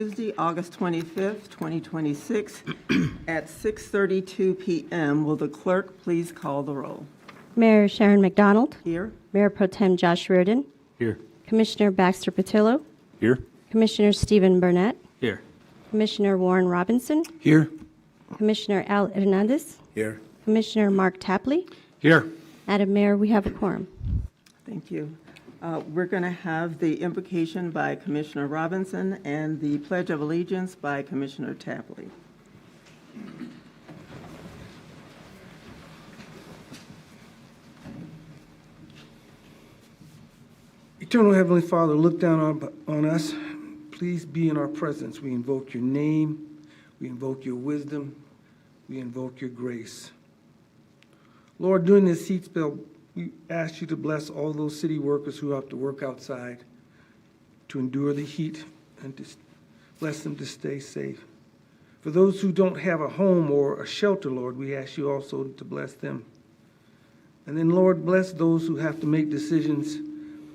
Tuesday, August 25th, 2026, at 6:32 p.m. Will the clerk please call the roll? Mayor Sharon McDonald. Here. Mayor Pro Tem Josh Reardon. Here. Commissioner Baxter Patillo. Here. Commissioner Stephen Burnett. Here. Commissioner Warren Robinson. Here. Commissioner Al Hernandez. Here. Commissioner Mark Tapley. Here. Madam Mayor, we have a quorum. Thank you. We're going to have the invocation by Commissioner Robinson and the Pledge of Allegiance by Commissioner Tapley. Eternal Heavenly Father, look down on us. Please be in our presence. We invoke your name. We invoke your wisdom. We invoke your grace. Lord, during this heat spell, we ask you to bless all those city workers who have to work outside to endure the heat and to bless them to stay safe. For those who don't have a home or a shelter, Lord, we ask you also to bless them. And then, Lord, bless those who have to make decisions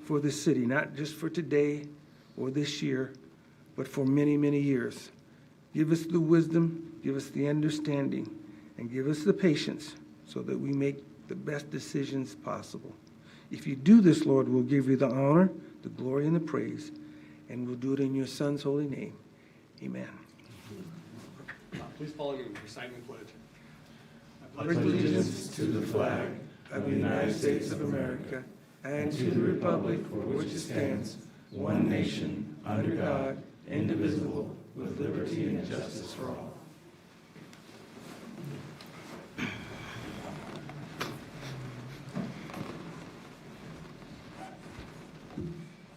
for this city, not just for today or this year, but for many, many years. Give us the wisdom, give us the understanding, and give us the patience so that we make the best decisions possible. If you do this, Lord, we'll give you the honor, the glory, and the praise, and we'll do it in your Son's holy name. Amen. Please follow me in reciting the pledge. I pledge allegiance to the flag of the United States of America and to the republic for which it stands, one nation, under God, indivisible, with liberty and justice for all.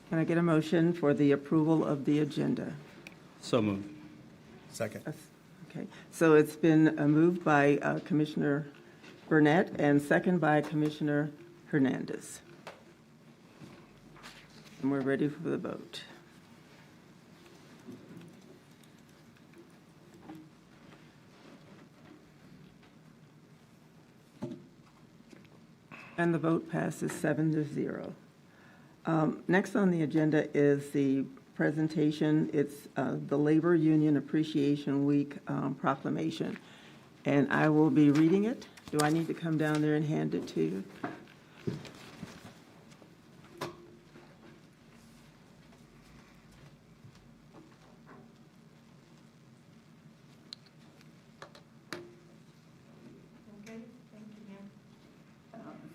Can I get a motion for the approval of the agenda? So moved. Second. Okay, so it's been moved by Commissioner Burnett and second by Commissioner Hernandez. And we're ready for the vote. And the vote passes 7-0. Next on the agenda is the presentation. It's the Labor Union Appreciation Week proclamation. And I will be reading it. Do I need to come down there and hand it to you?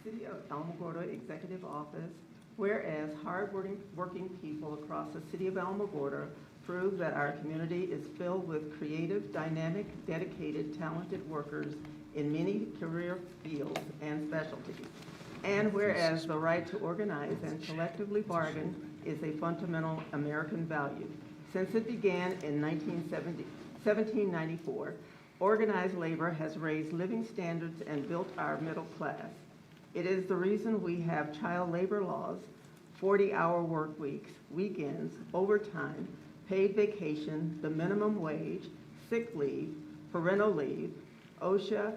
City of Alamogordo Executive Office, whereas hard-working people across the city of Alamogordo prove that our community is filled with creative, dynamic, dedicated, talented workers in many career fields and specialties. And whereas the right to organize and collectively bargain is a fundamental American value. Since it began in 1794, organized labor has raised living standards and built our middle class. It is the reason we have child labor laws, 40-hour work weeks, weekends, overtime, paid vacation, the minimum wage, sick leave, parental leave, OSHA,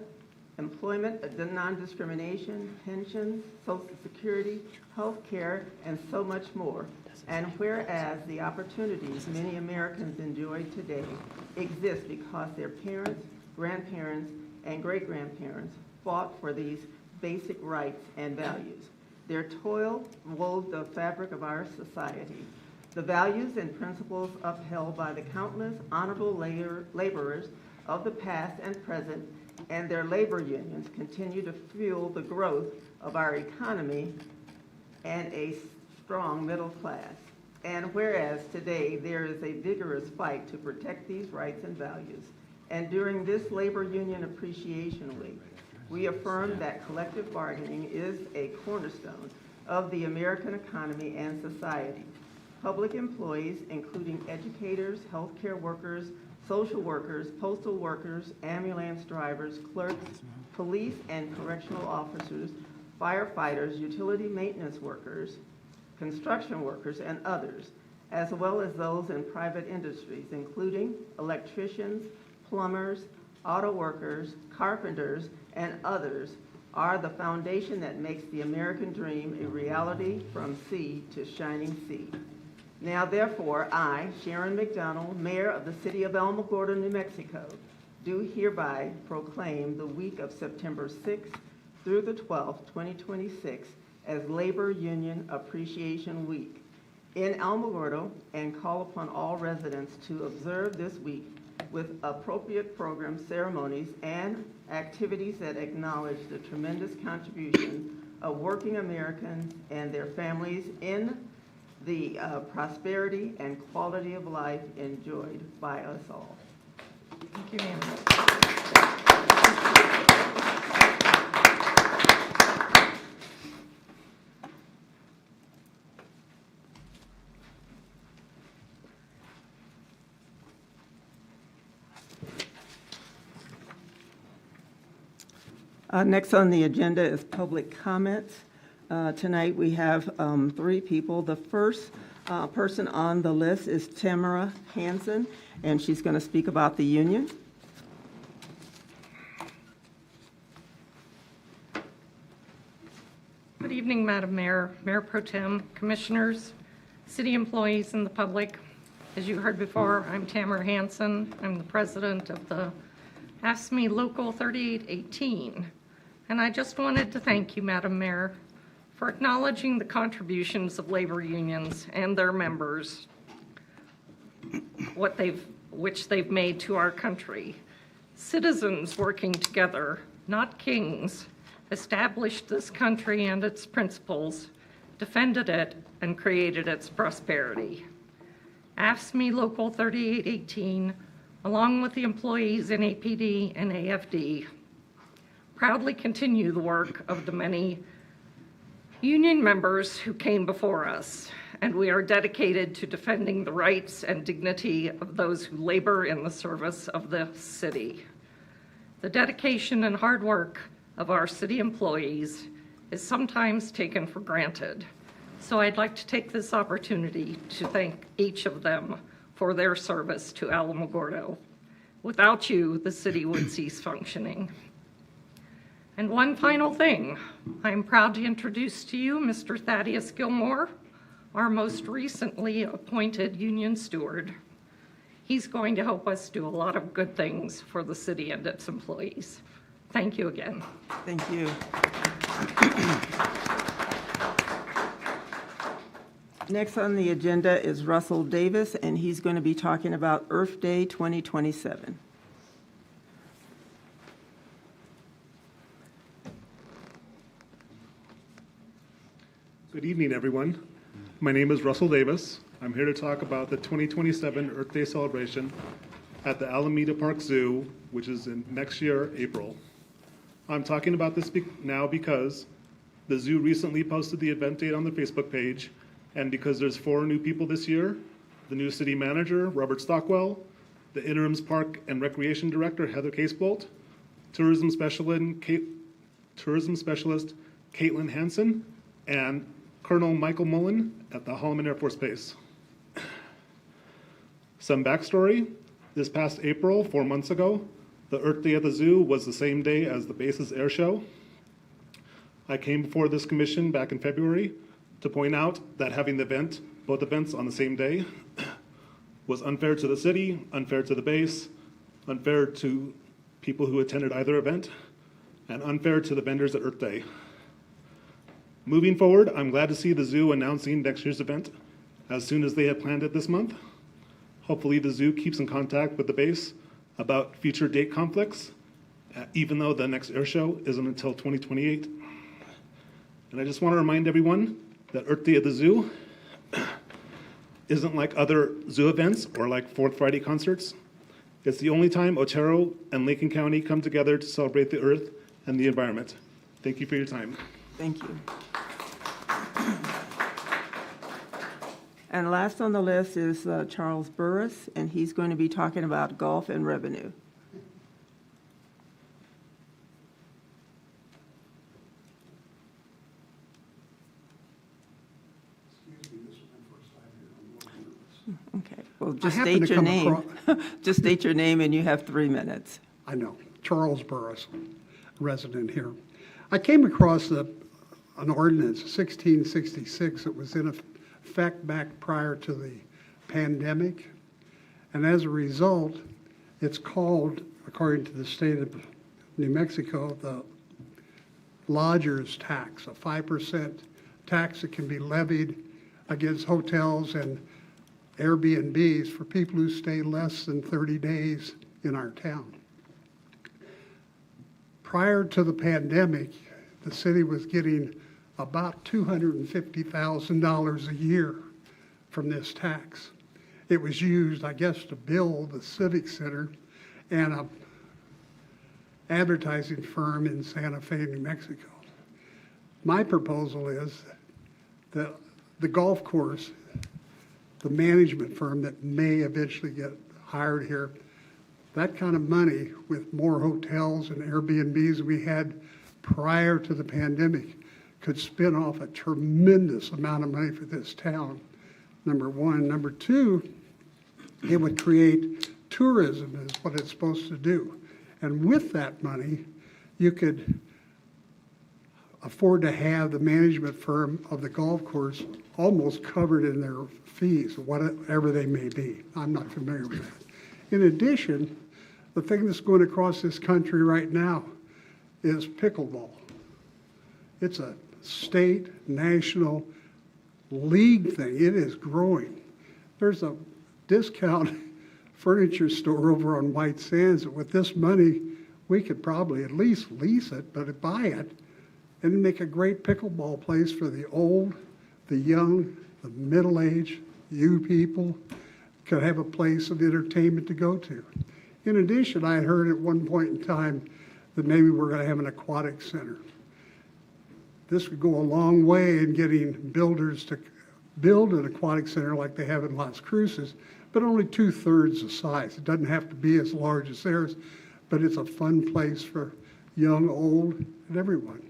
employment non-discrimination, pensions, Social Security, health care, and so much more. And whereas the opportunities many Americans enjoy today exist because their parents, grandparents, and great-grandparents fought for these basic rights and values. Their toil wove the fabric of our society. The values and principles upheld by the countless honorable laborers of the past and present and their labor unions continue to fuel the growth of our economy and a strong middle class. And whereas today there is a vigorous fight to protect these rights and values, and during this Labor Union Appreciation Week, we affirm that collective bargaining is a cornerstone of the American economy and society. Public employees, including educators, healthcare workers, social workers, postal workers, ambulance drivers, clerks, police and correctional officers, firefighters, utility maintenance workers, construction workers, and others, as well as those in private industries, including electricians, plumbers, auto workers, carpenters, and others, are the foundation that makes the American dream a reality from sea to shining sea. Now therefore, I, Sharon McDonald, Mayor of the City of Alamogordo, New Mexico, do hereby proclaim the week of September 6th through the 12th, 2026 as Labor Union Appreciation Week in Alamogordo, and call upon all residents to observe this week with appropriate programs, ceremonies, and activities that acknowledge the tremendous contribution of working Americans and their families in the prosperity and quality of life enjoyed by us all. Thank you, ma'am. Next on the agenda is public comments. Tonight we have 3 people. The first person on the list is Tamara Hansen, and she's going to speak about the union. Good evening, Madam Mayor, Mayor Pro Tem, Commissioners, city employees, and the public. As you heard before, I'm Tamara Hansen. I'm the president of the AFSCME Local 3818. And I just wanted to thank you, Madam Mayor, for acknowledging the contributions of labor unions and their members, which they've made to our country. Citizens working together, not kings, established this country and its principles, defended it, and created its prosperity. AFSCME Local 3818, along with the employees in APD and AFD, proudly continue the work of the many union members who came before us, and we are dedicated to defending the rights and dignity of those who labor in the service of the city. The dedication and hard work of our city employees is sometimes taken for granted, so I'd like to take this opportunity to thank each of them for their service to Alamogordo. Without you, the city would cease functioning. And one final thing, I'm proud to introduce to you Mr. Thaddeus Gilmore, our most recently appointed union steward. He's going to help us do a lot of good things for the city and its employees. Thank you again. Thank you. Next on the agenda is Russell Davis, and he's going to be talking about Earth Day 2027. Good evening, everyone. My name is Russell Davis. I'm here to talk about the 2027 Earth Day celebration at the Alameda Park Zoo, which is in next year, April. I'm talking about this now because the zoo recently posted the event date on their Facebook page, and because there's 4 new people this year: the new city manager, Robert Stockwell, the interim's park and recreation director, Heather Casebolt, tourism specialist Caitlin Hansen, and Colonel Michael Mullen at the Holloman Air Force Base. Some backstory: this past April, 4 months ago, the Earth Day at the zoo was the same day as the base's air show. I came before this commission back in February to point out that having both events on the same day was unfair to the city, unfair to the base, unfair to people who attended either event, and unfair to the vendors at Earth Day. Moving forward, I'm glad to see the zoo announcing next year's event as soon as they had planned it this month. Hopefully the zoo keeps in contact with the base about future date conflicts, even though the next air show isn't until 2028. And I just want to remind everyone that Earth Day at the zoo isn't like other zoo events or like Fourth Friday concerts. It's the only time Otero and Lincoln County come together to celebrate the earth and the environment. Thank you for your time. Thank you. And last on the list is Charles Burris, and he's going to be talking about golf and revenue. Okay, well, just I happened state to your come name. Just state your name, and you have 3 minutes. I know, Charles Burris, resident here. I came across an ordinance, 1666, that was in effect back prior to the pandemic. And as a result, it's called, according to the state of New Mexico, the lodger's tax, a 5% tax that can be levied against hotels and Airbnbs for people who stay less than 30 days in our town. Prior to the pandemic, the city was getting about $250,000 a year from this tax. It was used, I guess, to build the Civic Center and a advertising firm in Santa Fe, New Mexico. My proposal is that the golf course, the management firm that may eventually get hired here, that kind of money with more hotels and Airbnbs we had prior to the pandemic could spin off a tremendous amount of money for this town, number one. Number two, it would create tourism is what it's supposed to do. And with that money, you could afford to have the management firm of the golf course almost covered in their fees, whatever they may be. I'm not familiar with that. In addition, the thing that's going across this country right now is pickleball. It's a state, national league thing. It is growing. There's a discount furniture store over on White Sands. With this money, we could probably at least lease it, but buy it and make a great pickleball place for the old, the young, the middle-aged, you people could have a place of entertainment to go to. In addition, I had heard at one point in time that maybe we're going to have an aquatic center. This would go a long way in getting builders to build an aquatic center like they have in Las Cruces, but only 2/3 the size. It doesn't have to be as large as theirs, but it's a fun place for young, old, and everyone.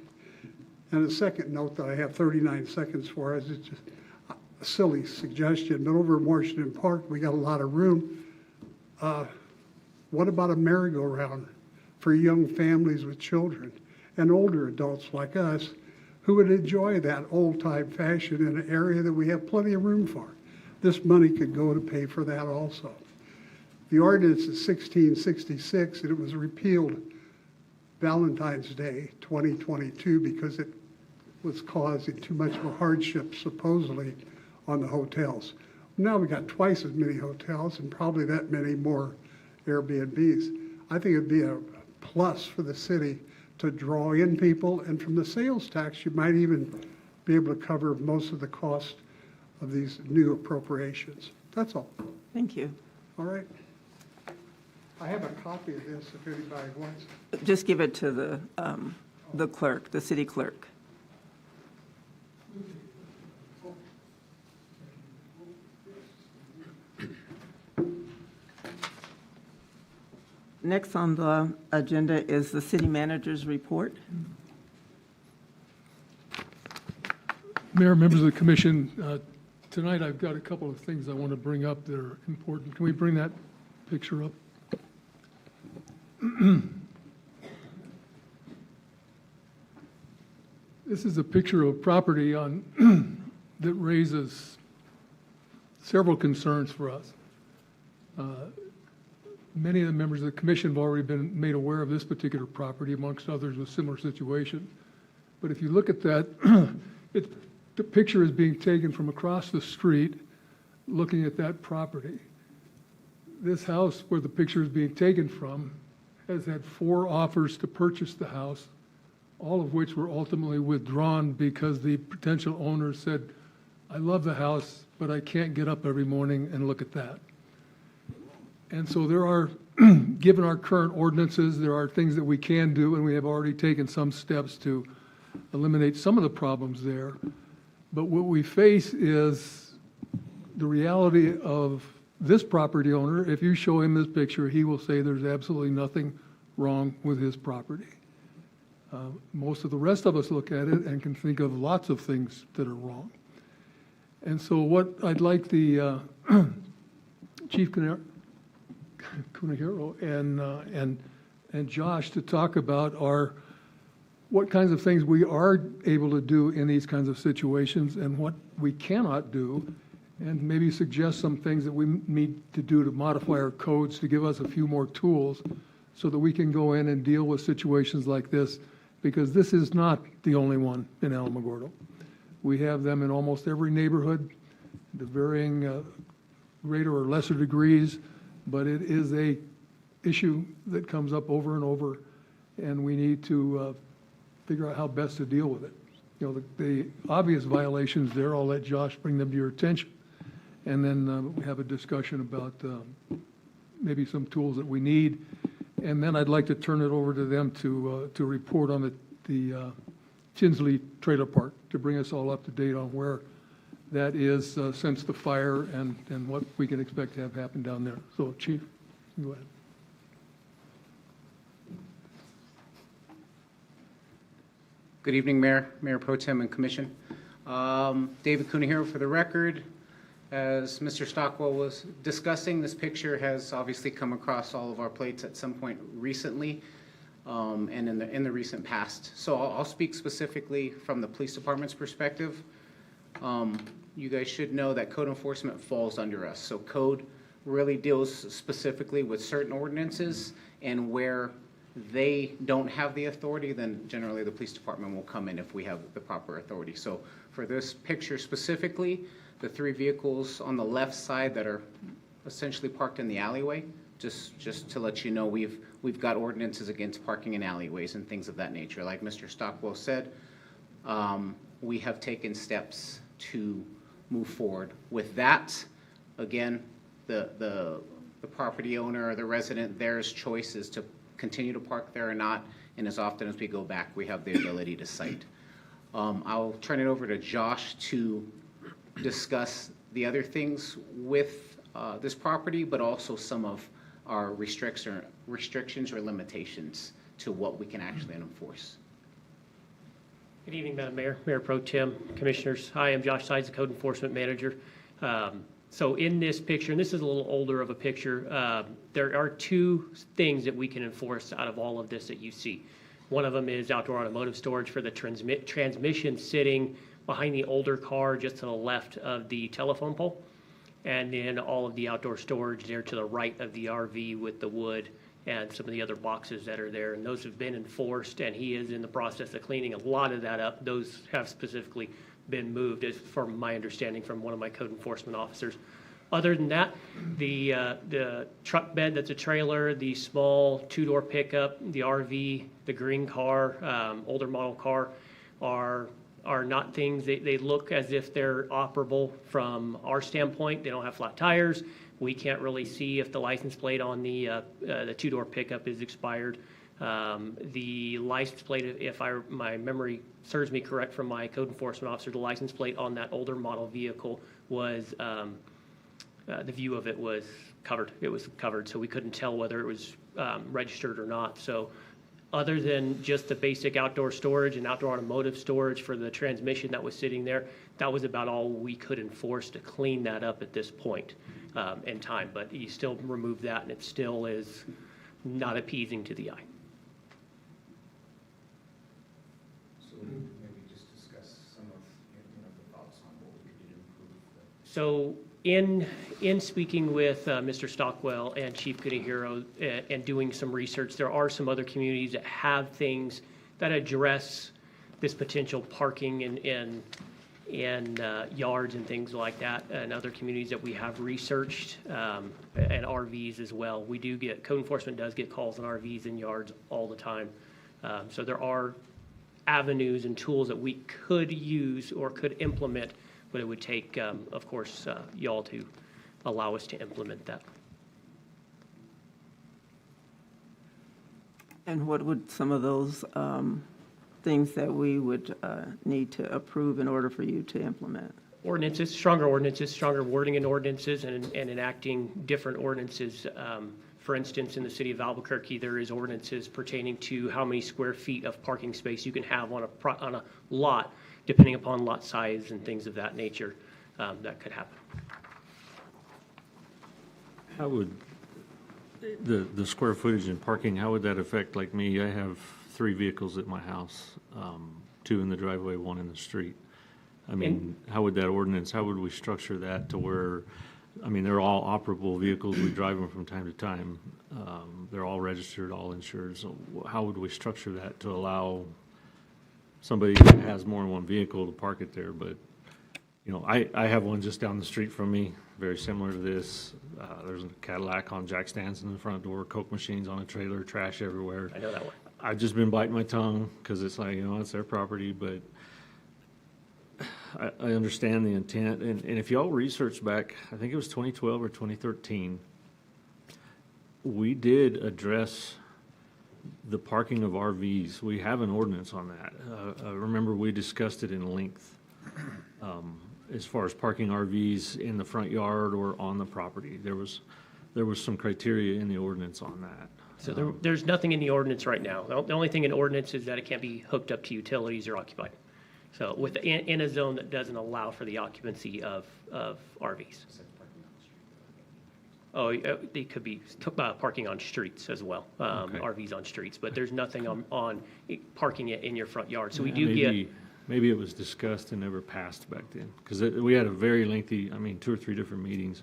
And a second note that I have 39 seconds for is it's just a silly suggestion, but over in Washington Park, we got a lot of room. What about a merry-go-round for young families with children and older adults like us who would enjoy that old-time fashion in an area that we have plenty of room for? This money could go to pay for that also. The ordinance is 1666, and it was repealed Valentine's Day 2022 because it was causing too much of a hardship, supposedly, on the hotels. Now we got twice as many hotels and probably that many more Airbnbs. I think it'd be a plus for the city to draw in people, and from the sales tax, you might even be able to cover most of the cost of these new appropriations. That's all. Thank you. All right. I have a copy of this if anybody wants. Just give it to the clerk, the city clerk. Next on the agenda is the city manager's report. Mayor, members of the commission, tonight I've got a couple of things I want to bring up that are important. Can we bring that picture up? This is a picture of property on that raises several concerns for us. Many of the members of the commission have already been made aware of this particular property, amongst others with similar situation. But if you look at that, the picture is being taken from across the street, looking at that property. This house where the picture is being taken from has had 4 offers to purchase the house, all of which were ultimately withdrawn because the potential owner said, I love the house, but I can't get up every morning and look at that. And so there are, given our current ordinances, there are things that we can do, and we have already taken some steps to eliminate some of the problems there. But what we face is the reality of this property owner. If you show him this picture, he will say there's absolutely nothing wrong with his property. Most of the rest of us look at it and can think of lots of things that are wrong. And so what I'd like the Chief Kunihiro and Josh to talk about are what kinds of things we are able to do in these kinds of situations and what we cannot do, and maybe suggest some things that we need to do to modify our codes to give us a few more tools so that we can go in and deal with situations like this, because this is not the only one in Alamogordo. We have them in almost every neighborhood, to varying greater or lesser degrees, but it is a issue that comes up over and over, and we need to figure out how best to deal with it. You know, the obvious violations there, I'll let Josh bring them to your attention, and then we have a discussion about maybe some tools that we need, and then I'd like to turn it over to them to report on the Tinsley Trailer Park, to bring us all up to date on where that is since the fire and what we can expect to have happen down there. So, Chief, go ahead. Good evening, Mayor Pro Tem and Commission. David Kunihiro for the record. As Mr. Stockwell was discussing, this picture has obviously come across all of our plates at some point recently and in the recent past. So I'll speak specifically from the police department's perspective. You guys should know that code enforcement falls under us. So code really deals specifically with certain ordinances, and where they don't have the authority, then generally the police department will come in if we have the proper authority. So for this picture specifically, the 3 vehicles on the left side that are essentially parked in the alleyway, just to let you know, we've got ordinances against parking in alleyways and things of that nature. Like Mr. Stockwell said, we have taken steps to move forward with that. Again, the property owner or the resident, there's choices to continue to park there or not, and as often as we go back, we have the ability to cite. I'll turn it over to Josh to discuss the other things with this property, but also some of our restrictions or limitations to what we can actually enforce. Good evening, Madam Mayor, Mayor Pro Tem, Commissioners. Hi, I'm Josh Sides, the Code Enforcement Manager. So in this picture, and this is a little older of a picture, there are 2 things that we can enforce out of all of this that you see. One of them is outdoor automotive storage for the transmission sitting behind the older car just to the left of the telephone pole. And then all of the outdoor storage there to the right of the RV with the wood and some of the other boxes that are there. And those have been enforced, and he is in the process of cleaning a lot of that up. Those have specifically been moved, as from my understanding from one of my code enforcement officers. Other than that, the truck bed that's a trailer, the small 2-door pickup, the RV, the green car, older model car are not things, they look as if they're operable from our standpoint. They don't have flat tires. We can't really see if the license plate on the 2-door pickup is expired. The license plate, if my memory serves me correct from my code enforcement officer, the license plate on that older model vehicle was, the view of it was covered. It was covered, so we couldn't tell whether it was registered or not. So other than just the basic outdoor storage and outdoor automotive storage for the transmission that was sitting there, that was about all we could enforce to clean that up at this point in time. But you still remove that, and it still is not appeasing to the eye. So maybe just discuss some of the thoughts on what we could do to improve. So in speaking with Mr. Stockwell and Chief Kunihiro and doing some research, there are some other communities that have things that address this potential parking in yards and things like that, and other communities that we have researched, and RVs as well. We do get, code enforcement does get calls on RVs in yards all the time. So there are avenues and tools that we could use or could implement, but it would take, of course, y'all to allow us to implement that. And what would some of those things that we would need to approve in order for you to implement? Ordinances, stronger wording in ordinances and enacting different ordinances. For instance, in the city of Albuquerque, there is ordinances pertaining to how many square feet of parking space you can have on a lot, depending upon lot size and things of that nature. That could happen. How would the square footage and parking, how would that affect, like me? I have 3 vehicles at my house, 2 in the driveway, 1 in the street. I mean, how would that ordinance, how would we structure that to where, I mean, they're all operable vehicles, we drive them from time to time. They're all registered, all insured, so how would we structure that to allow somebody that has more than 1 vehicle to park it there? But, you know, I have one just down the street from me, very similar to this. There's a Cadillac on jack stands in the front door, Coke machines on a trailer, trash everywhere. I know that one. I've just been biting my tongue because it's like, you know, it's their property, but I understand the intent. And if y'all research back, I think it was 2012 or 2013, we did address the parking of RVs. We have an ordinance on that. I remember we discussed it in length as far as parking RVs in the front yard or on the property. There was some criteria in the ordinance on that. So there's nothing in the ordinance right now. The only thing in ordinance is that it can't be hooked up to utilities or occupied. So in a zone that doesn't allow for the occupancy of RVs. Oh, they could be parking on streets as well, RVs on streets, but there's nothing on parking it in your front yard. So we do get. Maybe it was discussed and never passed back then, because we had a very lengthy, 2 or 3 different meetings.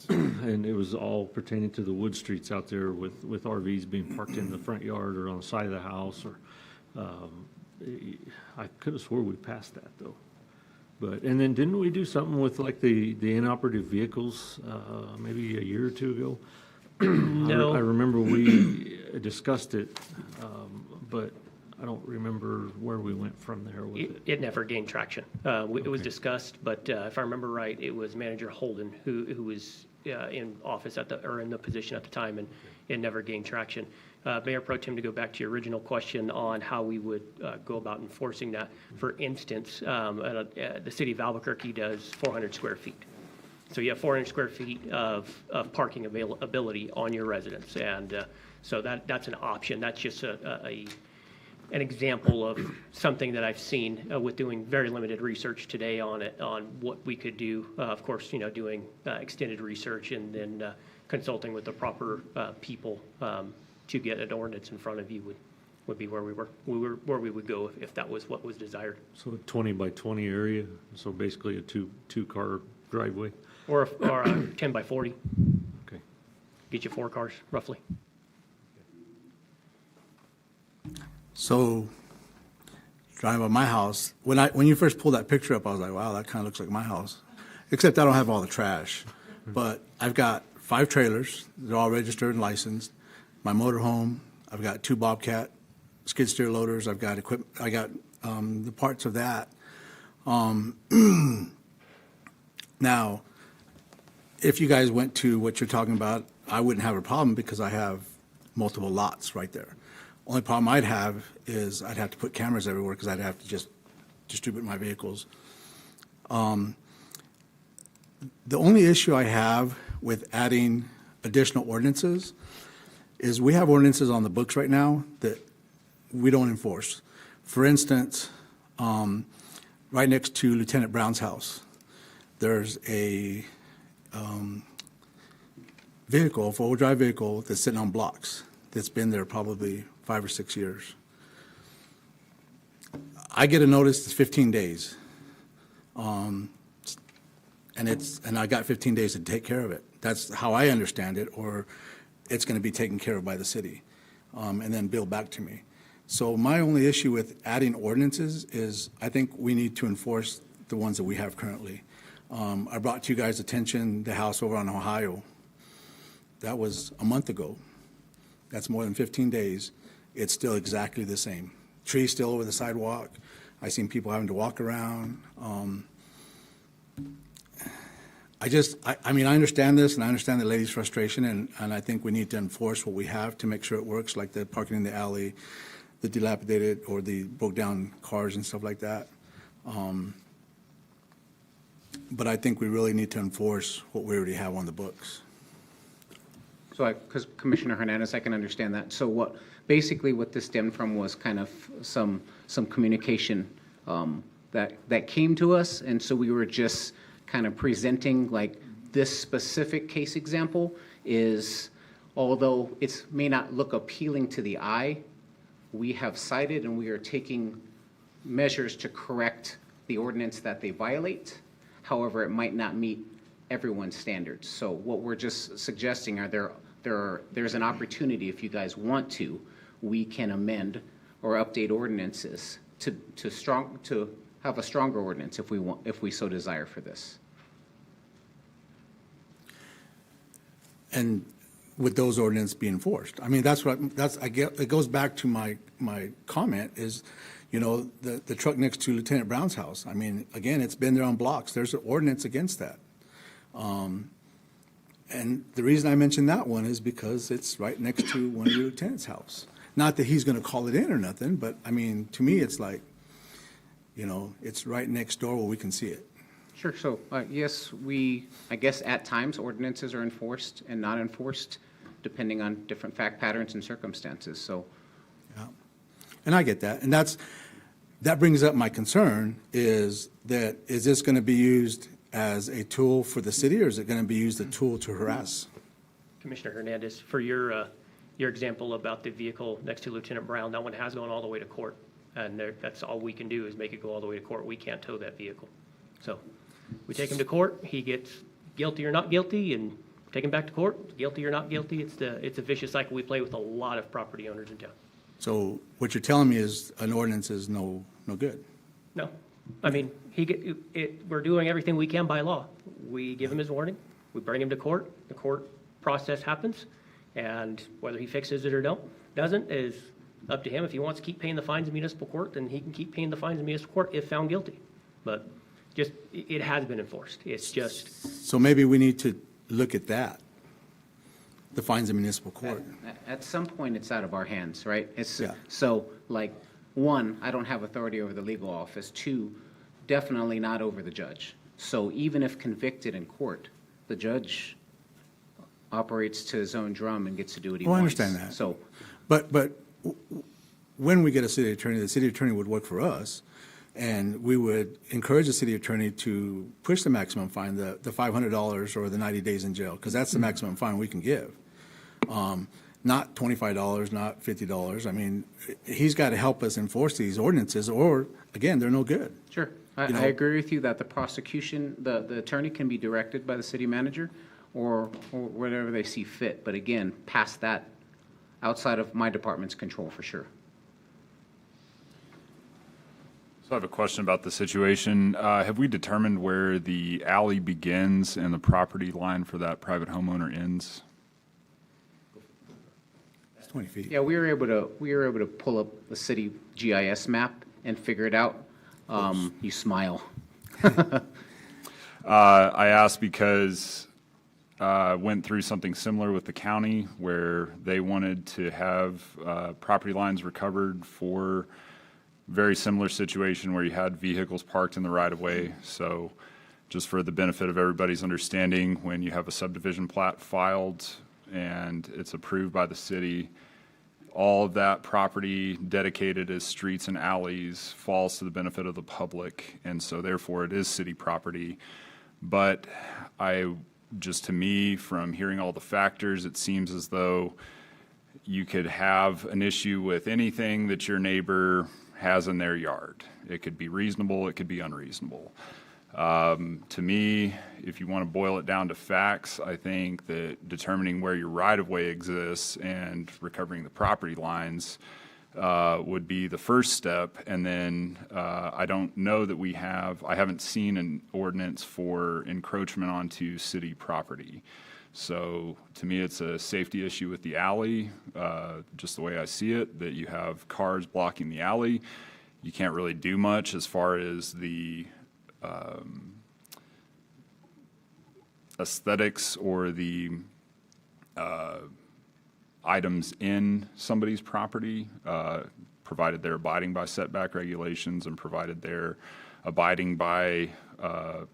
And it was all pertaining to the wood streets out there with RVs being parked in the front yard or on the side of the house, or, I could have swore we passed that though. But, and then didn't we do something with like the inoperative vehicles, maybe a year or 2 ago? No. I remember we discussed it, but I don't remember where we went from there with it. It never gained traction. It was discussed, but if I remember right, it was Manager Holden who was in office in the position at the time, and it never gained traction. Mayor Pro Tem, to go back to your original question on how we would go about enforcing that. For instance, the city of Albuquerque does 400 square feet. So you have 400 square feet of parking availability on your residence, and so that's an option. That's just an example of something that I've seen with doing very limited research today on it, on what we could do. Of course, doing extended research and then consulting with the proper people to get an ordinance in front of you would be where we would go if that was what was desired. So a 20 by 20 area, so basically a two-car driveway? Or a 10 by 40. Okay. Get you 4 cars, roughly. So, driving by my house, when you first pulled that picture up, I was like, wow, that kind of looks like my house. Except I don't have all the trash. But I've got 5 trailers. They're all registered and licensed. My motorhome, I've got 2 Bobcat skid steer loaders. I've got equipment. I got the parts of that. Now, if you guys went to what you're talking about, I wouldn't have a problem because I have multiple lots right there. Only problem I'd have is I'd have to put cameras everywhere because I'd have to just distribute my vehicles. The only issue I have with adding additional ordinances is we have ordinances on the books right now that we don't enforce. For instance, right next to Lieutenant Brown's house, there's a vehicle, 4-wheel drive vehicle that's sitting on blocks that's been there probably 5 or 6 years. I get a notice, it's 15 days. And I got 15 days to take care of it. That's how I understand it, or it's going to be taken care of by the city and then billed back to me. So my only issue with adding ordinances is I think we need to enforce the ones that we have currently. I brought to you guys' attention the house over on Ohio. That was a month ago. That's more than 15 days. It's still exactly the same. Trees still over the sidewalk. I seen people having to walk around. I mean, I understand this, and I understand the lady's frustration, and I think we need to enforce what we have to make sure it works, like the parking in the alley, the dilapidated or the broke-down cars and stuff like that. But I think we really need to enforce what we already have on the books. So, because Commissioner Hernandez, I can understand that. So basically what this stemmed from was kind of some communication that came to us, and so we were just kind of presenting like this specific case example is although it may not look appealing to the eye, we have cited and we are taking measures to correct the ordinance that they violate. However, it might not meet everyone's standards. So what we're just suggesting there's an opportunity, if you guys want to, we can amend or update ordinances to have a stronger ordinance if we so desire for this. And would those ordinances be enforced? I mean, it goes back to my comment is, you know, the truck next to Lieutenant Brown's house. I mean, again, it's been there on blocks. There's an ordinance against that. And the reason I mentioned that one is because it's right next to one of your lieutenant's house. Not that he's going to call it in or nothing, but I mean, to me, it's like, you know, it's right next door where we can see it. Sure. So, yes, I guess at times ordinances are enforced and not enforced depending on different fact patterns and circumstances. So, Yeah. And I get that. And that brings up my concern is this going to be used as a tool for the city, or is it going to be used as a tool to harass? Commissioner Hernandez, for your example about the vehicle next to Lieutenant Brown, that one has gone all the way to court. And that's all we can do is make it go all the way to court. We can't tow that vehicle. So we take him to court, he gets guilty or not guilty, and take him back to court, guilty or not guilty. It's a vicious cycle we play with a lot of property owners in town. So what you're telling me is an ordinance is no good. No, I mean, we're doing everything we can by law. We give him his warning, we bring him to court, the court process happens, and whether he fixes it or doesn't is up to him. If he wants to keep paying the fines in municipal court, then he can keep paying the fines in municipal court if found guilty. But it has been enforced. It's just. So maybe we need to look at that, the fines in municipal court. at some point, it's out of our hands, right? Yeah. So, like, one, I don't have authority over the legal office. Two, definitely not over the judge. So even if convicted in court, the judge operates to his own drum and gets to do what he Well, I wants. understand that. So, But when we get a city attorney, the city attorney would work for us, and we would encourage the city attorney to push the maximum fine, the $500 or the 90 days in jail, because that's the maximum fine we can give. Not $25, not $50. I mean, he's got to help us enforce these ordinances, or, again, they're no good. sure, I You know- agree with you that the prosecution, the attorney can be directed by the city manager or whatever they see fit. But again, past that, outside of my department's control, for sure. So I have a question about the situation. Have we determined where the alley begins and the property line for that private homeowner ends? It's 20 feet. Yeah, we were able to pull up the city GIS map and figure it out. You smile. I asked because went through something similar with the county where they wanted to have property lines recovered for very similar situation where you had vehicles parked in the right-of-way. So just for the benefit of everybody's understanding, when you have a subdivision plat filed and it's approved by the city, all of that property dedicated as streets and alleys falls to the benefit of the public, and so therefore it is city property. But to me, from hearing all the factors, it seems as though you could have an issue with anything that your neighbor has in their yard. It could be reasonable, it could be unreasonable. To me, if you want to boil it down to facts, I think that determining where your right-of-way exists and recovering the property lines would be the first step. And then I don't know that I haven't seen an ordinance for encroachment onto city property. So to me, it's a safety issue with the alley, just the way I see it, that you have cars blocking the alley. You can't really do much as far as the aesthetics or the items in somebody's property, provided they're abiding by setback regulations and provided they're abiding by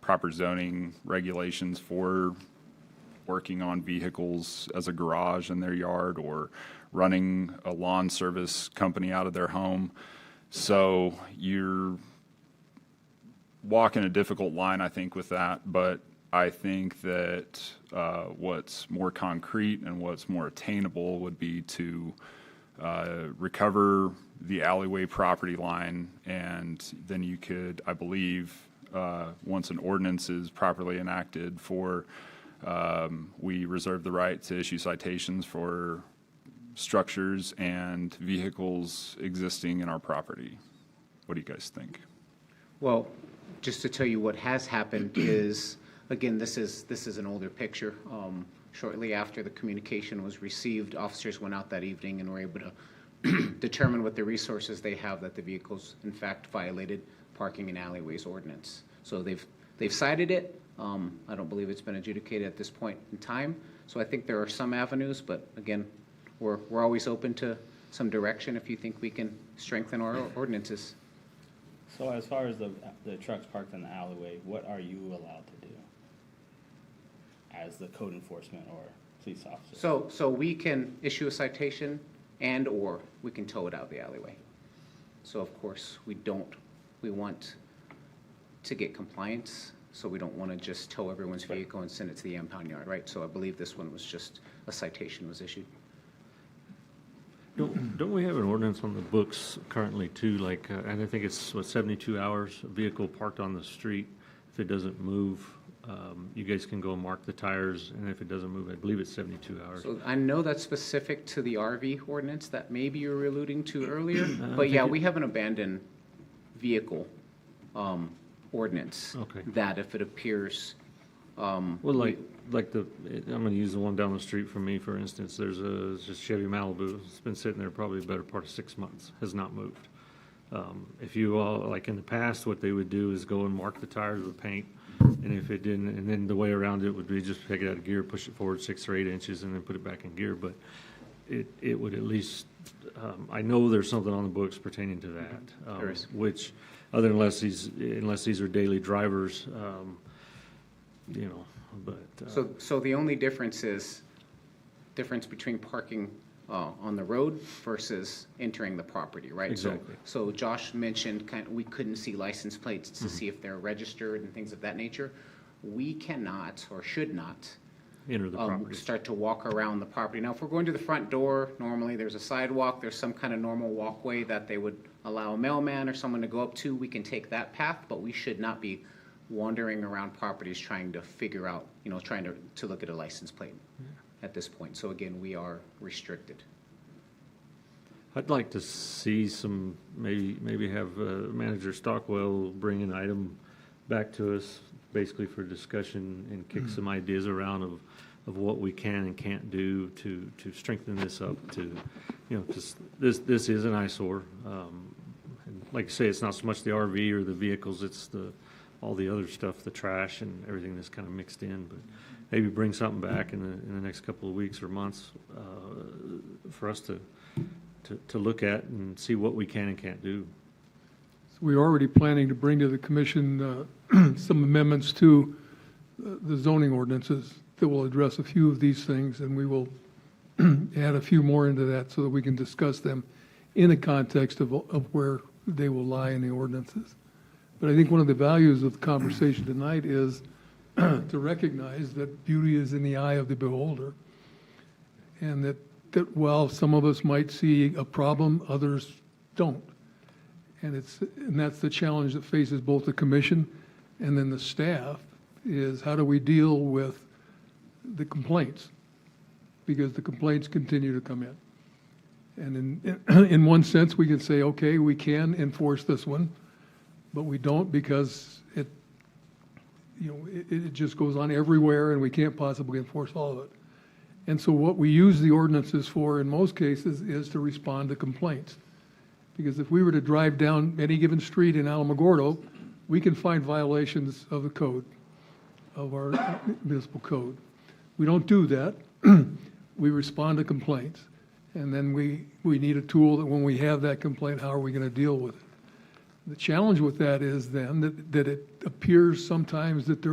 proper zoning regulations for working on vehicles as a garage in their yard or running a lawn service company out of their home. So you're walking a difficult line, I think, with that. But I think that what's more concrete and what's more attainable would be to recover the alleyway property line, and then you could, I believe, once an ordinance is properly enacted we reserve the right to issue citations for structures and vehicles existing in our property. What do you guys think? Well, just to tell you what has happened is, again, this is an older picture. Shortly after the communication was received, officers went out that evening and were able to determine with the resources they have that the vehicles in fact violated parking in alleyways ordinance. So they've cited it. I don't believe it's been adjudicated at this point in time. So I think there are some avenues, but again, we're always open to some direction if you think we can strengthen our ordinances. So as far as the trucks parked in the alleyway, what are you allowed to do as the code enforcement or police officer? So we can issue a citation and/or we can tow it out of the alleyway. So of course, we want to get compliance, so we don't want to just tow everyone's vehicle and send it to the impound yard, right? So I believe this one was just a citation was issued. Don't we have an ordinance on the books currently too, like, and I think it's 72 hours, a vehicle parked on the street, if it doesn't move, you guys can go and mark the tires, and if it doesn't move, I believe it's 72 hours. So I know that's specific to the RV ordinance that maybe you were alluding to earlier, but yeah, we have an abandoned vehicle ordinance. Okay. That if it appears, Well, like I'm gonna use the one down the street from me, for instance, there's a Chevy Malibu, it's been sitting there probably a better part of 6 months, has not moved. If you all, like in the past, what they would do is go and mark the tires with paint, and if it didn't, and then the way around it would be just take it out of gear, push it forward 6 or 8 inches, and then put it back in gear, but it would at least, I know there's something on the books pertaining to that. There is. Which, unless these are daily drivers, but. so the only difference between parking on the road versus entering the property, right? Exactly. So Josh mentioned we couldn't see license plates to see if they're registered and things of that nature. We cannot or should not Enter the property. start to walk around the property. Now, if we're going to the front door, normally there's a sidewalk, there's some kind of normal walkway that they would allow a mailman or someone to go up to. We can take that path, but we should not be wandering around properties trying to figure out, trying to look at a license plate at this point. So again, we are restricted. I'd like to see some, maybe have Manager Stockwell bring an item back to us, basically for discussion, and kick some ideas around of what we can and can't do to strengthen this up to, because this is an eyesore. And like I say, it's not so much the RV or the vehicles, it's all the other stuff, the trash and everything that's kind of mixed in, but maybe bring something back in the next couple of weeks or months for us to look at and see what we can and can't do. So we're already planning to bring to the commission some amendments to the zoning ordinances that will address a few of these things, and we will add a few more into that so that we can discuss them in the context of where they will lie in the ordinances. But I think one of the values of the conversation tonight is to recognize that beauty is in the eye of the beholder, and that while some of us might see a problem, others don't. And that's the challenge that faces both the commission and then the staff, is how do we deal with the complaints? Because the complaints continue to come in. And in one sense, we can say, okay, we can enforce this one, but we don't because it just goes on everywhere and we can't possibly enforce all of it. And so what we use the ordinances for in most cases is to respond to complaints. Because if we were to drive down any given street in Alamogordo, we can find violations of the code, of our municipal code. We don't do that. We respond to complaints. And then we need a tool that when we have that complaint, how are we going to deal with it? The challenge with that is then that it appears sometimes that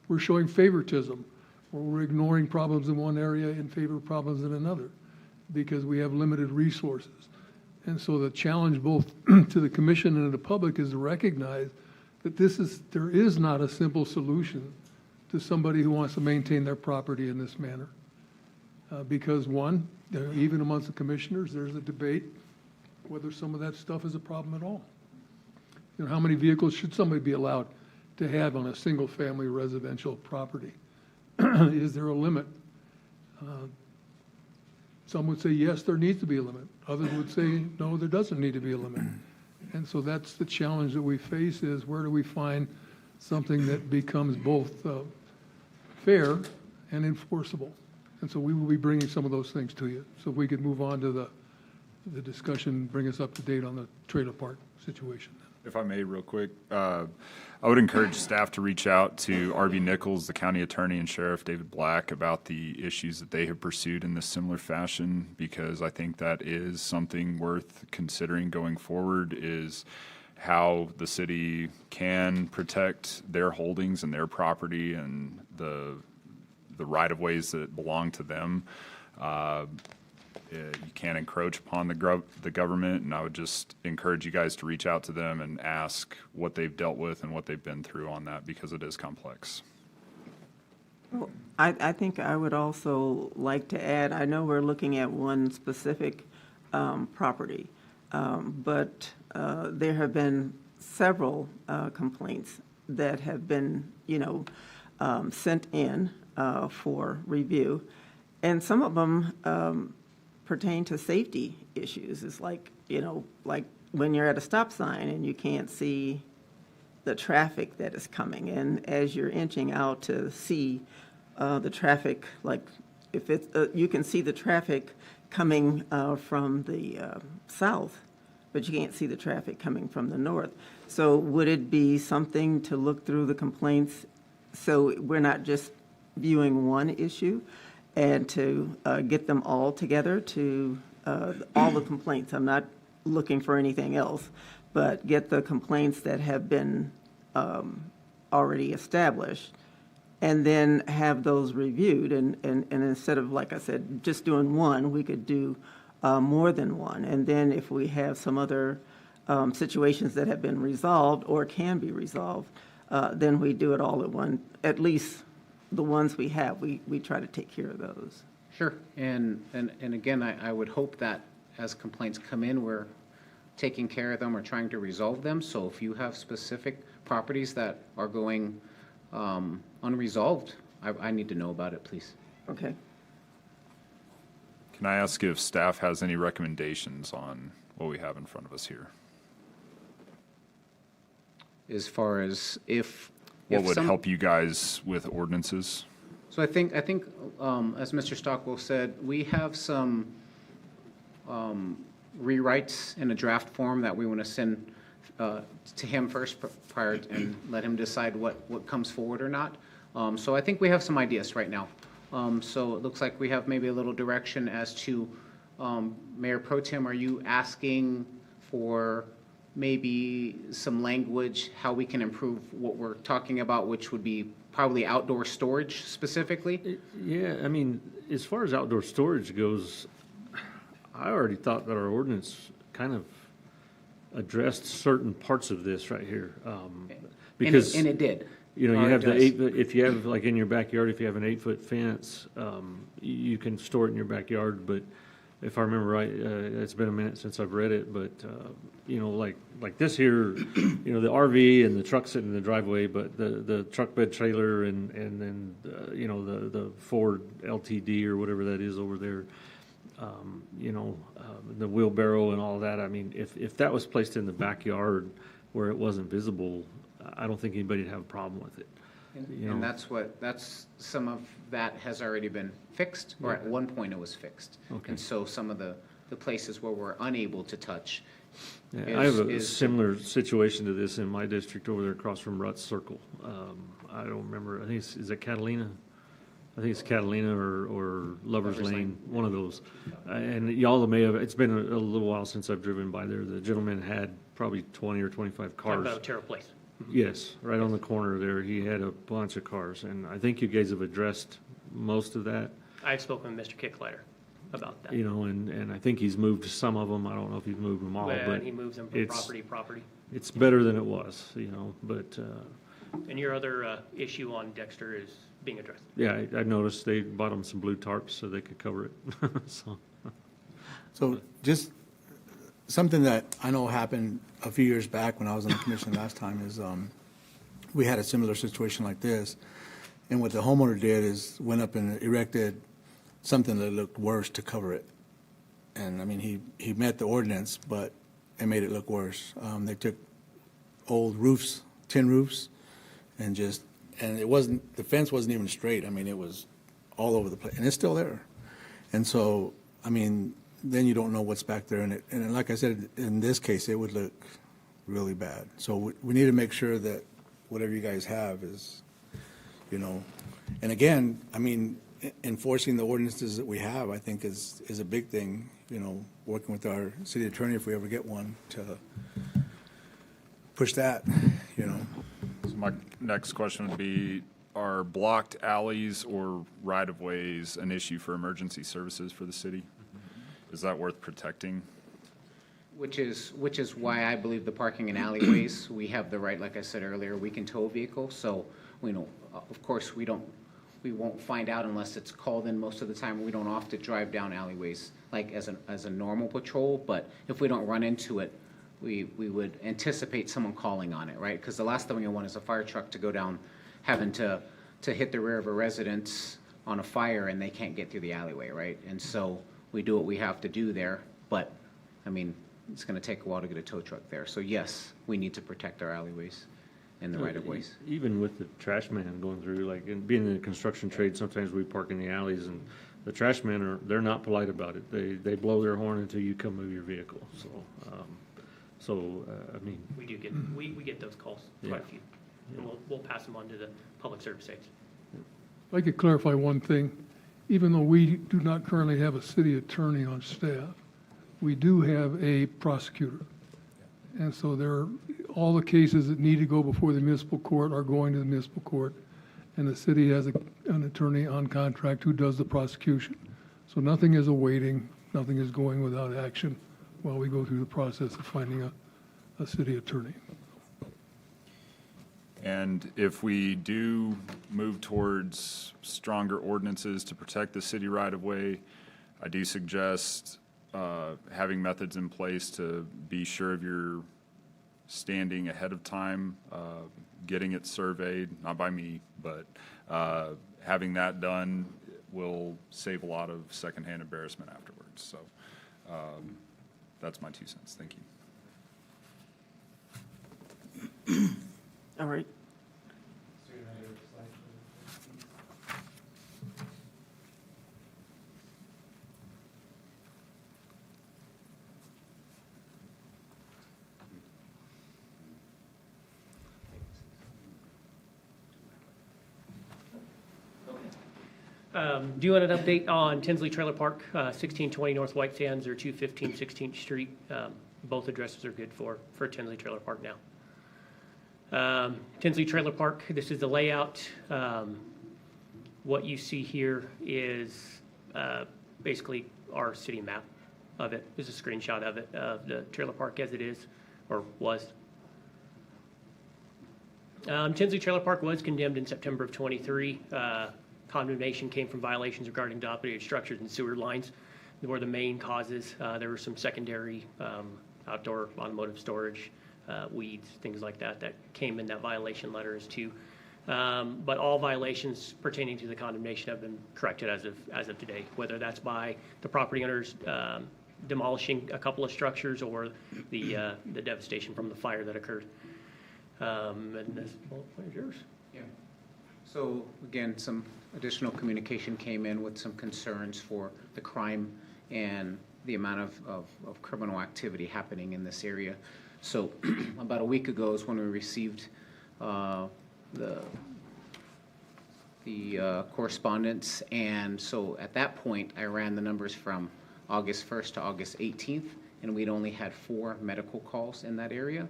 we're showing favoritism, or we're ignoring problems in one area in favor of problems in another, because we have limited resources. And so the challenge both to the commission and the public is to recognize that there is not a simple solution to somebody who wants to maintain their property in this manner. Because one, even amongst the commissioners, there's a debate whether some of that stuff is a problem at all. You know, how many vehicles should somebody be allowed to have on a single-family residential property? Is there a limit? Some would say, yes, there needs to be a limit. Others would say, no, there doesn't need to be a limit. And so that's the challenge that we face, is where do we find something that becomes both fair and enforceable? And so we will be bringing some of those things to you. So if we could move on to the discussion, bring us up to date on the trailer park situation. If I may, real quick, I would encourage staff to reach out to R.B. Nichols, the county attorney, and Sheriff David Black about the issues that they have pursued in this similar fashion, because I think that is something worth considering going forward, is how the city can protect their holdings and their property and the right-of-ways that belong to them. You can't encroach upon the government, and I would just encourage you guys to reach out to them and ask what they've dealt with and what they've been through on that, because it is complex. Well, I think I would also like to add, I know we're looking at one specific property, but there have been several complaints that have been, sent in for review, and some of them pertain to safety issues. It's like, like when you're at a stop sign and you can't see the traffic that is coming, and as you're inching out to see the traffic, like if it's, you can see the traffic coming from the south, but you can't see the traffic coming from the north. So would it be something to look through the complaints so we're not just viewing one issue, and to get them all together to all the complaints? I'm not looking for anything else, but get the complaints that have been already established, and then have those reviewed. And instead of, like I said, just doing one, we could do more than one. And then if we have some other situations that have been resolved or can be resolved, then we do it all at one, at least the ones we have, we try to take care of those. Sure, and again, I would hope that as complaints come in, we're taking care of them or trying to resolve them. So if you have specific properties that are going unresolved, I need to know about it, please. Okay. Can I ask if staff has any recommendations on what we have in front of us here? As far as if What would some- help you guys with ordinances? So I think, as Mr. Stockwell said, we have some rewrites in a draft form that we want to send to him first prior and let him decide what comes forward or not. So I think we have some ideas right now. So it looks like we have maybe a little direction as to, Mayor Pro Tem, are you asking for maybe some language, how we can improve what we're talking about, which would be probably outdoor storage specifically? Yeah, I mean, as far as outdoor storage goes, I already thought that our ordinance kind of addressed certain parts of this right here. Because, And it did. you know, Or you it have the does. 8, if you have, like in your backyard, if you have an 8-foot fence, you can store it in your backyard, but if I remember right, it's been a minute since I've read it, but, you know, like this here, you know, the RV and the truck sitting in the driveway, but the truck bed trailer and then, you know, the Ford LTD or whatever that is over there, you know, the wheelbarrow and all that, I mean, if that was placed in the backyard where it wasn't visible, I don't think anybody'd have a problem with it. You And know. that's some of that has already been fixed, or at one point it was fixed. Okay. And so some of the places where we're unable to touch. Yeah, I have a is- similar situation to this in my district over there across from Ruts Circle. I don't remember, I think is it Catalina? I think it's Catalina or Lover's Lane, one of those. And y'all may have, it's been a little while since I've driven by there. The gentleman had probably 20 or 25 Talking cars. about Otero Place. Yes, right on the corner there. He had a bunch of cars, and I think you guys have addressed most of that. I've spoken with Mr. Kicklighter about that. You know, and I think he's moved some of them. I don't know if he's moved them all, When but he moves them from it's- property to property. it's better than it was, you know, but, And your other issue on Dexter is being addressed. Yeah, I noticed they bought them some blue tarps so they could cover it, so. So just something that I know happened a few years back when I was on the commission last time is, we had a similar situation like this. And what the homeowner did is went up and erected something that looked worse to cover it. And I mean, he met the ordinance, but it made it look worse. They took old roofs, tin roofs, and it wasn't, the fence wasn't even straight. I mean, it was all over the place, and it's still there. And so, I mean, then you don't know what's back there. And like I said, in this case, it would look really bad. So we need to make sure that whatever you guys have is, and again, I mean, enforcing the ordinances that we have, I think is a big thing, working with our city attorney, if we ever get one, to push that. So my next question would be, are blocked alleys or right-of-ways an issue for emergency services for the city? Is that worth protecting? Which is why I believe the parking and alleyways, we have the right, like I said earlier, we can tow a vehicle, so we know, of course, we won't find out unless it's called in most of the time. We don't often drive down alleyways like as a normal patrol, but if we don't run into it, we would anticipate someone calling on it, right? Because the last thing we want is a fire truck to go down having to hit the rear of a residence on a fire and they can't get through the alleyway, right? And so we do what we have to do there, but I mean, it's going to take a while to get a tow truck there. So yes, we need to protect our alleyways and the right of ways. Even with the trash man going through, like, and being in the construction trade, sometimes we park in the alleys and the trash men they're not polite about it. They blow their horn until you come move your vehicle. So, I mean. We do get, we get those calls, quite a few. And we'll pass them on to the public service aides. If I could clarify one thing, even though we do not currently have a city attorney on staff, we do have a prosecutor. And so all the cases that need to go before the municipal court are going to the municipal court, and the city has an attorney on contract who does the prosecution. So nothing is awaiting, nothing is going without action while we go through the process of finding a city attorney. And if we do move towards stronger ordinances to protect the city right-of-way, I do suggest having methods in place to be sure of your standing ahead of time, getting it surveyed, not by me, but having that done will save a lot of secondhand embarrassment afterwards. So that's my 2 cents. Thank you. All right. Do you want an update on Tinsley Trailer Park, 1620 North White Sands or 215 16th Street? Both addresses are good for Tinsley Trailer Park now. Tinsley Trailer Park, this is the layout. What you see here is basically our city map of it. This is a screenshot of it, of the trailer park as it is, or was. Tinsley Trailer Park was condemned in September of '23. Condemnation came from violations regarding operated structures and sewer lines. They were the main causes. There were some secondary outdoor automotive storage, weeds, things like that came in that violation letters too. But all violations pertaining to the condemnation have been corrected as of today, whether that's by the property owners demolishing a couple of structures or the devastation from the fire that occurred. And this bullet point is yours. Yeah. So again, some additional communication came in with some concerns for the crime and the amount of criminal activity happening in this area. So about a week ago is when we received the correspondence, and so at that point I ran the numbers from August 1st to August 18th, and we'd only had 4 medical calls in that area.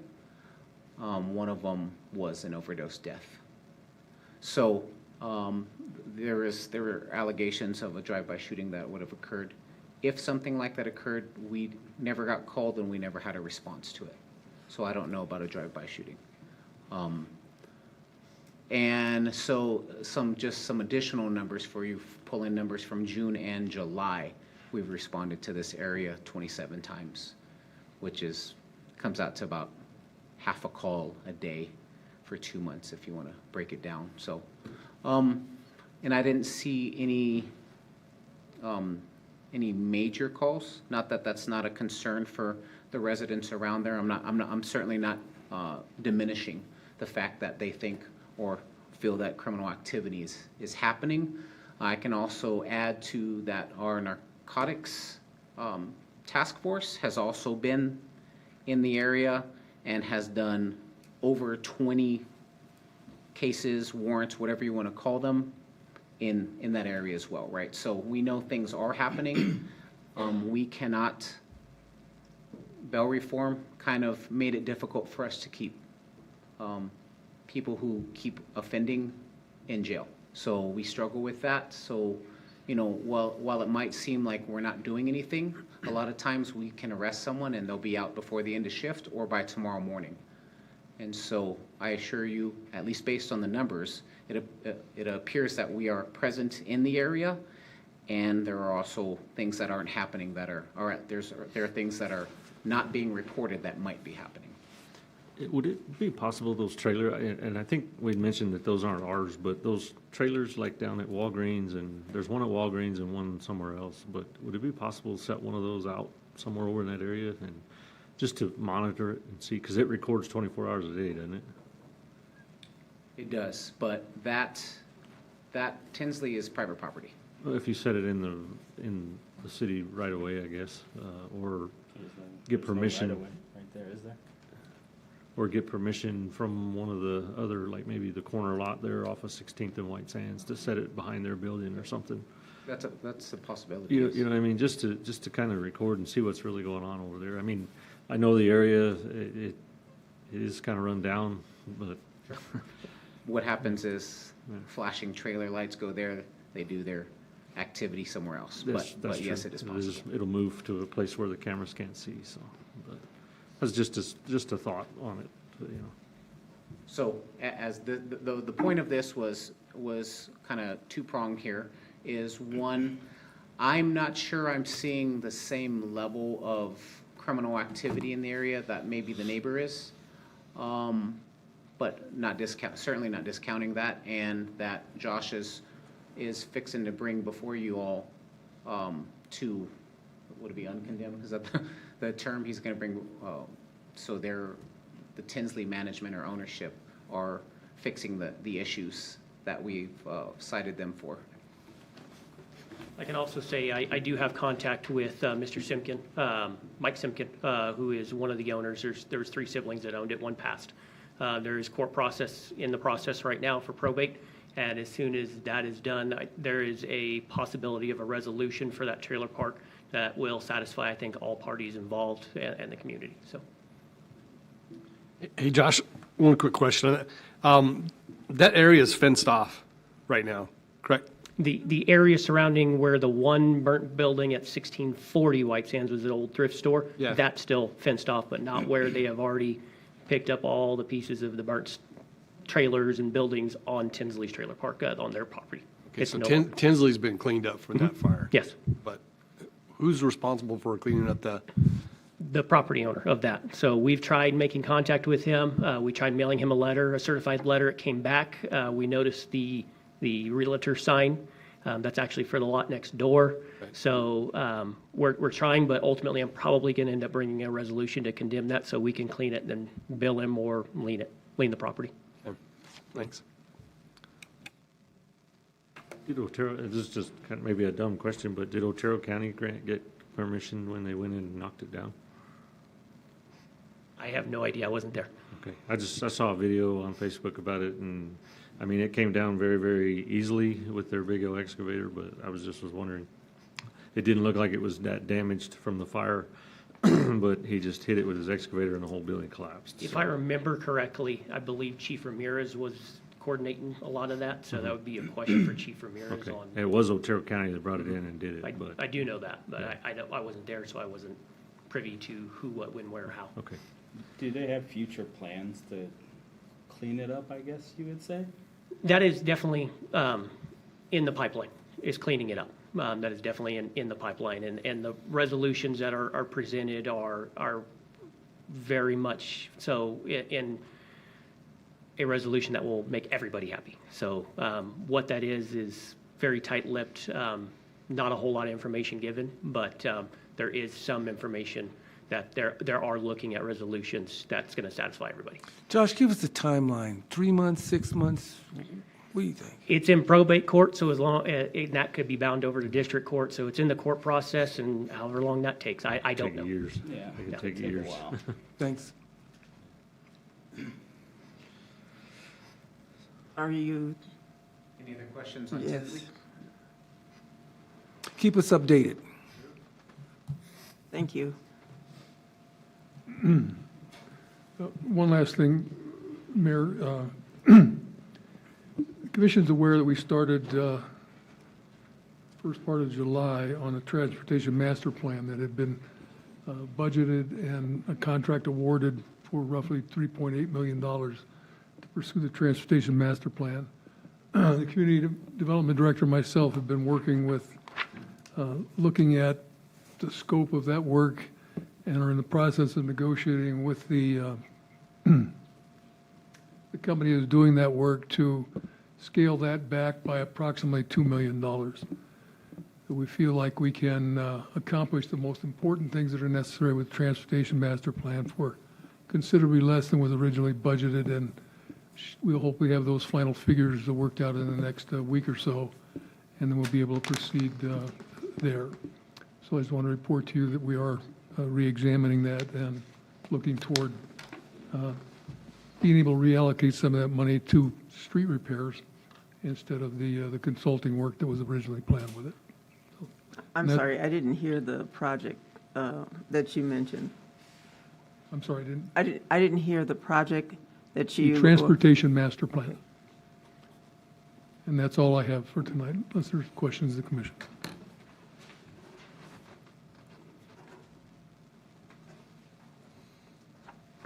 One of them was an overdose death. So there were allegations of a drive-by shooting that would have occurred. If something like that occurred, we never got called and we never had a response to it. So I don't know about a drive-by shooting. And so just some additional numbers for you, pull in numbers from June and July. We've responded to this area 27 times, which comes out to about half a call a day for 2 months, if you want to break it down. So, and I didn't see any major calls. Not that that's not a concern for the residents around there. I'm certainly not diminishing the fact that they think or feel that criminal activity is happening. I can also add to that our narcotics task force has also been in the area and has done over 20 cases, warrants, whatever you want to call them, in that area as well, right? So we know things are happening. We cannot, bail reform kind of made it difficult for us to keep people who keep offending in jail. So we struggle with that. So, while it might seem like we're not doing anything, a lot of times we can arrest someone and they'll be out before the end of shift or by tomorrow morning. And so I assure you, at least based on the numbers, it appears that we are present in the area, and there are also things that aren't happening that there are things that are not being reported that might be happening. Would it be possible those and I think we mentioned that those aren't ours, but those trailers like down at Walgreens, and there's one at Walgreens and one somewhere else, but would it be possible to set one of those out somewhere over in that area and just to monitor it and see, because it records 24 hours a day, doesn't it? It does, but that Tinsley is private property. Well, if you set it in the city right away, I guess, or get permission. There's no right of way right there, is there? Or get permission from one of the other, like maybe the corner lot there off of 16th and White Sands to set it behind their building or something. That's a possibility. You yes. know what I mean? Just to kind of record and see what's really going on over there. I mean, I know the area, it is kind of run down, but. What happens is flashing trailer lights go there, they do their activity somewhere else. That's But true. yes, it is possible. It'll move to a place where the cameras can't see, so. But that's just a thought on it, So as the point of this was kind of two-pronged here, is one, I'm not sure I'm seeing the same level of criminal activity in the area that maybe the neighbor is. But certainly not discounting that, and that Josh is fixing to bring before you all to, would it be uncondemned? Is that the term he's going to bring? So the Tinsley management or ownership are fixing the issues that we've cited them for. I can also say I do have contact with Mr. Simkin, Mike Simkin, who is one of the owners. There was 3 siblings that owned it, one passed. There is court process in the process right now for probate, and as soon as that is done, there is a possibility of a resolution for that trailer park that will satisfy, I think, all parties involved and the community. So, Hey, Josh, one quick question on that. That area is fenced off right now, correct? the area surrounding where the one burnt building at 1640 White Sands was an old thrift store, Yeah. that's still fenced off, but not where they have already picked up all the pieces of the burnt trailers and buildings on Tinsley's Trailer Park on their property. Okay, It's so no longer- Tinsley's been cleaned up from that fire. Yes, But who's responsible for cleaning up the property owner of that. So we've tried making contact with him. We tried mailing him a letter, a certified letter. It came back. We noticed the realtor sign. That's actually for the lot next door. So we're trying, but ultimately I'm probably going to end up bringing a resolution to condemn that so we can clean it and then bill him or lien the property. Thanks. Did Otero, this is just kind of maybe a dumb question, but did Otero County get permission when they went in and knocked it down? I have no idea. I wasn't there. Okay, I saw a video on Facebook about it, and I mean, it came down very, very easily with their big old excavator, but I was wondering. It didn't look like it was that damaged from the fire, but he just hit it with his excavator and the whole building collapsed. If so. I remember correctly, I believe Chief Ramirez was coordinating a lot of that, so that would be a question for Chief Ramirez Okay, on. it was Otero County that brought it in and did it, but, I do know that, but Yeah. I wasn't there, so I wasn't privy to who, what, when, where, how. okay. Do they have future plans to clean it up, I guess you would say? That is definitely in the pipeline, is cleaning it up. That is definitely in the pipeline. And the resolutions that are presented are very much so in a resolution that will make everybody happy. So what that is very tight-lipped, not a whole lot of information given, but there is some information that there are looking at resolutions that's going to satisfy everybody. Josh, give us the timeline. 3 months, 6 months? What do you think? It's in probate court, so as long, that could be bound over to district court, so it's in the court process, and however long that takes, I don't know. Take years. Yeah. It Yeah. can take Take a years. while. Thanks. Are you, Any other questions on yes. Tinsley? Keep us updated. Thank you. One last thing, Mayor. The Commission's aware that we started first part of July on a transportation master plan that had been budgeted and a contract awarded for roughly $3.8 million to pursue the transportation master plan. The Community Development Director and myself have been working with, looking at the scope of that work and are in the process of negotiating with the company who's doing that work to scale that back by approximately $2 million. So we feel like we can accomplish the most important things that are necessary with the transportation master plan for considerably less than was originally budgeted, and we'll hopefully have those final figures worked out in the next week or so, and then we'll be able to proceed there. So I just want to report to you that we are re-examining that and looking toward being able to reallocate some of that money to street repairs instead of the consulting work that was originally planned with it. I'm That- sorry, I didn't hear the project that you mentioned. I'm sorry, I didn't hear the project that the you. transportation master plan. And that's all I have for tonight, unless there's questions of the commission.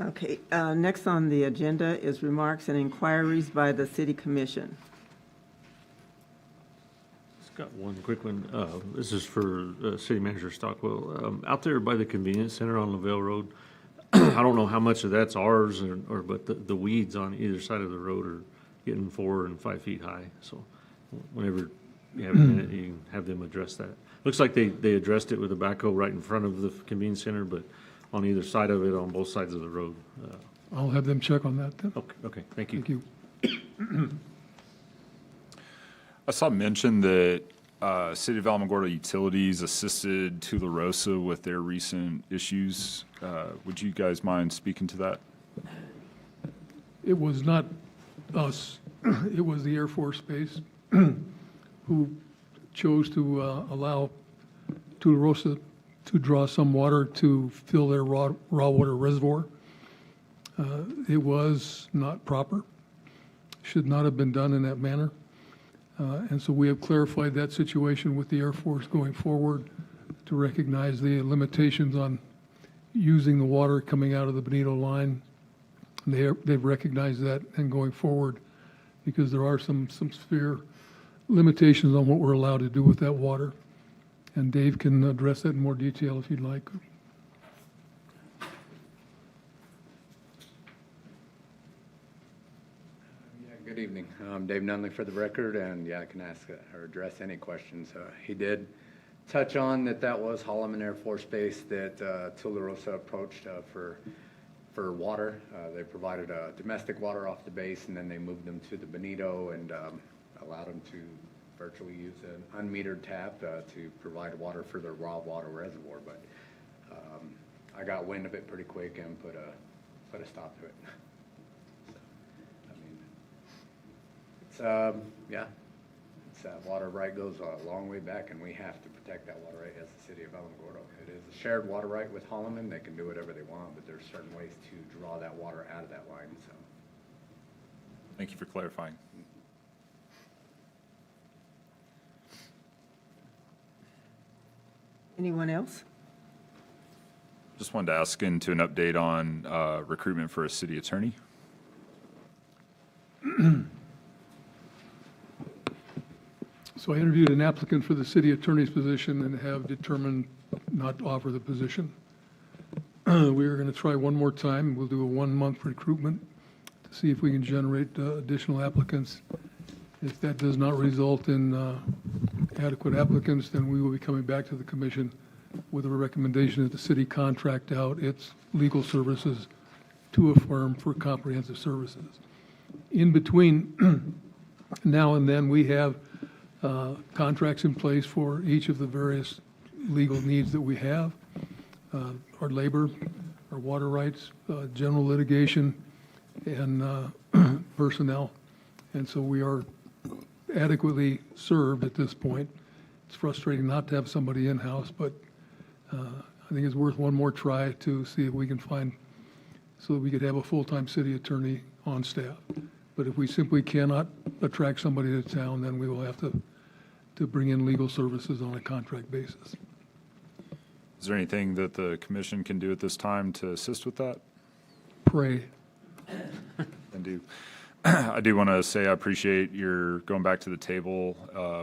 Okay, next on the agenda is remarks and inquiries by the city commission. Just got one quick one. This is for City Manager Stockwell. Out there by the convenience center on Lavelle Road, I don't know how much of that's ours but the weeds on either side of the road are getting 4 and 5 feet high. So whenever you have a minute, you can have them address that. Looks like they addressed it with a backhoe right in front of the convenience center, but on either side of it, on both sides of the road. I'll have them check on that then. Okay, thank you. Thank you. I saw mention that City of Alamogordo Utilities assisted Tularosa with their recent issues. Would you guys mind speaking to that? It was not us, it was the Air Force Base who chose to allow Tularosa to draw some water to fill their raw water reservoir. It was not proper, should not have been done in that manner. And so we have clarified that situation with the Air Force going forward to recognize the limitations on using the water coming out of the Benito line. They've recognized that, and going forward, because there are some severe limitations on what we're allowed to do with that water. And Dave can address that in more detail if you'd like. Good evening. I'm Dave Nunley for the record, and I can ask or address any questions. He did touch on that was Holloman Air Force Base that Tularosa approached for water. They provided domestic water off the base, and then they moved them to the Benito and allowed them to virtually use an unmetered tap to provide water for their raw water reservoir. But I got wind of it pretty quick and put a stop to it. That water right goes a long way back, and we have to protect that water right as the city of Alamogordo. It is a shared water right with Holloman. They can do whatever they want, but there's certain ways to draw that water out of that line. So, Thank you for clarifying. Anyone else? Just wanted to ask into an update on recruitment for a city attorney. So I interviewed an applicant for the city attorney's position and have determined not to offer the position. We are going to try one more time. We'll do a 1-month recruitment to see if we can generate additional applicants. If that does not result in adequate applicants, then we will be coming back to the commission with a recommendation that the city contract out its legal services to a firm for comprehensive services. In between now and then, we have contracts in place for each of the various legal needs that we have, our labor, our water rights, general litigation, and personnel. And so we are adequately served at this point. It's frustrating not to have somebody in-house, but I think it's worth one more try to see if we can find, so that we could have a full-time city attorney on staff. But if we simply cannot attract somebody to town, then we will have to bring in legal services on a contract basis. Is there anything that the commission can do at this time to assist with that? Pray. I do want to say I appreciate your going back to the table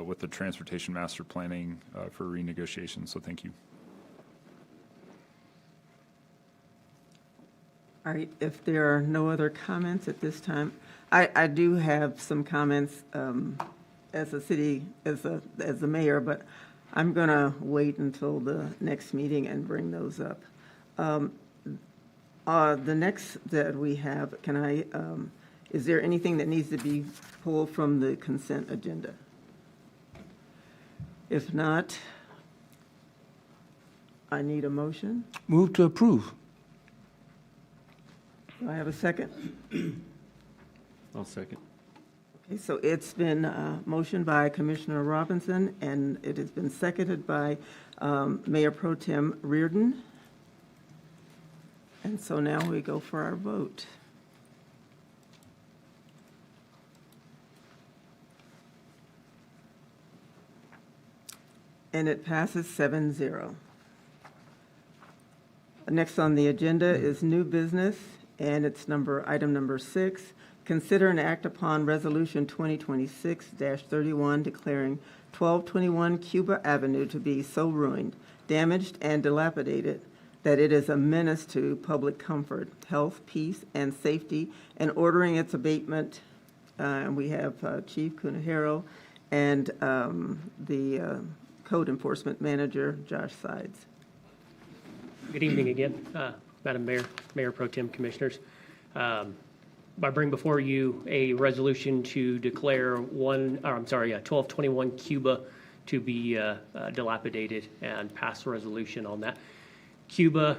with the transportation master planning for renegotiation, so thank you. All right, if there are no other comments at this time, I do have some comments as a mayor, but I'm going to wait until the next meeting and bring those up. The next that we have, is there anything that needs to be pulled from the consent agenda? If not, I need a motion. Move to approve. Do I have a second? I'll second. Okay, so it's been motioned by Commissioner Robinson, and it has been seconded by Mayor Pro Tem Reardon. And so now we go for our vote. And it passes 7-0. Next on the agenda is new business, and it's item number 6. Consider and act upon Resolution 2026-31 declaring 1221 Cuba Avenue to be so ruined, damaged, and dilapidated that it is a menace to public comfort, health, peace, and safety, and ordering its abatement. And we have Chief Kunihiro and the Code Enforcement Manager, Josh Sides. Good evening again, Madam Mayor, Mayor Pro Tem, Commissioners. I bring before you a resolution to declare 1221 Cuba to be dilapidated and pass a resolution on that. Cuba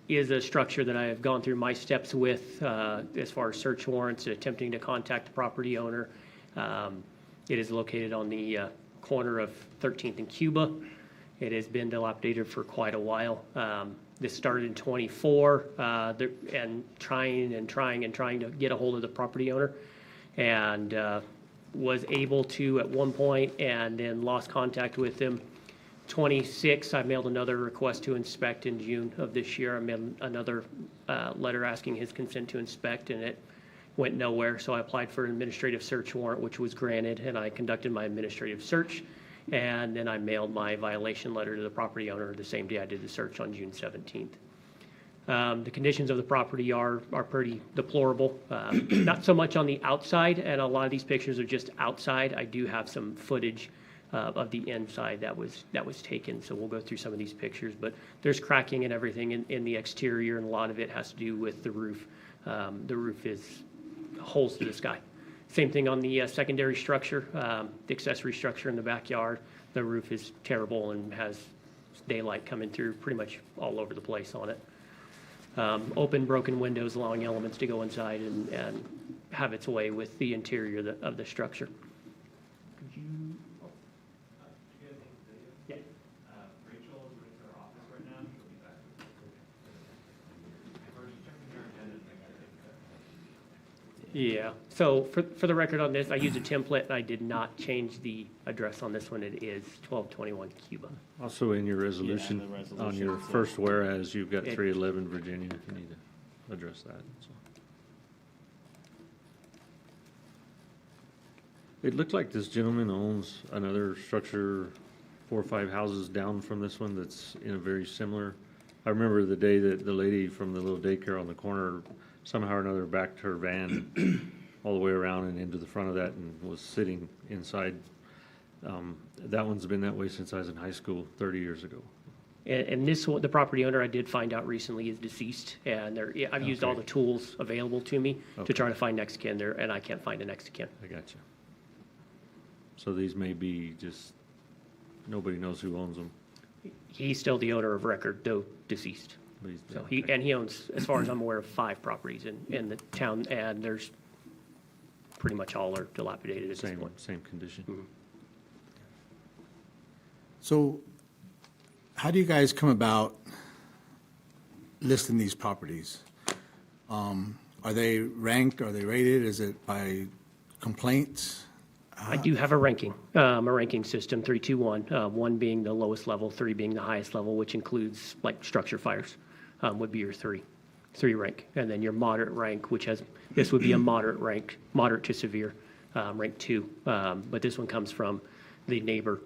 is a structure that I have gone through my steps with as far as search warrants and attempting to contact the property owner. It is located on the corner of 13th and Cuba. It has been dilapidated for quite a while. This started in '24 and trying to get a hold of the property owner, and was able to at one point, and then lost contact with him. 26, I mailed another request to inspect in June of this year. I mailed another letter asking his consent to inspect, and it went nowhere. So I applied for an administrative search warrant, which was granted, and I conducted my administrative search. And then I mailed my violation letter to the property owner the same day I did the search on June 17th. The conditions of the property are pretty deplorable. Not so much on the outside, and a lot of these pictures are just outside. I do have some footage of the inside that was taken, so we'll go through some of these pictures. But there's cracking and everything in the exterior, and a lot of it has to do with the roof. The roof is holes to the sky. Same thing on the secondary structure, the accessory structure in the backyard. The roof is terrible and has daylight coming through pretty much all over the place on it. Open, broken windows, allowing elements to go inside and have its way with the interior of the structure. Could you? Yeah. Rachel is in her office right now. She'll be back. We're just checking your agenda to make sure. Yeah, so for the record on this, I used a template, and I did not change the address on this one. It is 1221 Cuba. Also in your resolution, on your first whereas, you've got It- 311 Virginia, if you need to address that. So. It looked like this gentleman owns another structure 4 or 5 houses down from this one that's in a very similar. I remember the day that the lady from the little daycare on the corner somehow or another backed her van all the way around and into the front of that and was sitting inside. That one's been that way since I was in high school 30 years ago. And this one, the property owner I did find out recently is deceased, and I've used all Okay. the tools available to me Okay. to try to find next of kin there, and I can't find a next of kin. I got you. So these may be just, nobody knows who owns them. He's still the owner of record, though deceased. But he's So dead. he owns, as far as I'm aware, of 5 properties in the town, and there's pretty much all are dilapidated at this Same, point. same condition. So how do you guys come about listing these properties? Are they ranked? Are they rated? Is it by complaints? I do have a ranking system, 3, 2, 1, 1 being the lowest level, 3 being the highest level, which includes like structure fires, would be your 3 rank. And then your moderate rank, this would be a moderate rank, moderate to severe, rank 2. But this one comes from the neighbor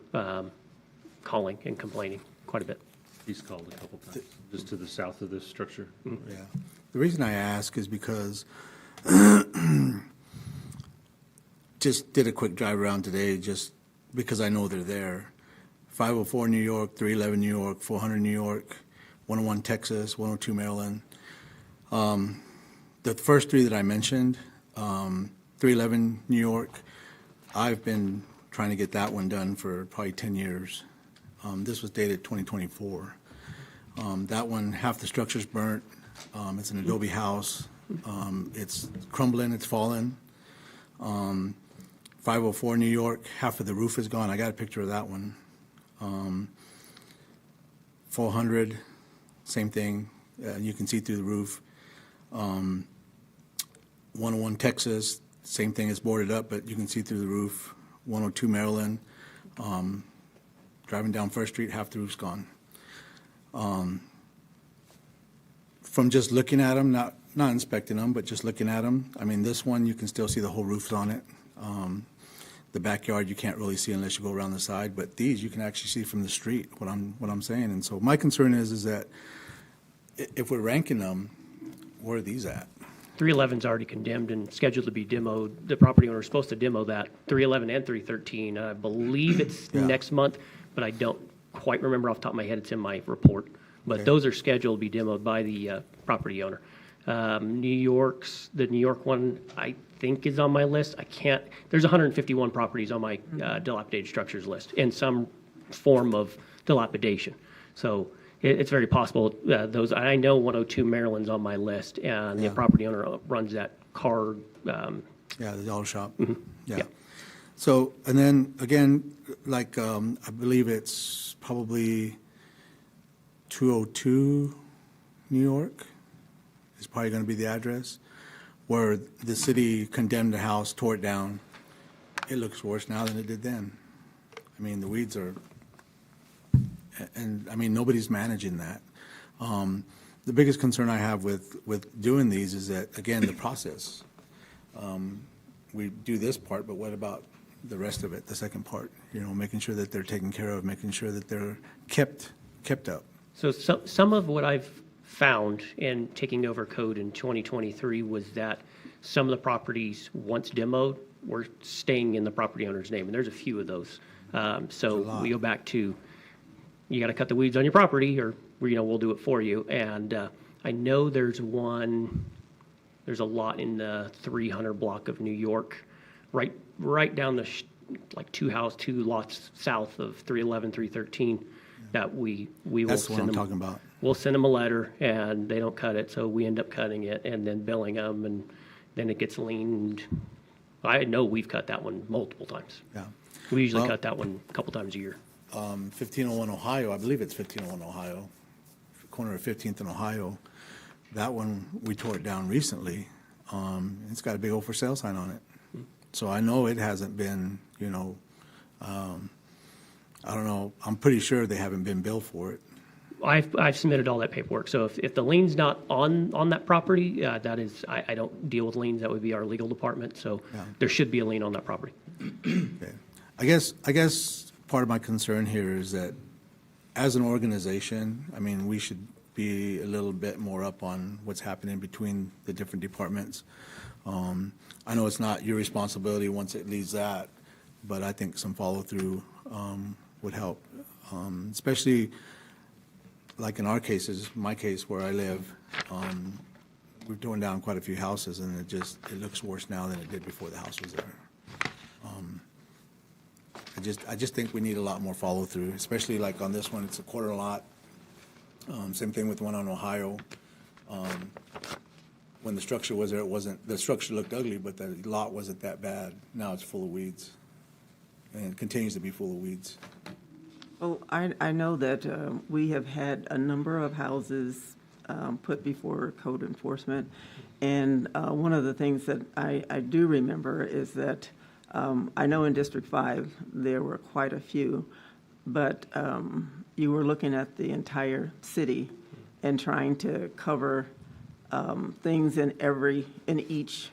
calling and complaining quite a bit. He's called a couple times, just to the south of this structure. Yeah. The reason I ask is because just did a quick drive around today just because I know they're there. 504 New York, 311 New York, 400 New York, 101 Texas, 102 Maryland. The first 3 that I mentioned, 311 New York, I've been trying to get that one done for probably 10 years. This was dated 2024. That one, half the structure's burnt. It's an adobe house. It's crumbling, it's fallen. 504 New York, half of the roof is gone. I got a picture of that one. 400, same thing. You can see through the roof. 101 Texas, same thing. It's boarded up, but you can see through the roof. 102 Maryland, driving down First Street, half the roof's gone. From just looking at them, not inspecting them, but just looking at them, I mean, this one, you can still see the whole roof's on it. The backyard, you can't really see unless you go around the side, but these, you can actually see from the street, what I'm saying. And so my concern is that if we're ranking them, where are these at? 311's already condemned and scheduled to be demoed. The property owner is supposed to demo that, 311 and 313. I believe it's Yeah. next month, but I don't quite remember off the top of my head. It's in my report. But Okay. those are scheduled to be demoed by the property owner. The New York one, I think is on my list. There's 151 properties on my dilapidated structures list in some form of dilapidation. So it's very possible, I know 102 Maryland's on my list, and the Yeah. property owner runs that car. Yeah, the auto shop. Yeah. Yeah. So, and then again, like, I believe it's probably 202 New York is probably going to be the address, where the city condemned the house, tore it down. It looks worse now than it did then. I mean, the weeds are, and I mean, nobody's managing that. The biggest concern I have with doing these is that, again, the process. We do this part, but what about the rest of it, the second part? You know, making sure that they're taken care of, making sure that they're kept up. So some of what I've found in taking over code in 2023 was that some of the properties, once demoed, were staying in the property owner's name, and there's a few of those. So we go back to, you got to cut the weeds on your property, or we'll do it for you. And I know there's a lot in the 300 block of New York, right down the like two lots south of 311, 313, that we will That's what send I'm them. talking about. We'll send them a letter, and they don't cut it, so we end up cutting it and then billing them, and then it gets leaned. I know we've cut that one multiple times. Yeah. We usually Well- cut that one a couple times a year. 1501 Ohio, I believe it's 1501 Ohio, corner of 15th and Ohio. That one, we tore it down recently. It's got a big old for sale sign on it. So I know it hasn't been, I don't know, I'm pretty sure they haven't been billed for it. I've submitted all that paperwork. So if the lien's not on that property, that is, I don't deal with liens. That would be our legal department. So there should be a lien on that property. Okay. I guess part of my concern here is that as an organization, I mean, we should be a little bit more up on what's happening between the different departments. I know it's not your responsibility once it leaves that, but I think some follow-through would help, especially like in our cases, my case where I live, we've torn down quite a few houses, and it looks worse now than it did before the house was there. I just think we need a lot more follow-through, especially like on this one, it's a quarter lot. Same thing with one on Ohio. When the structure was there, the structure looked ugly, but the lot wasn't that bad. Now it's full of weeds, and it continues to be full of weeds. Well, I know that we have had a number of houses put before code enforcement, and one of the things that I do remember is that I know in District 5 there were quite a few, but you were looking at the entire city and trying to cover things in each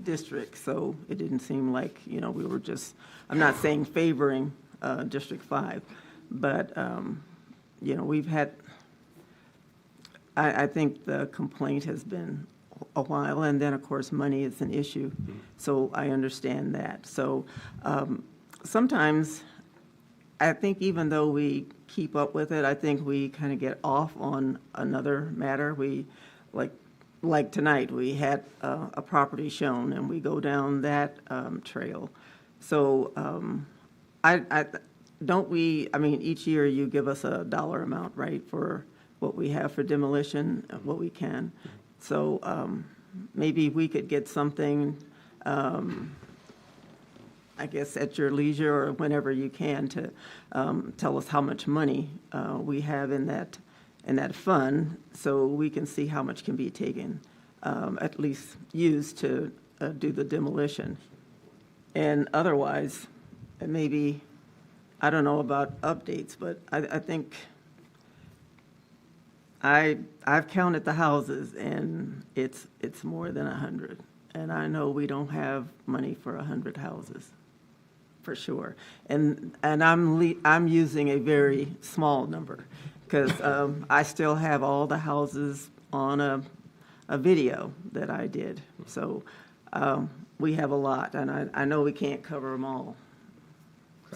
district. So it didn't seem like, we were just, I'm not saying favoring District 5, but, we've had, I think the complaint has been a while, and then, of course, money is an issue. So I understand that. So sometimes I think even though we keep up with it, I think we kind of get off on another matter. We, like tonight, we had a property shown, and we go down that trail. So each year you give us a dollar amount, right, for what we have for demolition, what we can. So maybe we could get something, I guess, at your leisure or whenever you can to tell us how much money we have in that fund, so we can see how much can be taken, at least used to do the demolition. And otherwise, maybe, I don't know about updates, but I think I've counted the houses, and it's more than 100. And I know we don't have money for 100 houses, for sure. And I'm using a very small number, because I still have all the houses on a video that I did. So we have a lot, and I know we can't cover them all.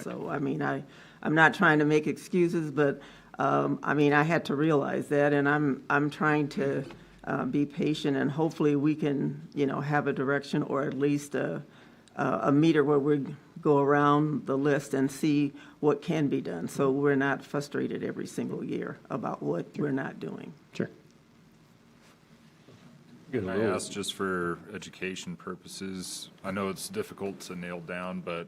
So, I'm not trying to make excuses, but, I had to realize that, and I'm trying to be patient, and hopefully we can, have a direction, or at least a meter where we go around the list and see what can be done, so we're not frustrated every single year about what we're not doing. Sure. Can I ask, just for education purposes, I know it's difficult to nail down, but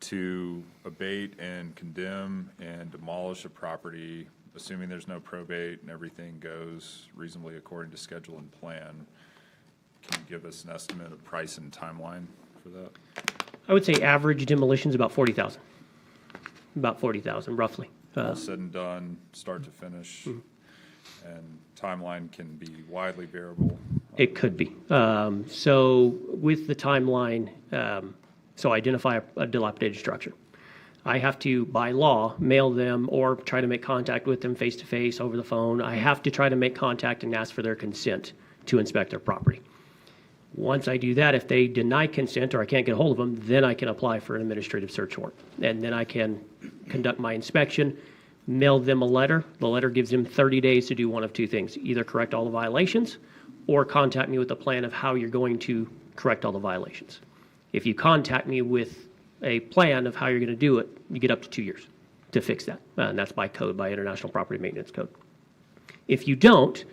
to abate and condemn and demolish a property, assuming there's no probate and everything goes reasonably according to schedule and plan, can you give us an estimate of price and timeline for that? I would say average demolition is about 40,000. About 40,000, roughly. All said and done, start to finish, and timeline can be widely variable. It could be. So with the timeline, so identify a dilapidated structure. I have to, by law, mail them or try to make contact with them face-to-face over the phone. I have to try to make contact and ask for their consent to inspect their property. Once I do that, if they deny consent or I can't get a hold of them, then I can apply for an administrative search warrant. And then I can conduct my inspection, mail them a letter. The letter gives them 30 days to do one of two things, either correct all the violations or contact me with a plan of how you're going to correct all the violations. If you contact me with a plan of how you're going to do it, you get up to 2 years to fix that. And that's by code, by International Property Maintenance Code. If you don't,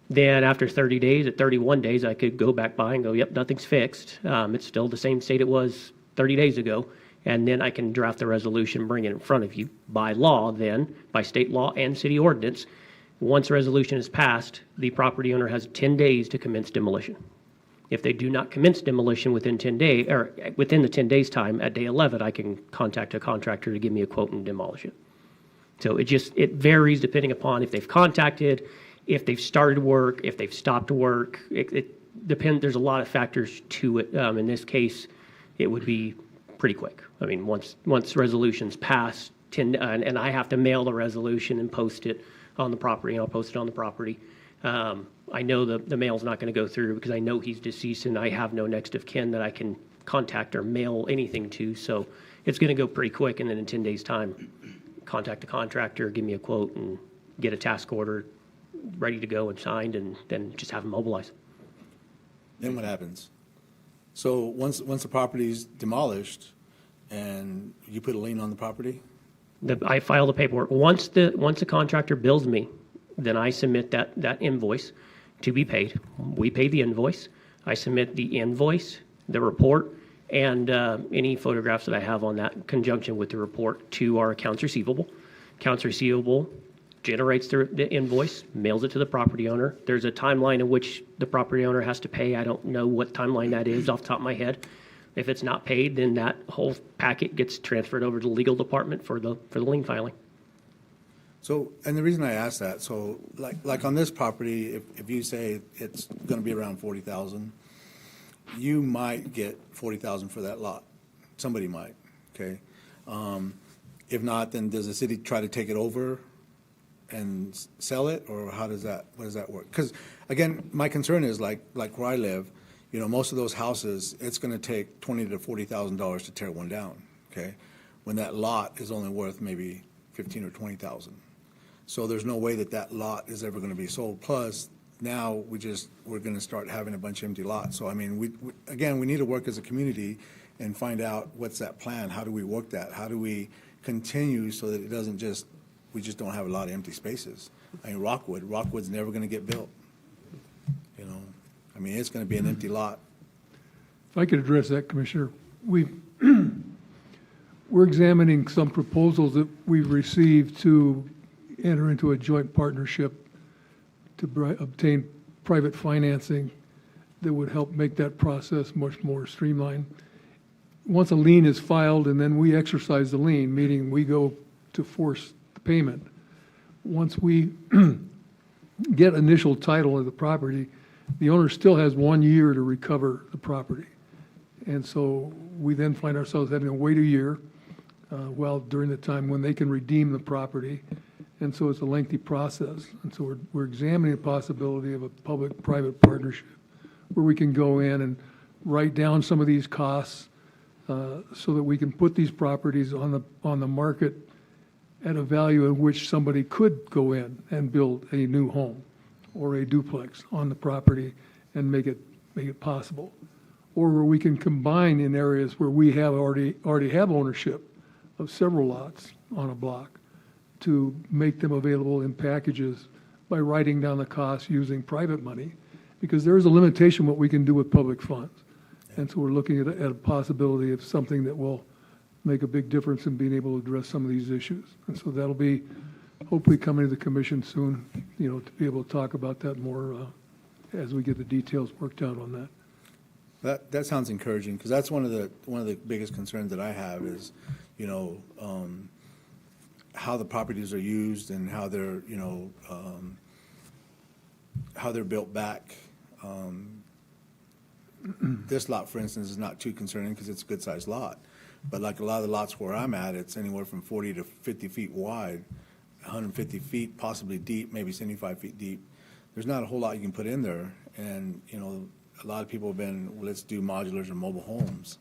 then after 30 days, at 31 days, I could go back by and go, yep, nothing's fixed. It's still the same state it was 30 days ago. And then I can draft the resolution, bring it in front of you. By law, then, by state law and city ordinance, once a resolution is passed, the property owner has 10 days to commence demolition. If they do not commence demolition within 10 days, or within the 10 days time, at day 11, I can contact a contractor to give me a quote and demolish it. So it varies depending upon if they've contacted, if they've started work, if they've stopped work. It depends, there's a lot of factors to it. In this case, it would be pretty quick. I mean, once resolutions pass, and I have to mail the resolution and post it on the property, and I'll post it on the property. I know the mail's not going to go through because I know he's deceased and I have no next of kin that I can contact or mail anything to. So it's going to go pretty quick, and then in 10 days' time, contact the contractor, give me a quote, and get a task order ready to go and signed, and then just have them mobilize. Then what happens? So once the property's demolished and you put a lien on the property? I file the paperwork. Once the contractor bills me, then I submit that invoice to be paid. We pay the invoice. I submit the invoice, the report, and any photographs that I have on that in conjunction with the report to our accounts receivable. Accounts receivable generates the invoice, mails it to the property owner. There's a timeline in which the property owner has to pay. I don't know what timeline that is off the top of my head. If it's not paid, then that whole packet gets transferred over to the legal department for the lien filing. So, and the reason I ask that, so like on this property, if you say it's gonna be around 40,000, you might get 40,000 for that lot. Somebody might, okay? If not, then does the city try to take it over and sell it, or what does that work? Because again, my concern is like where I live, you know, most of those houses, it's gonna take $20,000 to $40,000 to tear one down, okay? When that lot is only worth maybe 15 or 20,000. So there's no way that lot is ever gonna be sold. Plus, now we're gonna start having a bunch of empty lots. So I mean, we need to work as a community and find out what's that plan? How do we work that? How do we continue so that it doesn't we just don't have a lot of empty spaces? I mean, Rockwood's never gonna get built, you know? I mean, it's gonna be an empty lot. If I could address that, Commissioner, we're examining some proposals that we've received to enter into a joint partnership to obtain private financing that would help make that process much more streamlined. Once a lien is filed and then we exercise the lien, meaning we go to force the payment, once we get initial title of the property, the owner still has 1 year to recover the property. And so we then find ourselves having to wait a year, during the time when they can redeem the property. And so it's a lengthy process. And so we're examining the possibility of a public-private partnership where we can go in and write down some of these costs so that we can put these properties on the market at a value at which somebody could go in and build a new home or a duplex on the property and make it possible. Or where we can combine in areas where we have already have ownership of several lots on a block to make them available in packages by writing down the costs using private money, because there is a limitation what we can do with public funds. And so we're looking at a possibility of something that will make a big difference in being able to address some of these issues. And so that'll be hopefully coming to the commission soon, you know, to be able to talk about that more as we get the details worked out on that. That sounds encouraging, because that's one of the biggest concerns that I have is, you know, how the properties are used and how they're, you know, how they're built back. This lot, for instance, is not too concerning because it's a good-sized lot. But like a lot of the lots where I'm at, it's anywhere from 40 to 50 feet wide, 150 feet possibly deep, maybe 75 feet deep. There's not a whole lot you can put in there. And, you know, a lot of people have been, well, let's do modulars or mobile homes.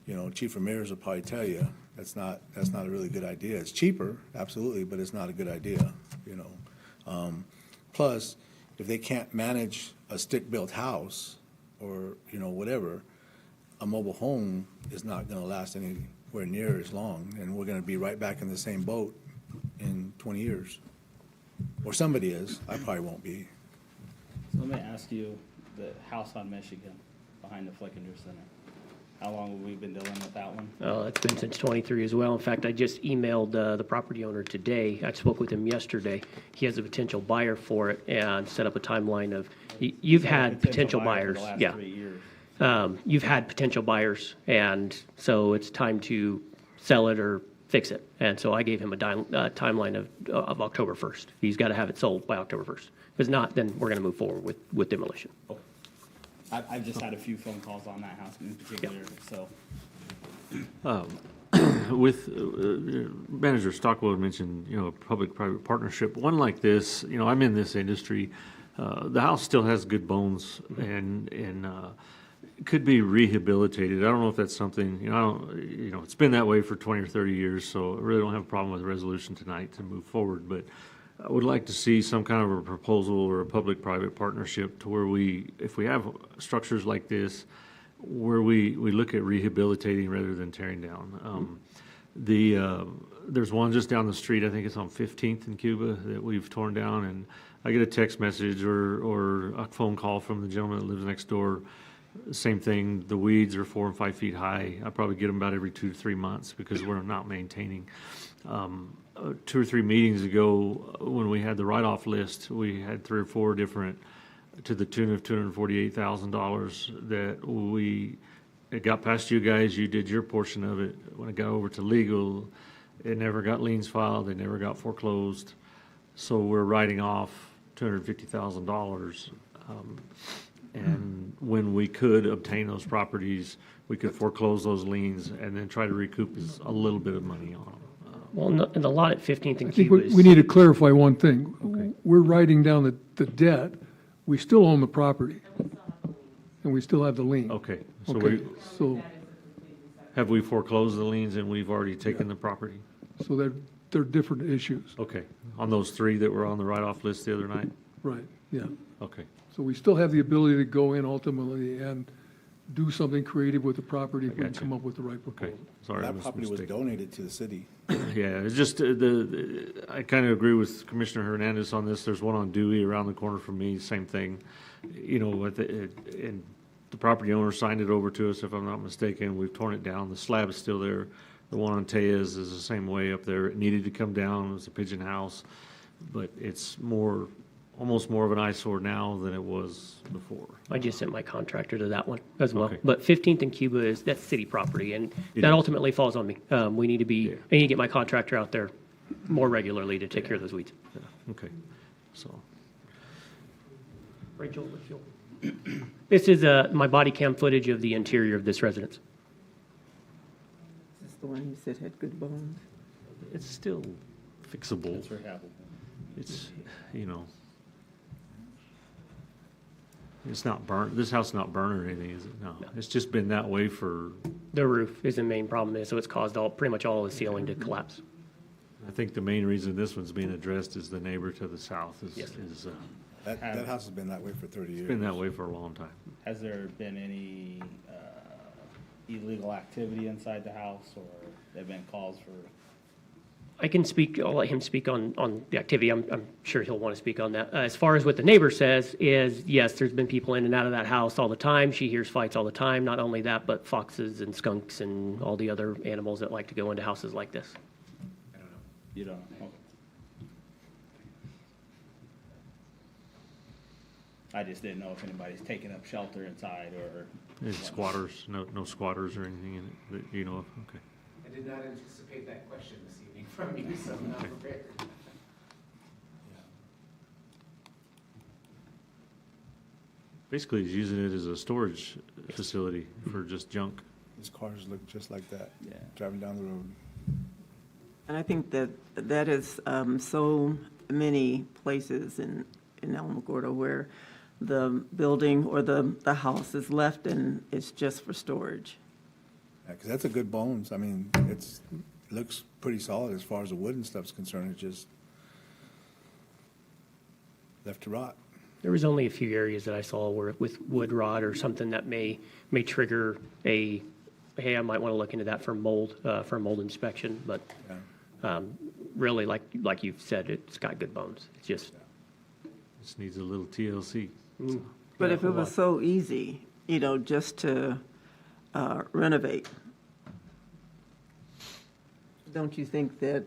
You know, Chief Ramirez will probably tell you that's not a really good idea. It's cheaper, absolutely, but it's not a good idea, you know. Plus, if they can't manage a stick-built house or, you know, whatever, a mobile home is not going to last anywhere near as long, and we're going to be right back in the same boat in 20 years. Or somebody is. I probably won't be. So let me ask you, the house on Michigan behind the Flickinger Center, how long have we been dealing with that one? Oh, it's been since '23 as well. In fact, I just emailed the property owner today. I spoke with him yesterday. He has a potential buyer for it and set up a timeline of, you've had potential buyers. For the last Yeah. 3 years. You've had potential buyers, and so it's time to sell it or fix it. And so I gave him a timeline of October 1st. He's got to have it sold by October 1st. If not, then we're going to move forward with demolition. I've just had a few phone calls on that house in particular, so. With Manager Stockwell had mentioned, public-private partnership. One like this, I'm in this industry. The house still has good bones and could be rehabilitated. I don't know if that's something, it's been that way for 20 or 30 years, so I really don't have a problem with the resolution tonight to move forward. But I would like to see some kind of a proposal or a public-private partnership to where if we have structures like this, where we look at rehabilitating rather than tearing down. There's one just down the street, I think it's on 15th in Cuba, that we've torn down, and I get a text message or a phone call from the gentleman that lives next door. Same thing, the weeds are 4 and 5 feet high. I probably get them about every 2 to 3 months because we're not maintaining. 2 or 3 meetings ago, when we had the write-off list, we had 3 or 4 different, to the tune of $248,000 that it got past you guys, you did your portion of it. When it got over to legal, it never got liens filed, they never got foreclosed. So we're writing off $250,000. And when we could obtain those properties, we could foreclose those liens and then try to recoup a little bit of money on them. Well, and the lot at 15th I and think Cuba is. we need to clarify one thing. Okay. We're writing down the debt. We still own the property. And we still have the lien. Okay, Okay, so have we foreclosed the liens and we've already taken the property? they're different issues. Okay, on those 3 that were on the write-off list the other night? Right, yeah. Okay, So we still have the ability to go in ultimately and do something creative with the property if we can gotcha. come up with the right okay, proposal. sorry. I That was property was mistaken. donated to the city. Yeah, it's just, I kind of agree with Commissioner Hernandez on this. There's one on Dewey around the corner from me, same thing. And the property owner signed it over to us, if I'm not mistaken. We've torn it down. The slab is still there. The one on Tejas is the same way up there. It needed to come down. It was a pigeon house. But it's almost more of an eyesore now than it was before. I just sent my contractor to that one as well. Okay. But 15th and Cuba that's city property, and It that is. ultimately falls on me. We need to Yeah. I need to get my contractor out there more regularly to take care of those weeds. Yeah, okay, so. Rachel, if you'll. This is my body cam footage of the interior of this residence. Is this the one you said had good bones? It's still fixable. It's rehabbable. It's, it's not burnt. This house is not burnt or anything, is it? No. It's just been that way for, The roof is the main problem, so it's caused pretty much all the ceiling to collapse. I think the main reason this one's being addressed is the neighbor to the south Yes. is That house has been that way for 30 years. been that way for a long time. Has there been any illegal activity inside the house, or there been calls for? I'll let him speak on the activity. I'm sure he'll want to speak on that. As far as what the neighbor says is, yes, there's been people in and out of that house all the time. She hears fights all the time. Not only that, but foxes and skunks and all the other animals that like to go into houses like this. You don't know? Okay. I just didn't know if anybody's taking up shelter inside or. Any squatters, no squatters or anything in it that you know of? Okay. I did not anticipate that question this evening from you, so I'm not prepared. Basically, he's using it as a storage facility for just junk. These cars look just like that, Yeah. driving down the road. And I think that is so many places in Alamogordo where the building or the house is left and it's just for storage. Yeah, because that's a good bones. I mean, it looks pretty solid as far as the wood and stuff's concerned. It's just left to rot. There was only a few areas that I saw where with wood rot or something that may trigger hey, I might want to look into that for mold inspection. But really, like you've said, it's got good bones. It's just needs a little TLC. But if it was so easy, just to renovate, don't you think that,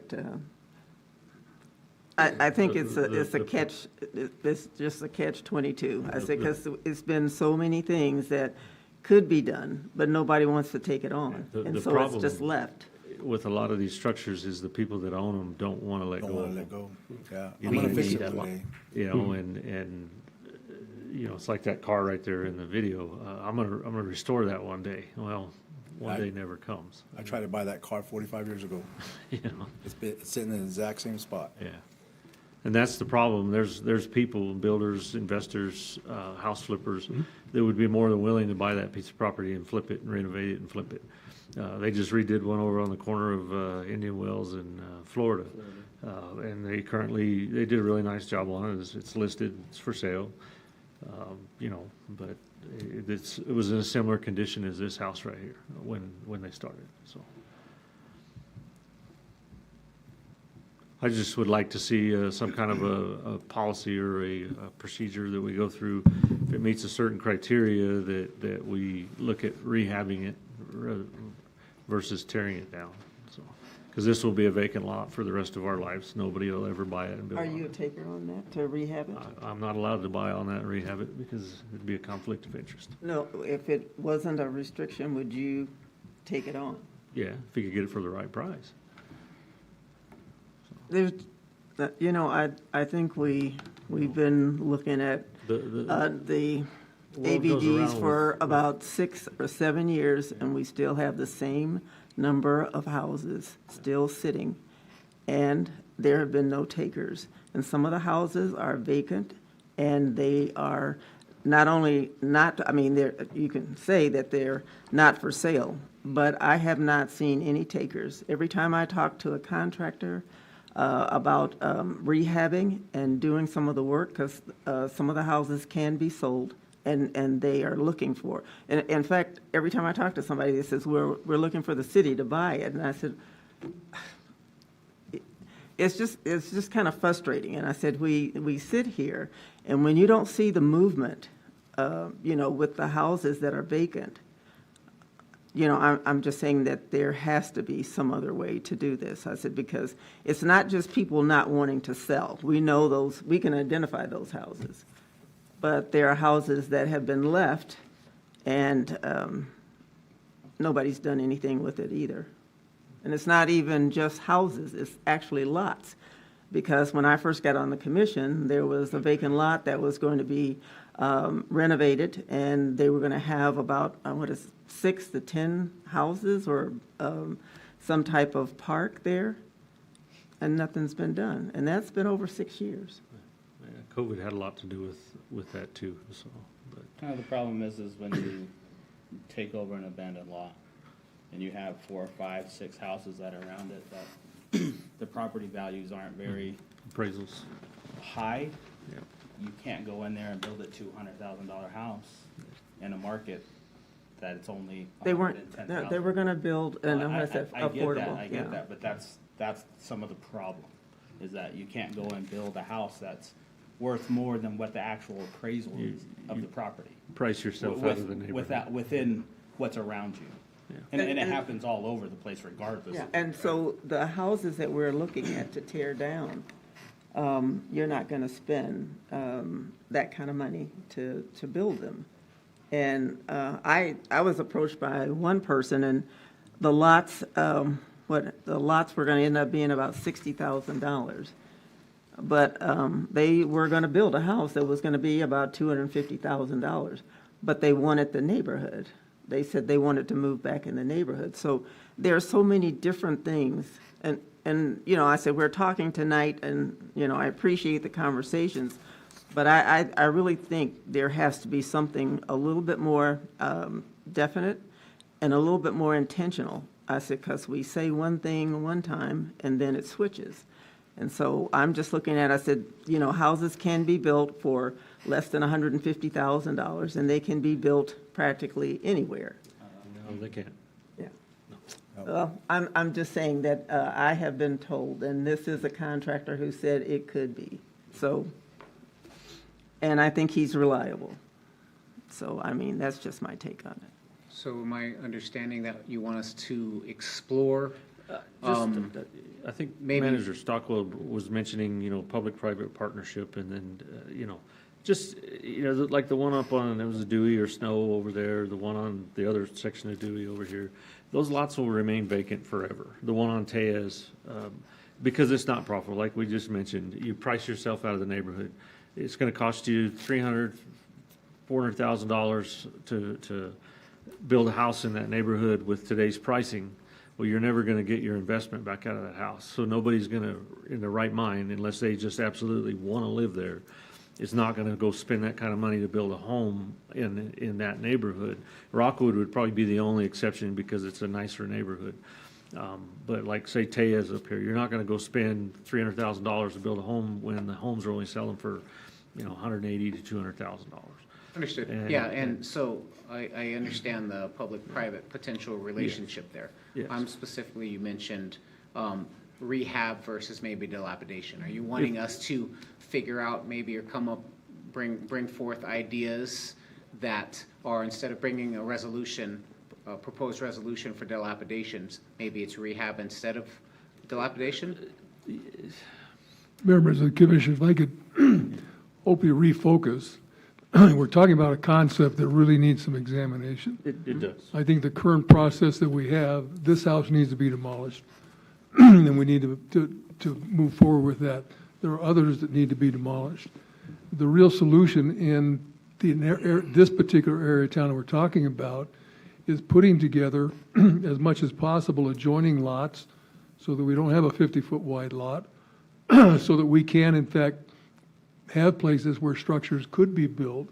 I think it's a catch, it's just a catch-22. I say, because it's been so many things that could be done, but nobody wants to take it on. The And so it's problem- just left. with a lot of these structures is the people that own them don't want to let Don't go want of to let them. go. Yeah. You I'm gonna need fix it that one day. You know, you know, it's like that car right there in the video. I'm gonna restore that one day. Well, one day never comes. I tried to buy that car 45 years ago. You know? It's sitting in the exact same spot. Yeah. And that's the problem. There's people, builders, investors, house flippers that would be more than willing to buy that piece of property and flip it and renovate it and flip it. They just redid one over on the corner of Indian Wells in Florida. And they did a really nice job on it. It's listed, it's for sale. You know, but it was in a similar condition as this house right here when they started, so. I just would like to see some kind of a policy or a procedure that we go through. If it meets a certain criteria, that we look at rehabbing it versus tearing it down. So, because this will be a vacant lot for the rest of our lives. Nobody will ever buy it and build Are on you a it. taker on that, to rehab it? I'm not allowed to buy on that and rehab it because it'd be a conflict of interest. No, if it wasn't a restriction, would you take it on? Yeah, if you could get it for the right price. There's, you know, I think we've been looking at the world goes ABDs around for with- about 6 or 7 years, and we still have the same number of houses still sitting, and there have been no takers. And some of the houses are vacant, and they are not only not, I mean, you can say that they're not for sale, but I have not seen any takers. Every time I talk to a contractor about rehabbing and doing some of the work, because some of the houses can be sold, and they are looking for. And in fact, every time I talk to somebody, they says, we're looking for the city to buy it. And I said, it's just kind of frustrating. And I said, we sit here, and when you don't see the movement, you know, with the houses that are vacant, you know, I'm just saying that there has to be some other way to do this. I said, because it's not just people not wanting to sell. We know those, we can identify those houses. But there are houses that have been left, and nobody's done anything with it either. And it's not even just houses, it's actually lots. Because when I first got on the commission, there was a vacant lot that was going to be renovated, and they were going to have about, 6 to 10 houses or some type of park there, and nothing's been done. And that's been over 6 years. Yeah, COVID had a lot to do with that too, so. But Kind of the problem is when you take over an abandoned lot and you have 4, 5, 6 houses that are around it, that the property values aren't very appraisals. high. Yeah. You can't go in there and build a $200,000 house in a market that it's only They weren't, $110,000. they were going to build, and I I said I get that, affordable. I yeah. get that, but that's some of the problem, is that you can't go and build a house that's worth more than what the actual appraisal is of the property. Price yourself out of the neighborhood. Within what's around you. And it happens all over the place regardless. Yeah, and so the houses that we're looking at to tear down, you're not going to spend that kind of money to build them. And I was approached by one person, and the lots, the lots were going to end up being about $60,000. But they were going to build a house that was going to be about $250,000. But they wanted the neighborhood. They said they wanted to move back in the neighborhood. So there are so many different things. And you know, I said, we're talking tonight, and, you know, I appreciate the conversations, but I really think there has to be something a little bit more definite and a little bit more intentional. I said, because we say one thing one time, and then it switches. And so I'm just looking at, I said, you know, houses can be built for less than $150,000, and they can be built practically anywhere. No, they can't. Yeah. Well, I'm just saying that I have been told, and this is a contractor who said it could be. So, and I think he's reliable. So, I mean, that's just my take on it. So am I understanding that you want us to explore? I think maybe- Manager Stockwell was mentioning, you know, public-private partnership, and then, you know, just, you know, like the one up on, it was a Dewey or Snow over there, the one on the other section of Dewey over here. those lots will remain vacant forever. The one on Tejas, because it's not profitable, like we just mentioned, you price yourself out of the neighborhood. It's gonna cost you $400,000 to build a house in that neighborhood with today's pricing. Well, you're never gonna get your investment back out of that house. So nobody's gonna, in their right mind, unless they just absolutely wanna live there, is not gonna go spend that kind of money to build a home in that neighborhood. Rockwood would probably be the only exception because it's a nicer neighborhood. But like, say, Tejas up here, you're not gonna go spend $300,000 to build a home when the homes are only selling for, $180,000 to $200,000. Understood. And- Yeah, and so I understand the public-private potential relationship there. Yes. I'm specifically, you mentioned rehab versus maybe dilapidation. Are you wanting us to figure out maybe or come up, bring forth ideas that are, instead of bringing a resolution, a proposed resolution for dilapidations, maybe it's rehab instead of dilapidation? Members of the commission, if I could hope you refocus. We're talking about a concept that really needs some examination. It does. I think the current process that we have, this house needs to be demolished, and we need to move forward with that. There are others that need to be demolished. The real solution in this particular area of town that we're talking about is putting together, as much as possible, adjoining lots so that we don't have a 50-foot wide lot, so that we can, in fact, have places where structures could be built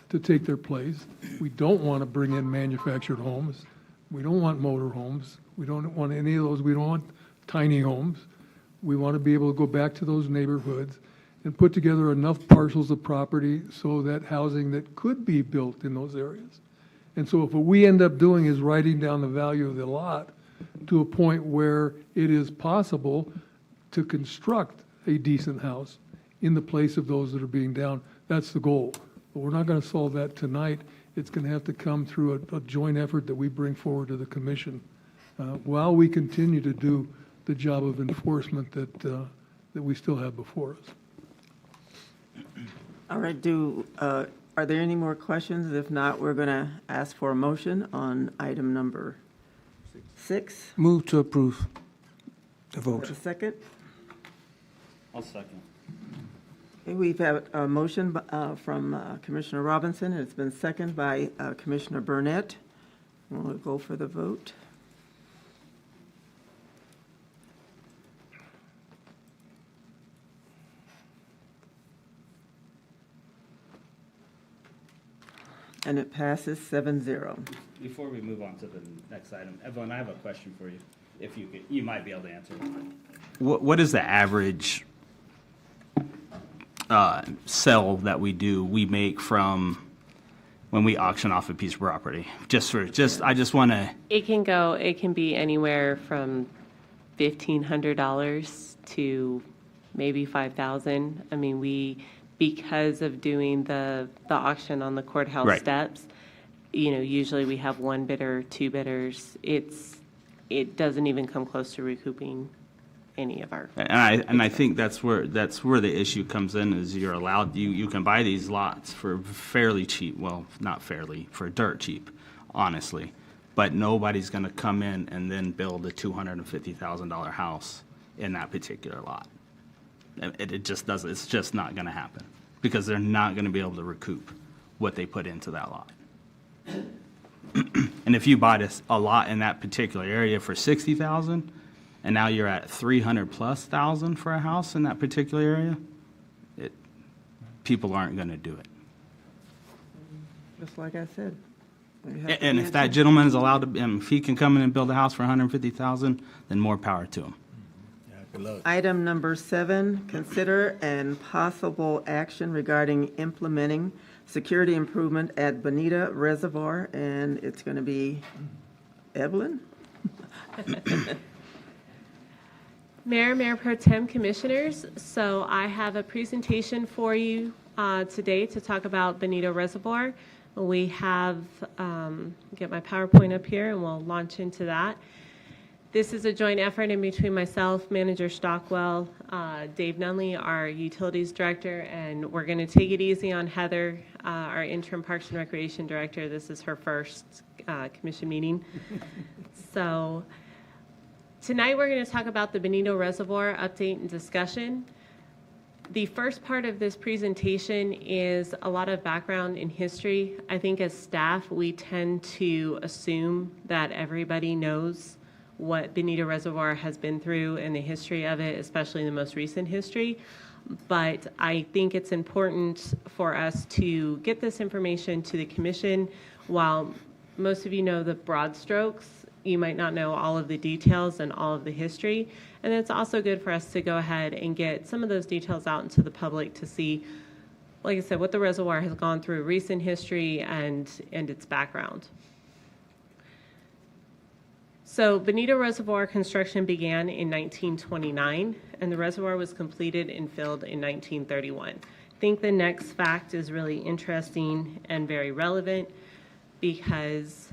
to take their place. We don't want to bring in manufactured homes. We don't want motor homes. We don't want any of those. We don't want tiny homes. We want to be able to go back to those neighborhoods and put together enough parcels of property so that housing that could be built in those areas. And so if what we end up doing is writing down the value of the lot to a point where it is possible to construct a decent house in the place of those that are being down, that's the goal. But we're not going to solve that tonight. It's going to have to come through a joint effort that we bring forward to the commission while we continue to do the job of enforcement that we still have before us. All right, are there any more questions? If not, we're going to ask for a motion on item number 6. Move to approve the vote. For a second. I'll second. Okay, we've had a motion from Commissioner Robinson, and it's been seconded by Commissioner Burnett. We'll go for the vote. And it passes 7-0. Before we move on to the next item, Evelyn, I have a question for you. If you could, you might be able to answer it. What is the average sell that we make from when we auction off a piece of property? I just want to. It can be anywhere from $1,500 to maybe $5,000. I mean, because of doing the auction on the courthouse Right. steps, usually we have one bidder, two bidders. It doesn't even come close to recouping any of our. And I think that's where the issue comes in, is you're allowed, you can buy these lots for fairly cheap, well, not fairly, for dirt cheap, honestly. But nobody's going to come in and then build a $250,000 house in that particular lot. It just doesn't, it's just not going to happen, because they're not going to be able to recoup what they put into that lot. And if you bought a lot in that particular area for $60,000, and now you're at $300,000+ for a house in that particular area, people aren't going to do it. Just like I said. we have to And if that answer. gentleman is allowed to, if he can come in and build a house for $150,000, then more power to him. Item number 7, consider and possible action regarding implementing security improvement at Bonita Reservoir, and it's going to be Evelyn? Mayor Pro Tem, Commissioners, so I have a presentation for you today to talk about Bonita Reservoir. We have, get my PowerPoint up here and we'll launch into that. This is a joint effort in between myself, Manager Stockwell, Dave Nunley, our Utilities Director, and we're going to take it easy on Heather, our Interim Parks and Recreation Director. This is her first commission meeting. So tonight we're going to talk about the Bonito Reservoir update and discussion. The first part of this presentation is a lot of background in history. I think as staff, we tend to assume that everybody knows what Bonito Reservoir has been through and the history of it, especially the most recent history. But I think it's important for us to get this information to the commission. While most of you know the broad strokes, you might not know all of the details and all of the history. And it's also good for us to go ahead and get some of those details out into the public to see, like I said, what the reservoir has gone through, recent history, and its background. So Bonito Reservoir construction began in 1929, and the reservoir was completed and filled in 1931. I think the next fact is really interesting and very relevant because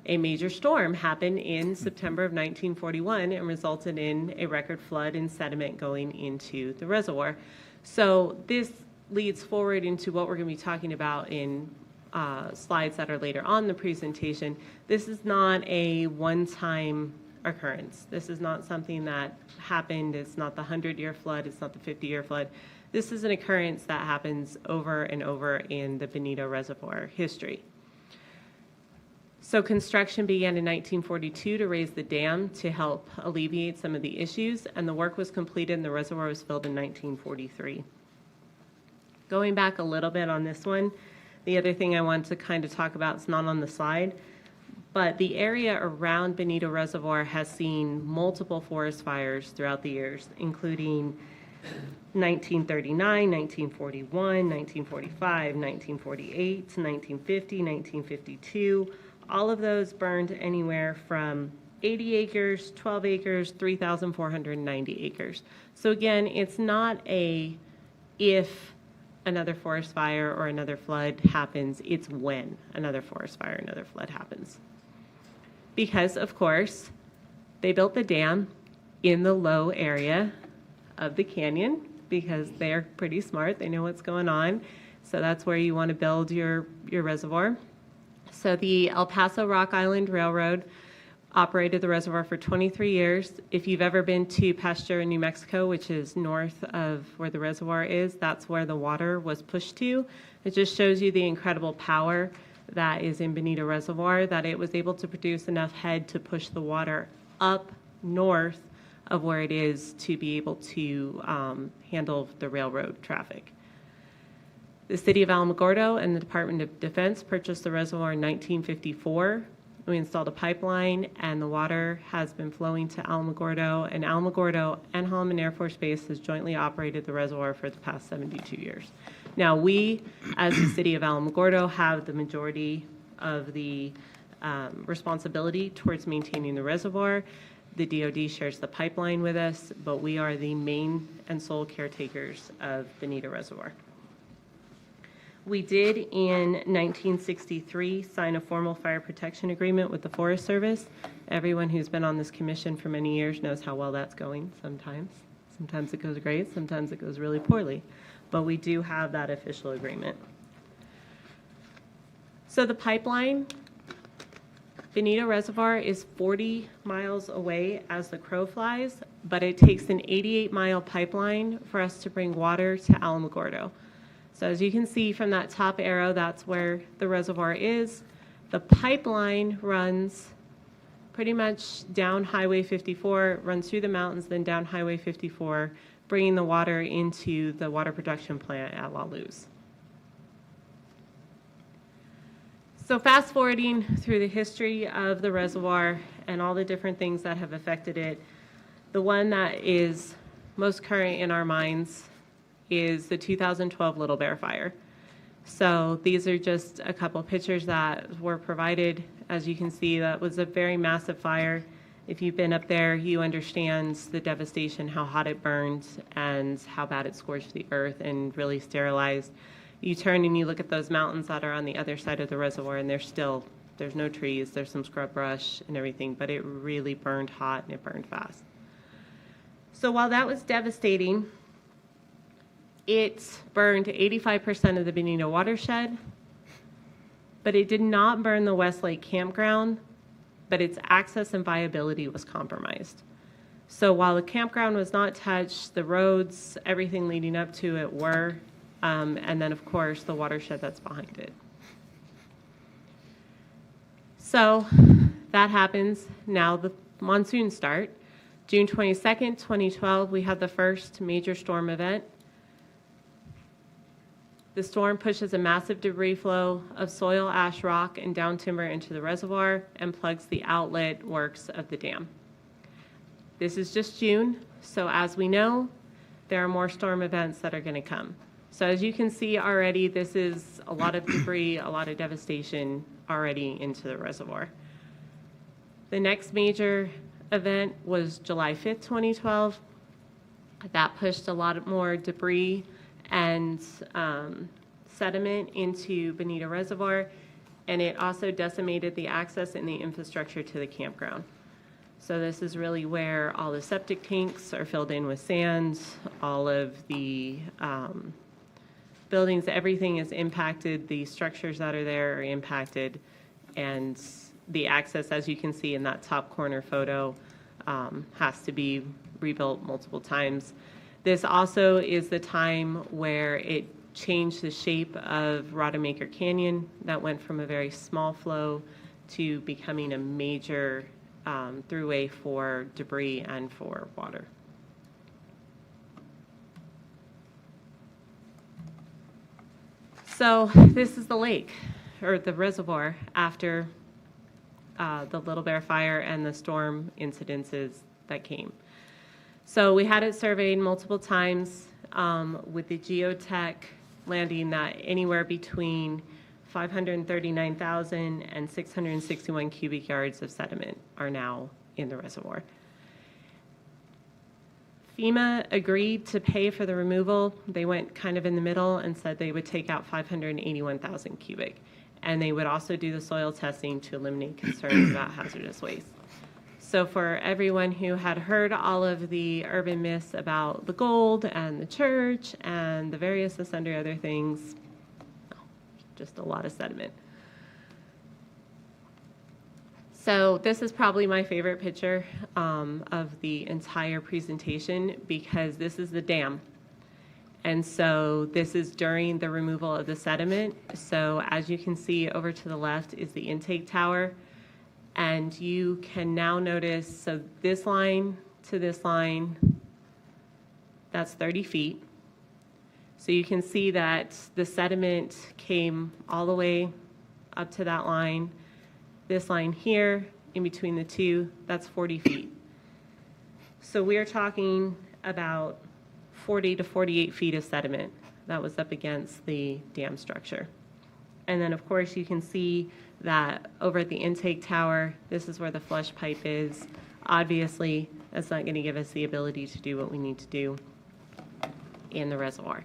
a major storm happened in September of 1941 and resulted in a record flood and sediment going into the reservoir. So this leads forward into what we're going to be talking about in slides that are later on in the presentation. This is not a one-time occurrence. This is not something that happened. It's not the 100-year flood. It's not the 50-year flood. This is an occurrence that happens over and over in the Bonito Reservoir history. So construction began in 1942 to raise the dam to help alleviate some of the issues, and the work was completed and the reservoir was filled in 1943. Going back a little bit on this one, the other thing I want to kind of talk about is not on the slide, but the area around Bonito Reservoir has seen multiple forest fires throughout the years, including 1939, 1941, 1945, 1948, 1950, 1952. All of those burned anywhere from 80 acres, 12 acres, 3,490 acres. So again, it's not a if another forest fire or another flood happens, it's when another forest fire, another flood happens. Because, of course, they built the dam in the low area of the canyon because they're pretty smart, they know what's going on. So that's where you want to build your reservoir. So the El Paso Rock Island Railroad operated the reservoir for 23 years. If you've ever been to Pasteur, New Mexico, which is north of where the reservoir is, that's where the water was pushed to. It just shows you the incredible power that is in Bonito Reservoir, that it was able to produce enough head to push the water up north of where it is to be able to handle the railroad traffic. The city of Alamogordo and the Department of Defense purchased the reservoir in 1954. We installed a pipeline, and the water has been flowing to Alamogordo, and Alamogordo and Holloman Air Force Base has jointly operated the reservoir for the past 72 years. Now, we, as the city of Alamogordo, have the majority of the responsibility towards maintaining the reservoir. The DoD shares the pipeline with us, but we are the main and sole caretakers of Bonito Reservoir. We did in 1963 sign a formal fire protection agreement with the Forest Service. Everyone who's been on this commission for many years knows how well that's going sometimes. Sometimes it goes great, sometimes it goes really poorly. But we do have that official agreement. So the pipeline, Bonito Reservoir is 40 miles away as the crow flies, but it takes an 88-mile pipeline for us to bring water to Alamogordo. So as you can see from that top arrow, that's where the reservoir is. The pipeline runs pretty much down Highway 54, runs through the mountains, then down Highway 54, bringing the water into the water production plant at La Luz. So fast forwarding through the history of the reservoir and all the different things that have affected it, the one that is most current in our minds is the 2012 Little Bear Fire. So these are just a couple pictures that were provided. As you can see, that was a very massive fire. If you've been up there, you understand the devastation, how hot it burned, and how bad it scorched the earth and really sterilized. You turn and you look at those mountains that are on the other side of the reservoir, and they're still There's no trees, there's some scrub brush and everything, but it really burned hot and it burned fast. So while that was devastating, it burned 85% of the Bonito watershed, but it did not burn the Westlake campground, but its access and viability was compromised. So while the campground was not touched, the roads, everything leading up to it were, and then of course the watershed that's behind it. So that happens. Now the monsoons start. June 22nd, 2012, we had the first major storm event. The storm pushes a massive debris flow of soil, ash, rock, and down timber into the reservoir and plugs the outlet works of the dam. This is just June, so as we know, there are more storm events that are going to come. So as you can see already, this is a lot of debris, a lot of devastation already into the reservoir. The next major event was July 5th, 2012. That pushed a lot more debris and sediment into Bonito Reservoir, and it also decimated the access and the infrastructure to the campground. So this is really where all the septic tanks are filled in with sand, all of the buildings, everything is impacted, the structures that are there are impacted, and the access, as you can see in that top corner photo, has to be rebuilt multiple times. This also is the time where it changed the shape of Rodemaker Canyon that went from a very small flow to becoming a major throughway for debris and for water. So this is the lake, or the reservoir, after the Little Bear Fire and the storm incidences that came. So we had it surveyed multiple times with the geotech landing that anywhere between 539,000 and 661 cubic yards of sediment are now in the reservoir. FEMA agreed to pay for the removal. They went kind of in the middle and said they would take out 581,000 cubic. And they would also do the soil testing to eliminate concerns about hazardous waste. So for everyone who had heard all of the urban myths about the gold and the church and the various and sundry other things, just a lot of sediment. So this is probably my favorite picture of the entire presentation because this is the dam. And so this is during the removal of the sediment. So as you can see over to the left is the intake tower. And you can now notice, so this line to this line, that's 30 feet. So you can see that the sediment came all the way up to that line. This line here, in between the two, that's 40 feet. So we're talking about 40 to 48 feet of sediment that was up against the dam structure. And then, of course, you can see that over at the intake tower, this is where the flush pipe is. Obviously, that's not going to give us the ability to do what we need to do in the reservoir.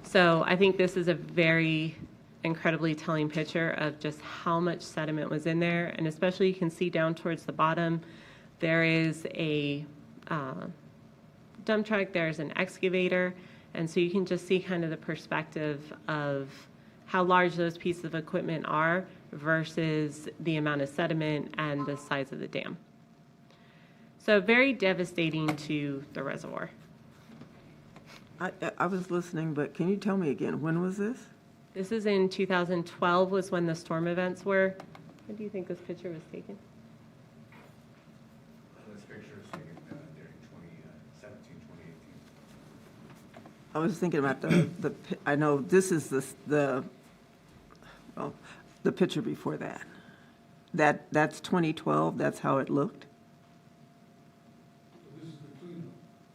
So I think this is a very incredibly telling picture of just how much sediment was in there. And especially you can see down towards the bottom, there is a dump truck, there's an excavator. And so you can just see kind of the perspective of how large those pieces of equipment are versus the amount of sediment and the size of the dam. So very devastating to the reservoir. I was listening, but can you tell me again, when was this? This is in 2012 was when the storm events were. When do you think this picture was taken? This picture was taken during 2017, 2018. I was thinking about I know this is the picture before that. That's 2012, that's how it looked?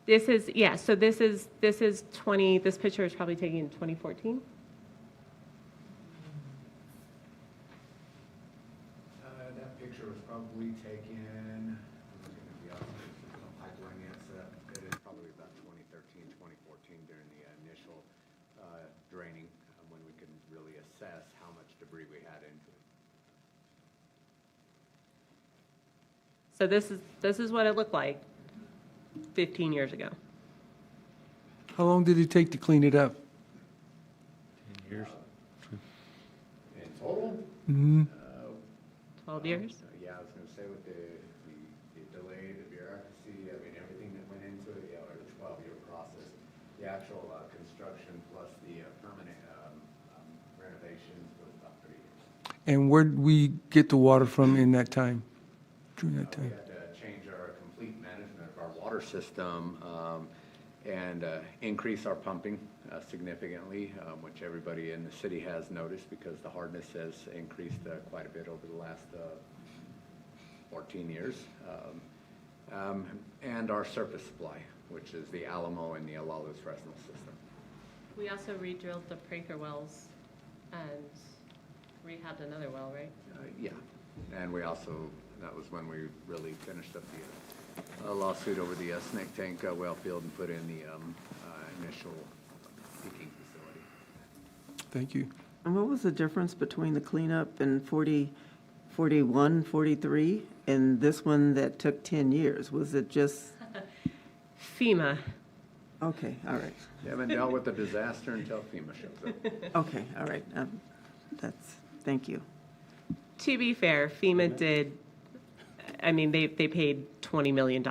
This is, yeah, so this is 20, this picture is probably taken in 2014. That picture was probably taken, pipeline it is probably about 2013, 2014 during the initial draining when we could really assess how much debris we had into it. So this is what it looked like 15 years ago. How long did it take to clean it up? 10 years. In total? Mm-hmm. 12 years? Yeah, I was gonna say with the delay, the bureaucracy, I mean, everything that went into it, yeah, or the 12-year process. The actual construction plus the permanent renovations was about 3 years. And where did we get the water from in that time, during that We time? had to change our complete management of our water system and increase our pumping significantly, which everybody in the city has noticed because the hardness has increased quite a bit over the last 14 years. And our surface supply, which is the Alamo and the Alalos Fresnel system. We also re-drilled the Prather wells and rehabbed another well, right? Yeah, and we also, that was when we really finished up the lawsuit over the snake tank well field and put in the initial peaking facility. Thank you. And what was the difference between the cleanup in 41, 43, and this one that took 10 years? Was it just? FEMA. Okay, all right. You haven't dealt with the disaster until FEMA shows up. Okay, all right. Thank you. To be fair, FEMA did, I mean, they paid $20 million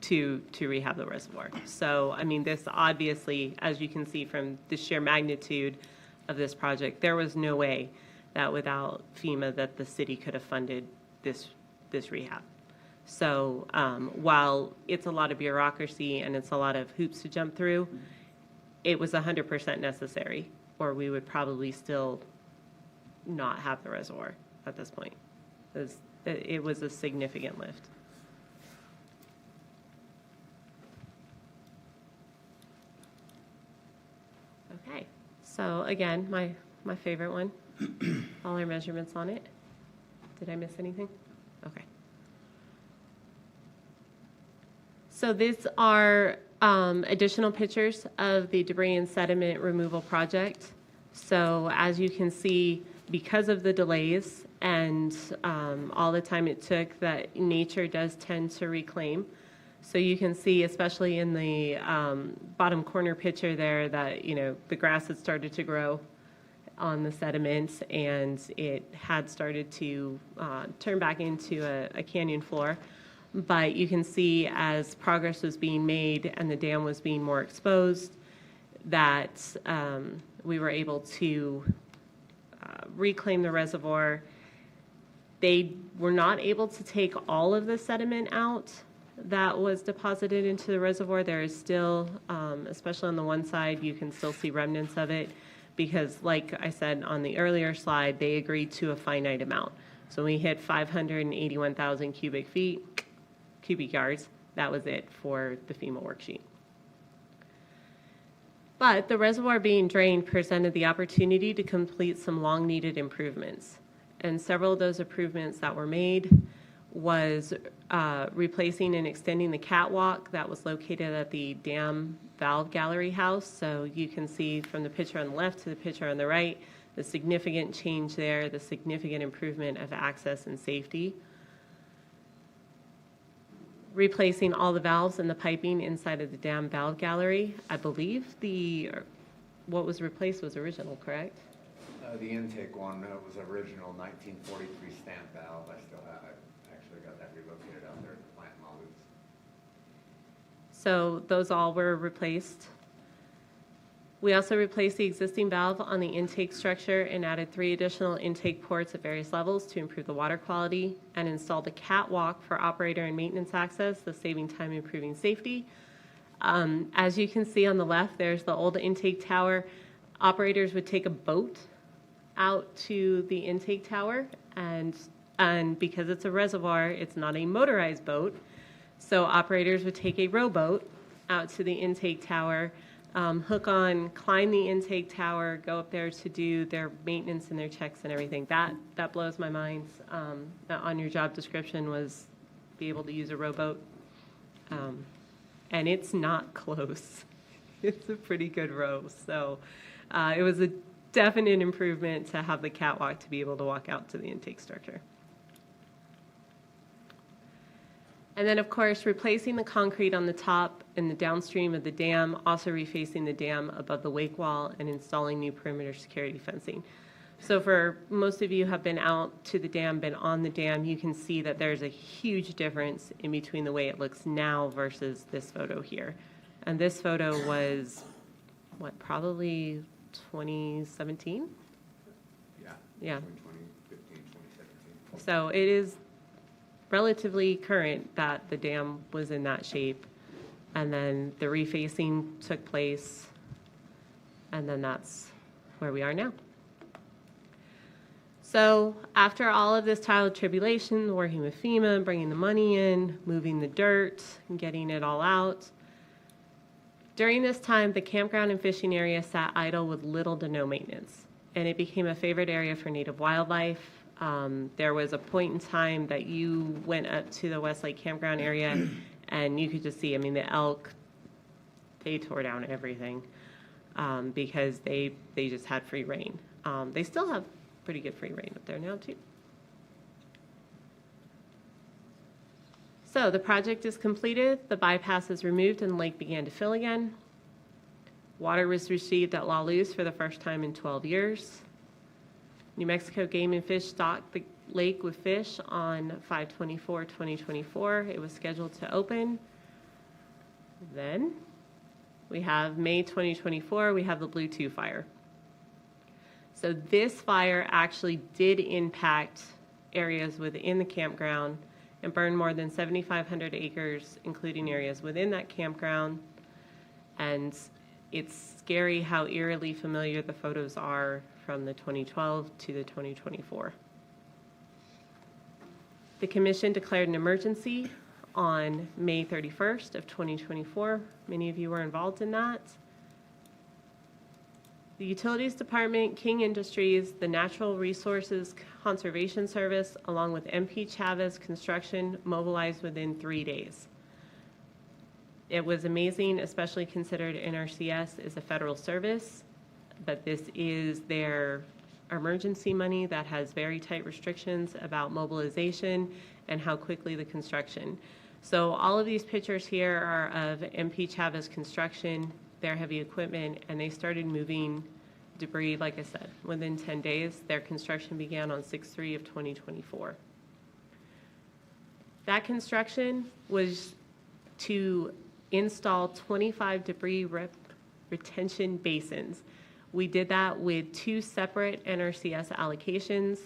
to rehab the reservoir. So, I mean, this obviously, as you can see from the sheer magnitude of this project, there was no way that without FEMA that the city could have funded this rehab. So while it's a lot of bureaucracy and it's a lot of hoops to jump through, it was 100% necessary, or we would probably still not have the reservoir at this point. It was a significant lift. Okay, so again, my favorite one, all our measurements on it. Did I miss anything? Okay. So these are additional pictures of the debris and sediment removal project. So as you can see, because of the delays and all the time it took, that nature does tend to reclaim. So you can see, especially in the bottom corner picture there, that the grass had started to grow on the sediment, and it had started to turn back into a canyon floor. But you can see as progress was being made and the dam was being more exposed, that we were able to reclaim the reservoir. They were not able to take all of the sediment out that was deposited into the reservoir. There is still, especially on the one side, you can still see remnants of it because, like I said on the earlier slide, they agreed to a finite amount. So we hit 581,000 cubic yards. That was it for the FEMA worksheet. But the reservoir being drained presented the opportunity to complete some long-needed improvements. And several of those improvements that were made was replacing and extending the catwalk that was located at the dam valve gallery house. So you can see from the picture on the left to the picture on the right, the significant change there, the significant improvement of access and safety. Replacing all the valves and the piping inside of the dam valve gallery. I believe what was replaced was original, correct? The intake one was original 1943 stamp valve. I actually got that relocated out there at the plant in Maluz. So those all were replaced. We also replaced the existing valve on the intake structure and added 3 additional intake ports at various levels to improve the water quality, and installed a catwalk for operator and maintenance access, thus saving time, improving safety. As you can see on the left, there's the old intake tower. Operators would take a boat out to the intake tower, and because it's a reservoir, it's not a motorized boat. So operators would take a rowboat out to the intake tower, hook on, climb the intake tower, go up there to do their maintenance and their checks and everything. That blows my mind. That on your job description was be able to use a rowboat. And it's not close. It's a pretty good row. So it was a definite improvement to have the catwalk to be able to walk out to the intake structure. And then, of course, replacing the concrete on the top and the downstream of the dam, also refacing the dam above the wake wall and installing new perimeter security fencing. So for most of you who have been out to the dam, been on the dam, you can see that there's a huge difference in between the way it looks now versus this photo here. And this photo was, what, probably 2017? Yeah. 2015, 2017. So it is relatively current that the dam was in that shape. And then the refacing took place. And then that's where we are now. So after all of this trial and tribulation, working with FEMA, bringing the money in, moving the dirt, and getting it all out, during this time, the campground and fishing area sat idle with little to no maintenance, and it became a favorite area for native wildlife. There was a point in time that you went up to the Westlake Campground area, and you could just see, I mean, the elk, they tore down everything because they just had free reign. They still have pretty good free reign up there now, too. So the project is completed, the bypass is removed, and the lake began to fill again. Water was received at La Luz for the first time in 12 years. New Mexico Game and Fish stocked the lake with fish on 5/24/2024. It was scheduled to open. Then we have May 2024, we have the Blue 2 fire. So this fire actually did impact areas within the campground and burned more than 7,500 acres, including areas within that campground. And it's scary how eerily familiar the photos are from the 2012 to the 2024. The commission declared an emergency on May 31st of 2024. Many of you were involved in that. The Utilities Department, King Industries, the Natural Resources Conservation Service, along with MP Chavez Construction, mobilized within 3 days. It was amazing, especially considered NRCS is a federal service, but this is their emergency money that has very tight restrictions about mobilization and how quickly the construction. So all of these pictures here are of MP Chavez Construction, their heavy equipment, and they started moving debris, like I said, within 10 days. Their construction began on 6/3 of 2024. That construction was to install 25 debris retention basins. We did that with 2 separate NRCS allocations.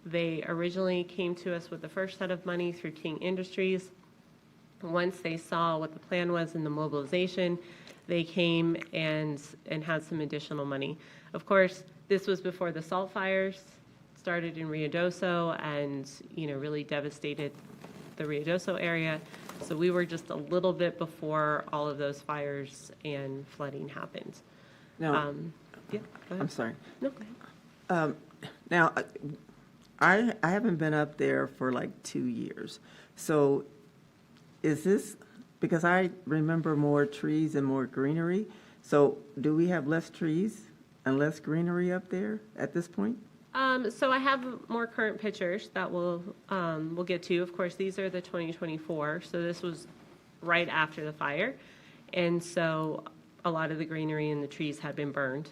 They originally came to us with the first set of money through King Industries. Once they saw what the plan was in the mobilization, they came and had some additional money. Of course, this was before the salt fires started in Ruidoso and, really devastated the Ruidoso area. So we were just a little bit before all of those fires and flooding happened. Now, Yeah, go ahead. I'm sorry. No, go ahead. Now, I haven't been up there for like 2 years. So is this, because I remember more trees and more greenery, so do we have less trees and less greenery up there at this point? So I have more current pictures that we'll get to. Of course, these are the 2024, so this was right after the fire. And so a lot of the greenery and the trees had been burned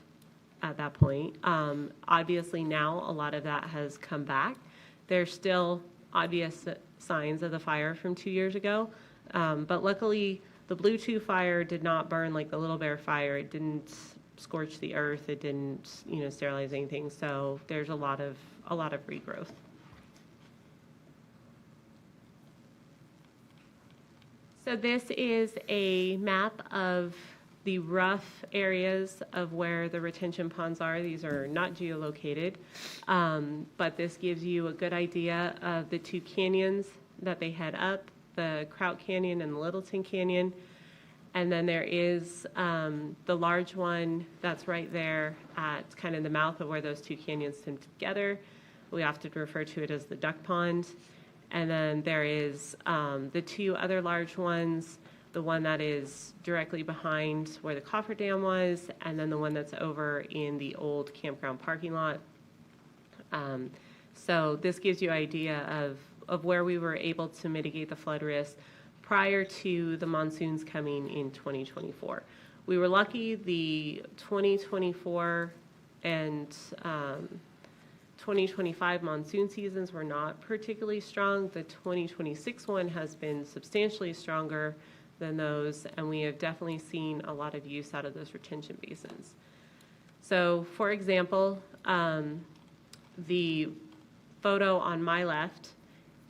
at that point. Obviously now a lot of that has come back. There's still obvious signs of the fire from 2 years ago, but luckily the Blue 2 fire did not burn like the Little Bear fire. It didn't scorch the earth. It didn't, sterilize anything. So there's a lot of regrowth. So this is a map of the rough areas of where the retention ponds are. These are not geolocated, but this gives you a good idea of the 2 canyons that they head up, the Kraut Canyon and the Littleton Canyon. And then there is the large one that's right there at kind of the mouth of where those 2 canyons come together. We often refer to it as the Duck Pond. And then there is the 2 other large ones, the one that is directly behind where the coffer dam was, and then the one that's over in the old campground parking lot. So this gives you an idea of where we were able to mitigate the flood risk. prior to the monsoons coming in 2024. We were lucky the 2024 and 2025 monsoon seasons were not particularly strong. The 2026 one has been substantially stronger than those, and we have definitely seen a lot of use out of those retention basins. So, for example, the photo on my left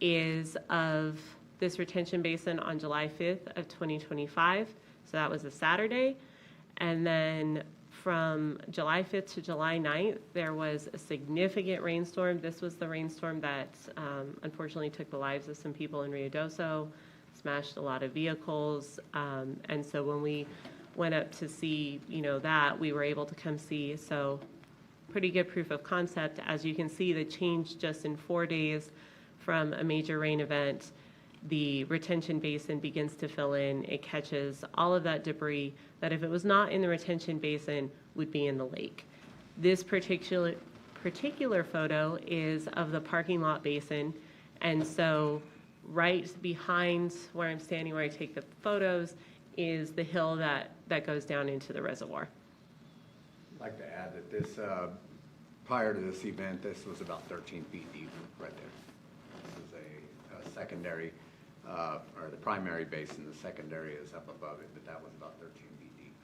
is of this retention basin on July 5th of 2025. So that was a Saturday. And then from July 5th to July 9th, there was a significant rainstorm. This was the rainstorm that unfortunately took the lives of some people in Ruidoso, smashed a lot of vehicles. And so when we went up to see, that, we were able to come see. So pretty good proof of concept. As you can see, the change just in 4 days from a major rain event, the retention basin begins to fill in. It catches all of that debris that if it was not in the retention basin would be in the lake. This particular photo is of the parking lot basin. And so right behind where I'm standing, where I take the photos, is the hill that goes down into the reservoir. I'd like to add that this, prior to this event, this was about 13 feet deep right there. This is a secondary, or the primary basin. The secondary is up above it, but that was about 13 feet deep.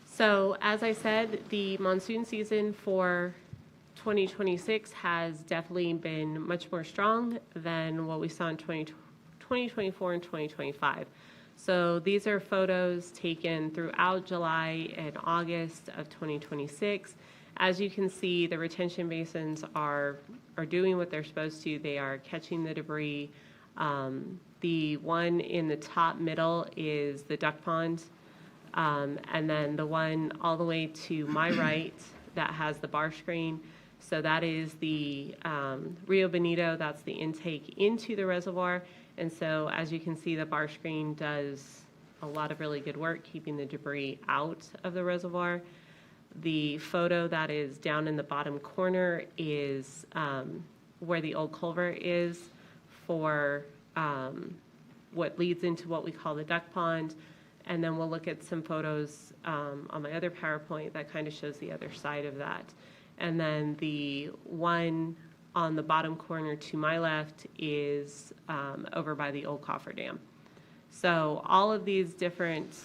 So as I said, the monsoon season for 2026 has definitely been much more strong than what we saw in 2024 and 2025. So these are photos taken throughout July and August of 2026. As you can see, the retention basins are doing what they're supposed to. They are catching the debris. The one in the top middle is the duck pond. And then the one all the way to my right that has the bar screen. So that is the Rio Bonito. That's the intake into the reservoir. And so as you can see, the bar screen does a lot of really good work keeping the debris out of the reservoir. The photo that is down in the bottom corner is where the old culvert is for what leads into what we call the duck pond. And then we'll look at some photos on my other PowerPoint that kind of shows the other side of that. And then the one on the bottom corner to my left is over by the old cofferdam. So all of these different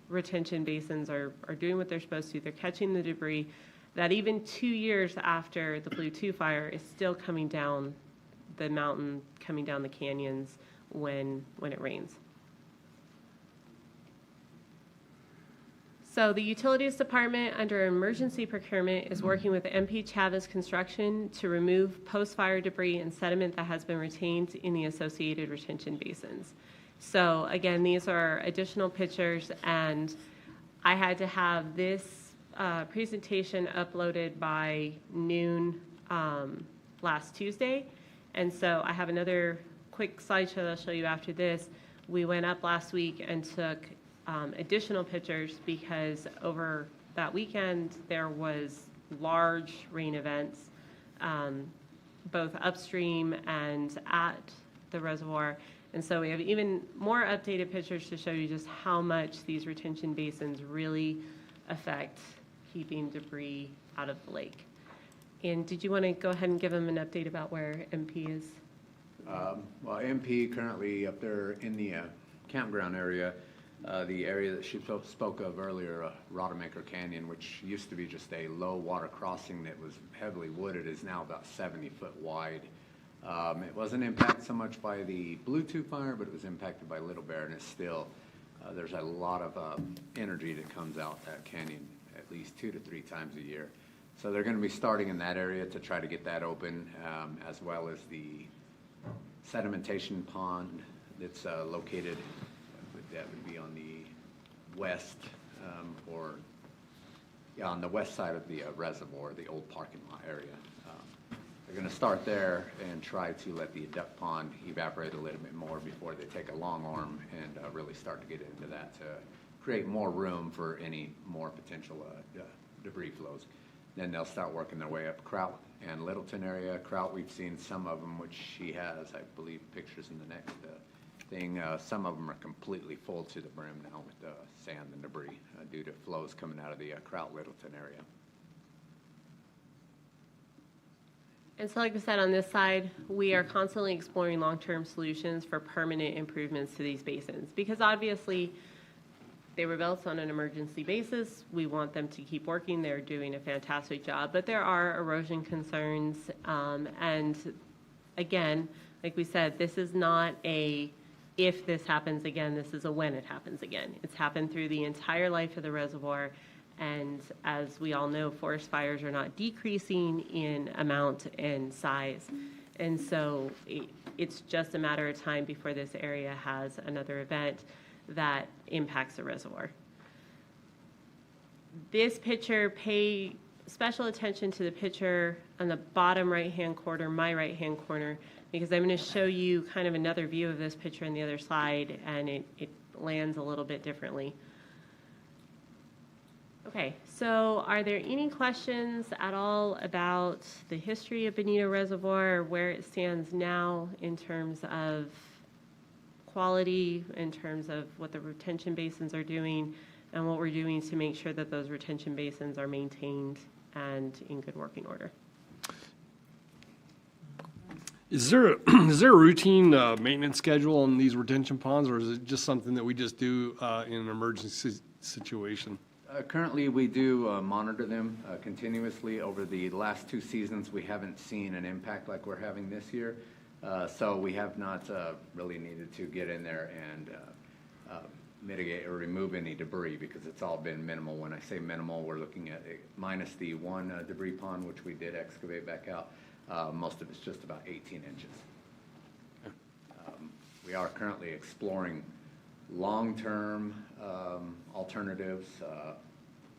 retention basins are doing what they're supposed to. They're catching the debris that even 2 years after the Blue 2 fire is still coming down the mountain, coming down the canyons when it rains. So the Utilities Department, under emergency procurement, is working with MP Chavez Construction to remove post-fire debris and sediment that has been retained in the associated retention basins. So again, these are additional pictures, and I had to have this presentation uploaded by noon last Tuesday. And so I have another quick slideshow that I'll show you after this. We went up last week and took additional pictures because over that weekend there was large rain events, both upstream and at the reservoir. And so we have even more updated pictures to show you just how much these retention basins really affect keeping debris out of the lake. And did you want to go ahead and give them an update about where MP is? Well, MP currently up there in the campground area, the area that she spoke of earlier, Rodemaker Canyon, which used to be just a low water crossing that was heavily wooded, is now about 70 foot wide. It wasn't impacted so much by the Blue 2 fire, but it was impacted by Little Bear, and it's still, there's a lot of energy that comes out that canyon at least 2 to 3 times a year. So they're going to be starting in that area to try to get that open, as well as the sedimentation pond that's located, that would be on the west, on the west side of the reservoir, the old parking lot area. They're going to start there and try to let the duck pond evaporate a little bit more before they take a long arm and really start to get into that to create more room for any more potential debris flows. Then they'll start working their way up Kraut and Littleton area. Kraut, we've seen some of them, which she has, I believe, pictures in the next thing. Some of them are completely full to the brim now with sand and debris due to flows coming out of the Kraut Littleton area. And so like I said, on this side, we are constantly exploring long-term solutions for permanent improvements to these basins. Because obviously, they were built on an emergency basis. We want them to keep working. They're doing a fantastic job. But there are erosion concerns. And again, like we said, this is not a if this happens again, this is a when it happens again. It's happened through the entire life of the reservoir. And as we all know, forest fires are not decreasing in amount and size. And so it's just a matter of time before this area has another event that impacts the reservoir. This picture, pay special attention to the picture on the bottom right-hand corner, my right-hand corner, because I'm going to show you kind of another view of this picture on the other side, and it lands a little bit differently. Okay, so are there any questions at all about the history of Bonito Reservoir, or where it stands now in terms of quality, in terms of what the retention basins are doing, and what we're doing to make sure that those retention basins are maintained and in good working order? Is there a routine maintenance schedule on these retention ponds, or is it just something that we just do in an emergency situation? Currently, we do monitor them continuously. Over the last 2 seasons, we haven't seen an impact like we're having this year. So we have not really needed to get in there and mitigate or remove any debris because it's all been minimal. When I say minimal, we're looking at minus the one debris pond, which we did excavate back out. Most of it's just about 18 inches. We are currently exploring long-term alternatives,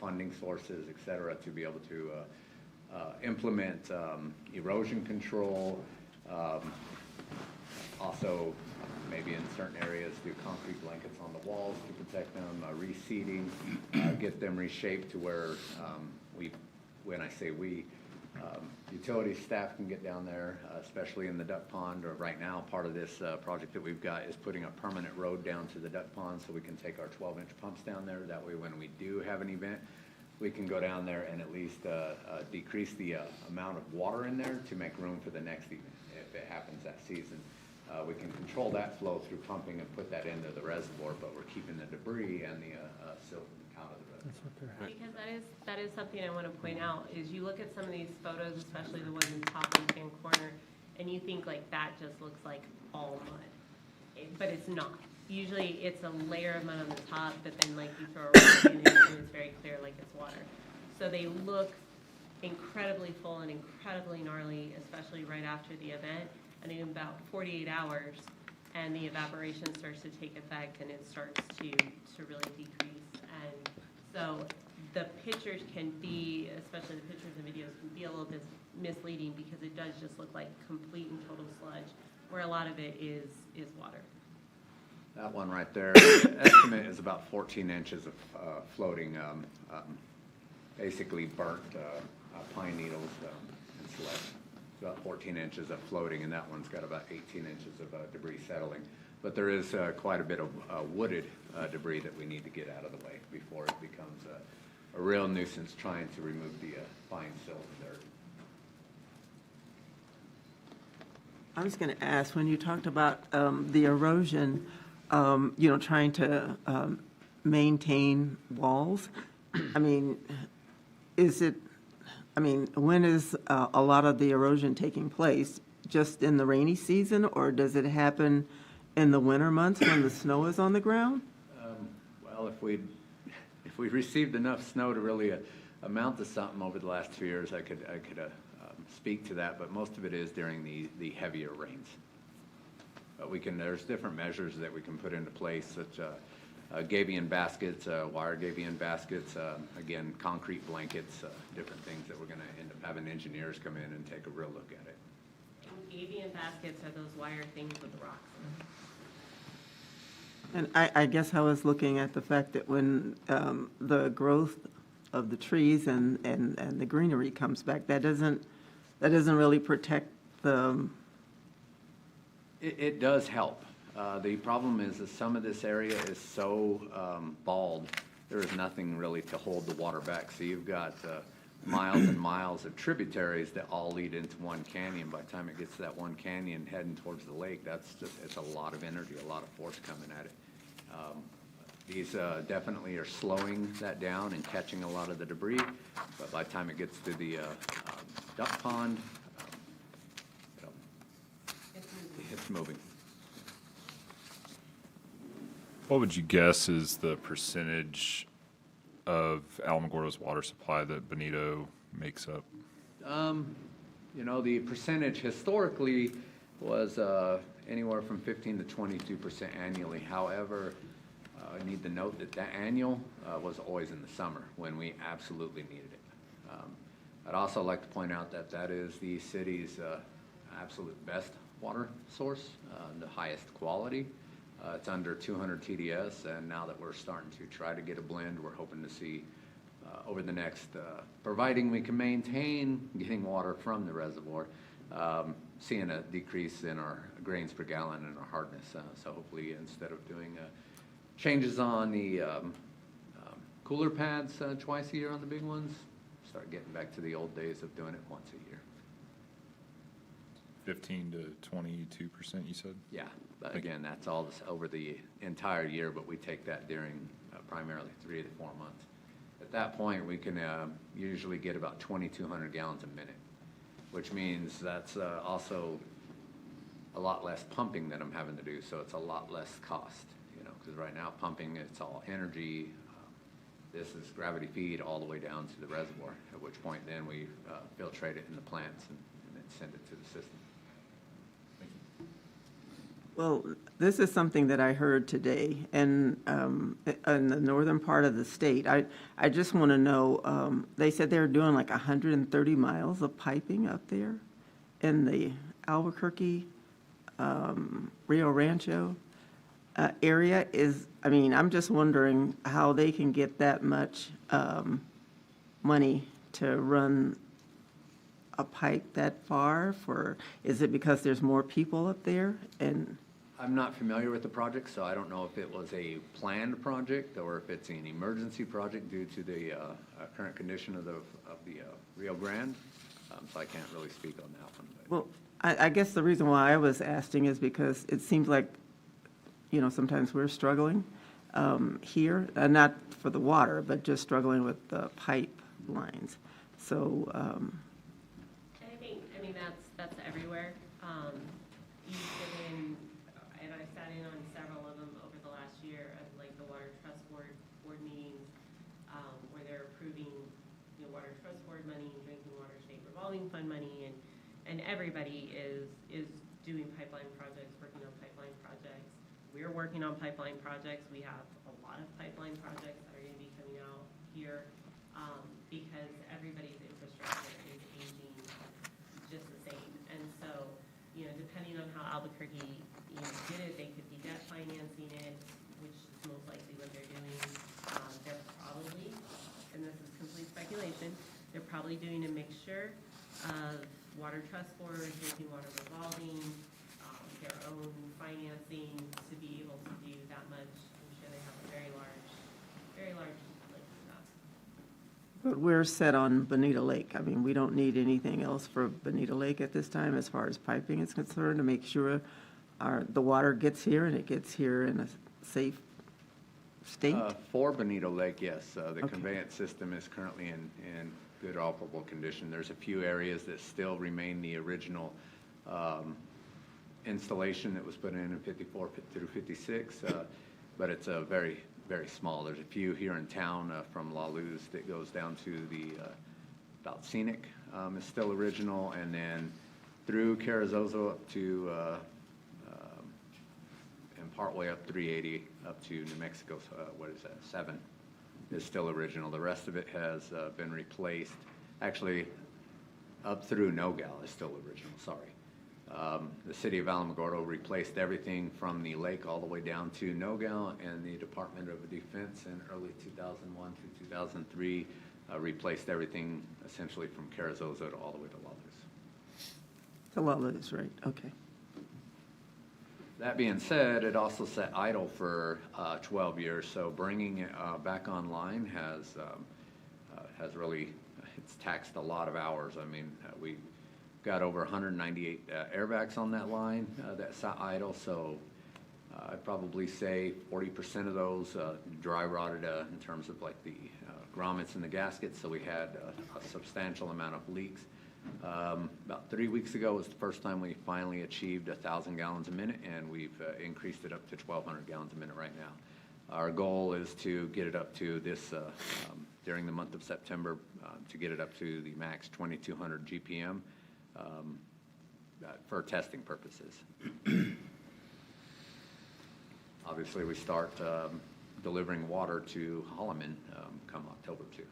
funding sources, et cetera, to be able to implement erosion control, also maybe in certain areas do concrete blankets on the walls to protect them, reseeding, get them reshaped to where when I say we, utility staff can get down there, especially in the duck pond, or right now, part of this project that we've got is putting a permanent road down to the duck pond so we can take our 12-inch pumps down there. That way, when we do have an event, we can go down there and at least decrease the amount of water in there to make room for the next event if it happens that season. We can control that flow through pumping and put that into the reservoir, but we're keeping the debris and the silt out of the reservoir. Because that is something I want to point out, is you look at some of these photos, especially the ones in the top left-hand corner, and you think like that just looks like all mud. But it's not. Usually it's a layer of mud on the top, but then like you throw a rock in it and it's very clear like it's water. So they look incredibly full and incredibly gnarly, especially right after the event. And in about 48 hours, and the evaporation starts to take effect and it starts to really decrease. And so the pictures can be, especially the pictures and videos, can be a little bit misleading because it does just look like complete and total sludge, where a lot of it is water. That one right there, the estimate is about 14 inches of floating, basically burnt pine needles and sludge. It's about 14 inches of floating, and that one's got about 18 inches of debris settling. But there is quite a bit of wooded debris that we need to get out of the way before it becomes a real nuisance trying to remove the fine silt and dirt. I was going to ask, when you talked about the erosion, trying to maintain walls, I mean, when is a lot of the erosion taking place? Just in the rainy season, or does it happen in the winter months when the snow is on the ground? Well, if we received enough snow to really amount to something over the last 2 years, I could speak to that, but most of it is during the heavier rains. But there's different measures that we can put into place, such Gabion baskets, wire Gabion baskets, again, concrete blankets, different things that we're going to end up having engineers come in and take a real look at it. And Gabion baskets are those wire things with the rocks in them. And I guess I was looking at the fact that when the growth of the trees and the greenery comes back, that doesn't that doesn't really protect the, It does help. The problem is that some of this area is so bald, there is nothing really to hold the water back. So you've got miles and miles of tributaries that all lead into one canyon. By the time it gets to that one canyon heading towards the lake, it's a lot of energy, a lot of force coming at it. These definitely are slowing that down and catching a lot of the debris, but by the time it gets to the duck pond, it's moving. What would you guess is the percentage of Alamogordo's water supply that Bonito makes up? The percentage historically was anywhere from 15 to 22% annually. However, I need to note that that annual was always in the summer when we absolutely needed it. I'd also like to point out that that is the city's absolute best water source, the highest quality. It's under 200 TDS, and now that we're starting to try to get a blend, we're hoping to see over the next, providing we can maintain getting water from the reservoir, seeing a decrease in our grains per gallon and our hardness. So hopefully, instead of doing changes on the cooler pads twice a year on the big ones, start getting back to the old days of doing it once a year. 15 to 22%, you said? Yeah, but again, that's all this over the entire year, but we take that during primarily 3 to 4 months. At that point, we can usually get about 2,200 gallons a minute, which means that's also a lot less pumping that I'm having to do, so it's a lot less cost, because right now pumping, it's all energy. This is gravity feed all the way down to the reservoir, at which point then we filtrate it in the plants and then send it to the system. well, this is something that I heard today, and in the northern part of the state, I just want to know, they said they're doing like 130 miles of piping up there in the Albuquerque, Rio Rancho area. I'm just wondering how they can get that much money to run a pipe that far is it because there's more people up there? And I'm not familiar with the project, so I don't know if it was a planned project or if it's an emergency project due to the current condition of the Rio Grande. So I can't really speak on that one. well, I guess the reason why I was asking is because it seems like, sometimes we're struggling here, not for the water, but just struggling with the pipe lines. So, And I mean, that's everywhere. You've been, and I sat in on several of them over the last year of like the Water Trust Board meetings, where they're approving, Water Trust Board money, Drinking Water State Revolving Fund money, and everybody is doing pipeline projects, working on pipeline projects. We're working on pipeline projects. We have a lot of pipeline projects that are going to be coming out here, because everybody's infrastructure is aging just the same. And so, depending on how Albuquerque did it, they could be debt financing it, which is most likely what they're doing. They're probably, and this is complete speculation, they're probably doing a mixture of Water Trust Board, Drinking Water Revolving, their own financing to be able to do that much. I'm sure they have a very large lake for that. but we're set on Bonito Lake. We don't need anything else for Bonito Lake at this time as far as piping is concerned to make sure the water gets here and it gets here in a safe state. For Bonito Lake, yes. The Okay. conveyance system is currently in good operable condition. There's a few areas that still remain the original installation that was put in 54 through 56, but it's very, very small. There's a few here in town from La Luz that goes down to the about Scenic is still original, and then through Carrizozo up to and partway up 380 up to New Mexico, 7 is still original. The rest of it has been replaced. Actually, up through Nogal is still original, sorry. The city of Alamogordo replaced everything from the lake all the way down to Nogal, and the Department of Defense in early 2001 to 2003 replaced everything essentially from Carrizozo to all the way to La Luz. Kalala is right, okay. That being said, it also sat idle for 12 years, so bringing it back online has really, it's taxed a lot of hours. I mean, we got over 198 airbags on that line that sat idle, so I'd probably say 40% of those dry rotted in terms of like the grommets and the gaskets, so we had a substantial amount of leaks. About 3 weeks ago was the first time we finally achieved 1,000 gallons a minute, and we've increased it up to 1,200 gallons a minute right now. Our goal is to get it up to this, during the month of September, to get it up to the max 2,200 GPM for testing purposes. Obviously, we start delivering water to Holloman come October 2.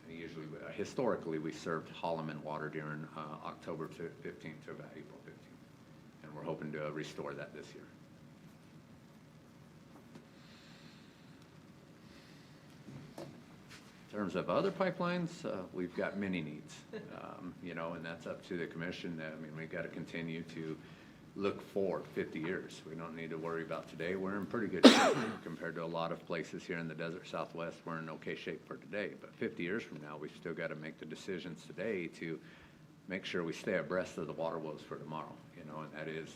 And usually, historically, we served Holloman water during October 15th to about April 15th. And we're hoping to restore that this year. In terms of other pipelines, we've got many needs, you know, and that's up to the commission. I mean, we've got to continue to look forward 50 years. We don't need to worry about today. We're in pretty good shape compared to a lot of places here in the desert Southwest. We're in okay shape for today, but 50 years from now, we've still got to make the decisions today to make sure we stay abreast of the water woes for tomorrow, you know, and that is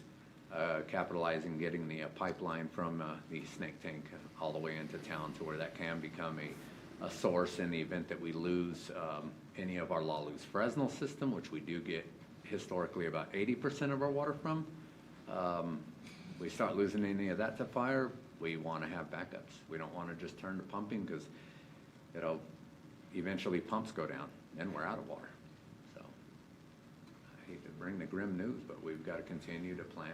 capitalizing, getting the pipeline from the Snake Tank all the way into town to where that can become a source in the event that we lose any of our La Luz Fresno system, which we do get historically about 80% of our water from. We start losing any of that to fire, we want to have backups. We don't want to just turn to pumping because, you know, eventually pumps go down, then we're out of water. So I hate to bring the grim news, but we've got to continue to plan.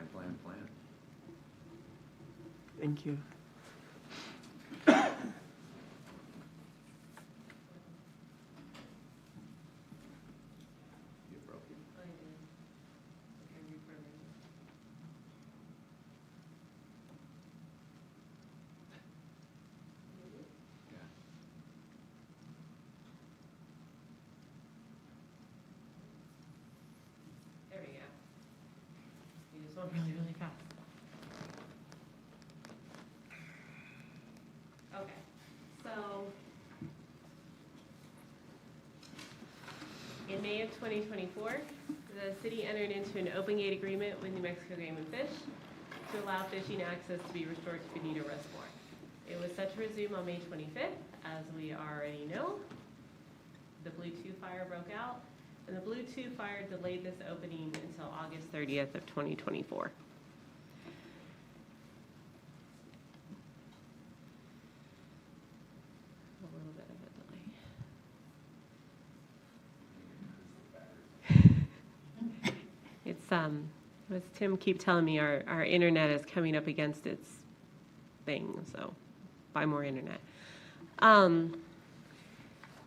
Thank you. There we go. You just went really, really fast. Okay, so in May of 2024, the city entered into an open gate agreement with New Mexico Game and Fish to allow fishing access to be restored to Bonito Reservoir. It was set to resume on May 25th. As we already know, the Blue 2 fire broke out, and the Blue 2 fire delayed this opening until August 30th of 2024. A little bit of a delay. It's, as Tim keep telling me, our internet is coming up against its thing, so buy more internet.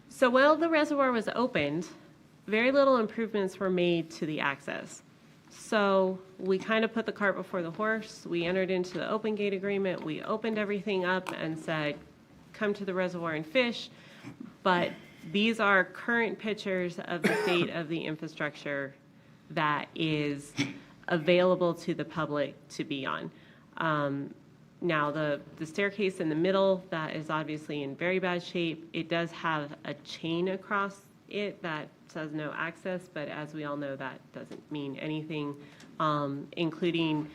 So while the reservoir was opened, very little improvements were made to the access. So we kind of put the cart before the horse. We entered into the open gate agreement. We opened everything up and said, come to the reservoir and fish. But these are current pictures of the state of the infrastructure that is available to the public to be on. Now, the staircase in the middle, that is obviously in very bad shape. It does have a chain across it that says no access, but as we all know, that doesn't mean anything, including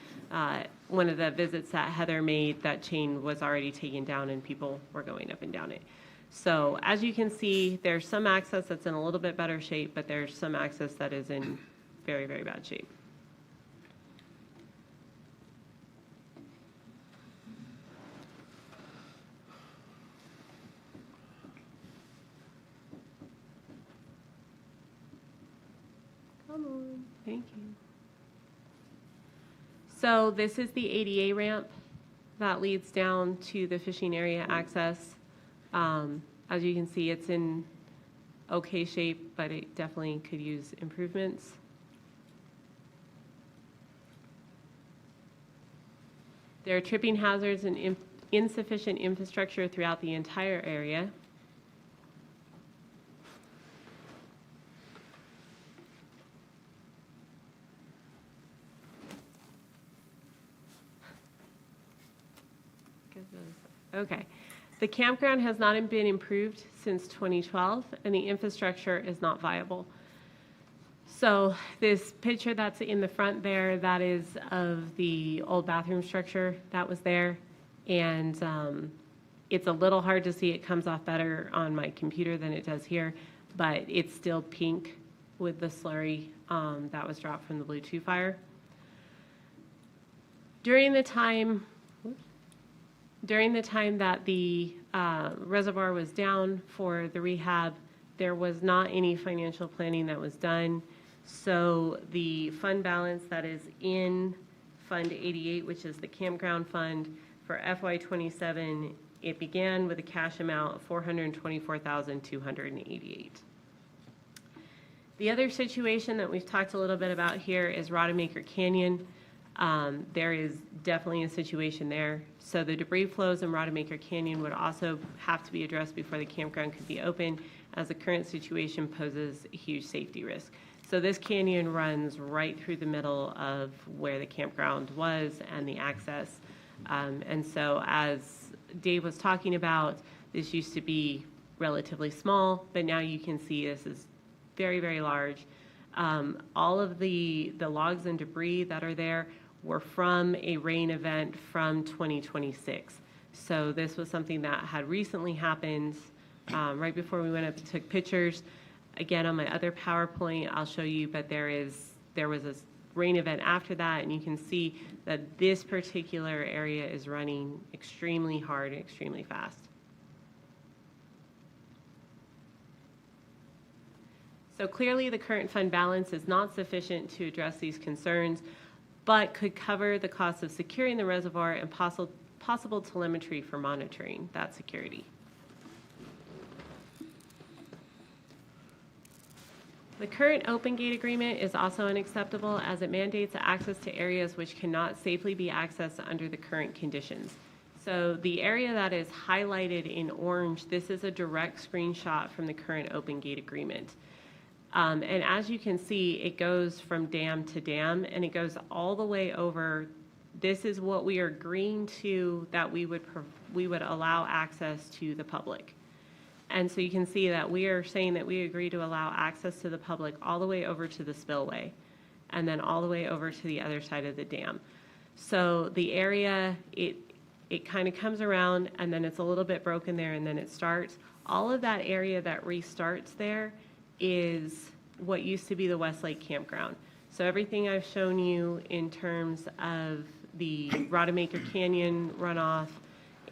one of the visits that Heather made, that chain was already taken down and people were going up and down it. So as you can see, there's some access that's in a little bit better shape, but there's some access that is in very, very bad shape. Come on, thank you. So this is the ADA ramp that leads down to the fishing area access. As you can see, it's in okay shape, but it definitely could use improvements. There are tripping hazards and insufficient infrastructure throughout the entire area. Okay. The campground has not been improved since 2012, and the infrastructure is not viable. So this picture that's in the front there, that is of the old bathroom structure that was there. And it's a little hard to see. It comes off better on my computer than it does here, but it's still pink with the slurry that was dropped from the Blue 2 fire. During the time that the reservoir was down for the rehab, there was not any financial planning that was done. So the fund balance that is in Fund 88, which is the campground fund for FY27, it began with a cash amount of $424,288. The other situation that we've talked a little bit about here is Rodemaker Canyon. There is definitely a situation there. So the debris flows in Rodemaker Canyon would also have to be addressed before the campground could be open, as the current situation poses a huge safety risk. So this canyon runs right through the middle of where the campground was and the access. And so as Dave was talking about, this used to be relatively small, but now you can see this is very, very large. All of the logs and debris that are there were from a rain event from 2026. So this was something that had recently happened right before we went up and took pictures. Again, on my other PowerPoint, I'll show you, but there was a rain event after that, and you can see that this particular area is running extremely hard and extremely fast. So clearly, the current fund balance is not sufficient to address these concerns, but could cover the cost of securing the reservoir and possible telemetry for monitoring that security. The current open gate agreement is also unacceptable, as it mandates access to areas which cannot safely be accessed under the current conditions. So the area that is highlighted in orange, this is a direct screenshot from the current open gate agreement. And as you can see, it goes from dam to dam, and it goes all the way over. This is what we are agreeing to, that we would allow access to the public. And so you can see that we are saying that we agree to allow access to the public all the way over to the spillway, and then all the way over to the other side of the dam. So the area, it kind of comes around, and then it's a little bit broken there, and then it starts. All of that area that restarts there is what used to be the Westlake Campground. So everything I've shown you in terms of the Rodemaker Canyon runoff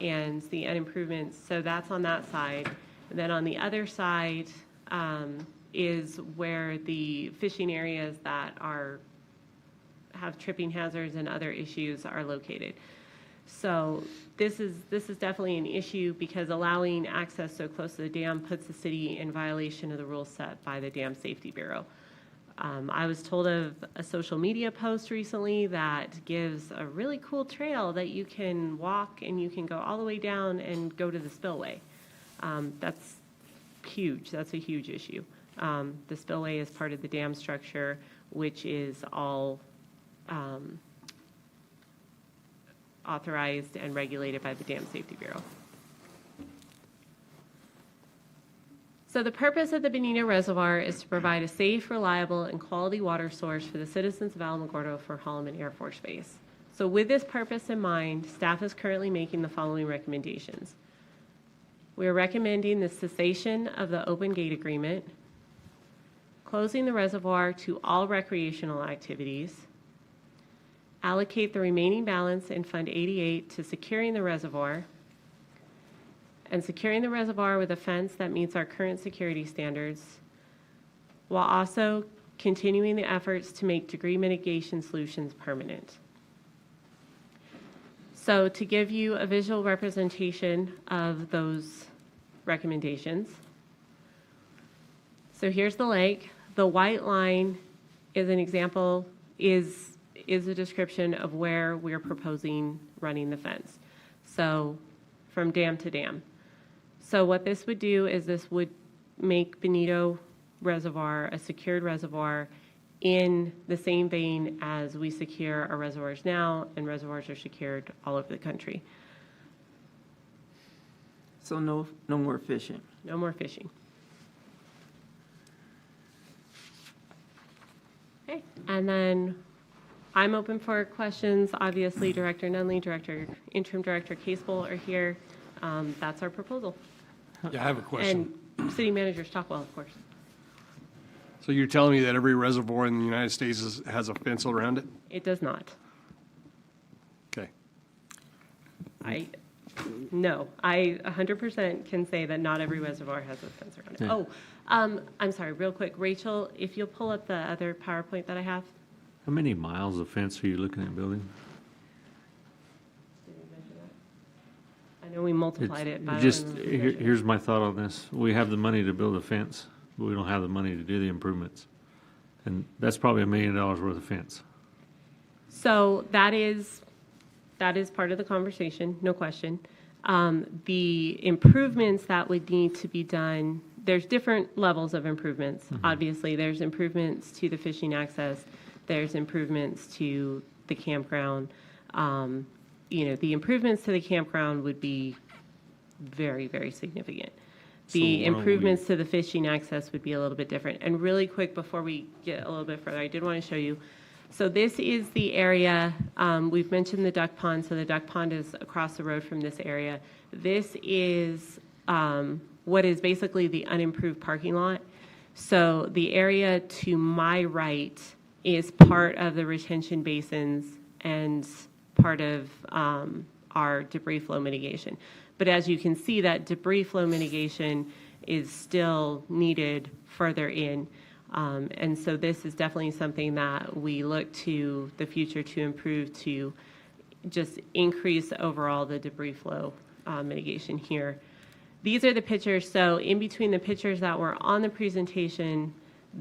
and the unimprovements, so that's on that side. And then on the other side is where the fishing areas that have tripping hazards and other issues are located. So this is definitely an issue, because allowing access so close to the dam puts the city in violation of the rules set by the Dam Safety Bureau. I was told of a social media post recently that gives a really cool trail that you can walk, and you can go all the way down and go to the spillway. That's huge. That's a huge issue. The spillway is part of the dam structure, which is all authorized and regulated by the Dam Safety Bureau. So the purpose of the Bonito Reservoir is to provide a safe, reliable, and quality water source for the citizens of Alamogordo for Holloman Air Force Base. So with this purpose in mind, staff is currently making the following recommendations. We are recommending the cessation of the open gate agreement, closing the reservoir to all recreational activities, allocate the remaining balance in Fund 88 to securing the reservoir, and securing the reservoir with a fence that meets our current security standards, while also continuing the efforts to make degree mitigation solutions permanent. So to give you a visual representation of those recommendations. So here's the lake. The white line is an example, is a description of where we're proposing running the fence. So from dam to dam. So what this would do is this would make Bonito Reservoir a secured reservoir in the same vein as we secure our reservoirs now, and reservoirs are secured all over the country. So no more fishing. No more fishing. Okay, and then I'm open for questions. Obviously, Director Nunley, Interim Director Casebolt are here. That's our proposal. Yeah, I have a question. And City Manager Stockwell, of course. So you're telling me that every reservoir in the United States has a fence around it? It does not. Okay. No, I 100% can say that not every reservoir has a fence around it. Yeah. Oh, I'm sorry, real quick, Rachel, if you'll pull up the other PowerPoint that I have. How many miles of fence are you looking at building? I know we multiplied it, but I don't Just, remember if we measured it. here's my thought on this. We have the money to build a fence, but we don't have the money to do the improvements. And that's probably $1 million worth of fence. So that is part of the conversation, no question. The improvements that would need to be done, there's different levels of improvements. Obviously, there's improvements to the fishing access, there's improvements to the campground. The improvements to the campground would be very, very significant. So The why don't improvements to the fishing access would be a little bit different. And really quick, before we get a little bit further, I did want to show you. So this is the area, we've mentioned the duck pond, so the duck pond is across the road from this area. This is what is basically the unimproved parking lot. So the area to my right is part of the retention basins and part of our debris flow mitigation. But as you can see, that debris flow mitigation is still needed further in. And so this is definitely something that we look to the future to improve, to just increase overall the debris flow mitigation here. These are the pictures. So in between the pictures that were on the presentation,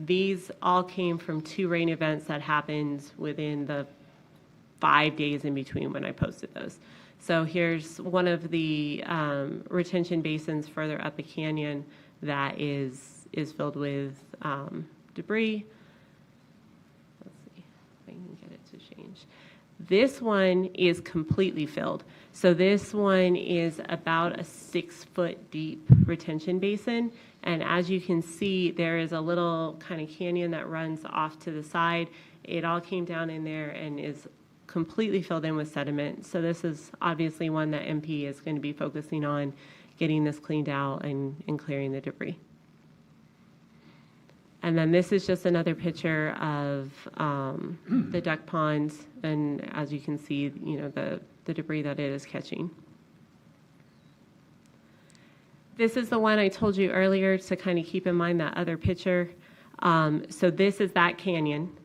these all came from 2 rain events that happened within the 5 days in between when I posted those. So here's one of the retention basins further up the canyon that is filled with debris. Let's see if I can get it to change. This one is completely filled. So this one is about a 6-foot deep retention basin. And as you can see, there is a little kind of canyon that runs off to the side. It all came down in there and is completely filled in with sediment. So this is obviously one that MP is going to be focusing on getting this cleaned out and clearing the debris. And then this is just another picture of the duck ponds, and as you can see, the debris that it is catching. This is the one I told you earlier to kind of keep in mind that other picture. So this is that canyon.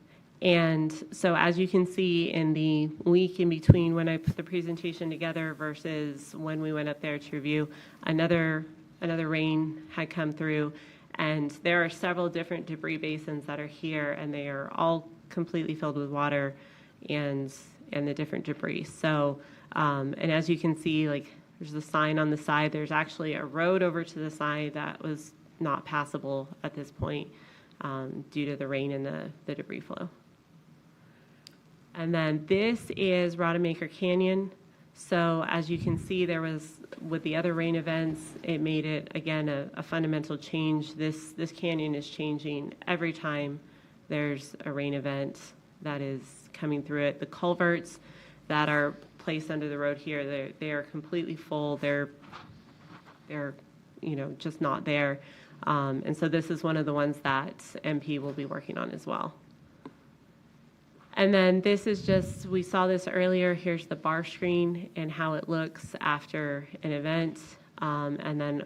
And so as you can see in the week in between when I put the presentation together versus when we went up there to review, another rain had come through. And there are several different debris basins that are here, and they are all completely filled with water and the different debris. So, and as you can see, like there's a sign on the side. There's actually a road over to the side that was not passable at this point due to the rain and the debris flow. And then this is Rodemaker Canyon. So as you can see, there was, with the other rain events, it made it, again, a fundamental change. This canyon is changing every time there's a rain event that is coming through it. The culverts that are placed under the road here, they are completely full. They're just not there. And so this is one of the ones that MP will be working on as well. And then this is just, we saw this earlier, here's the bar screen and how it looks after an event. And then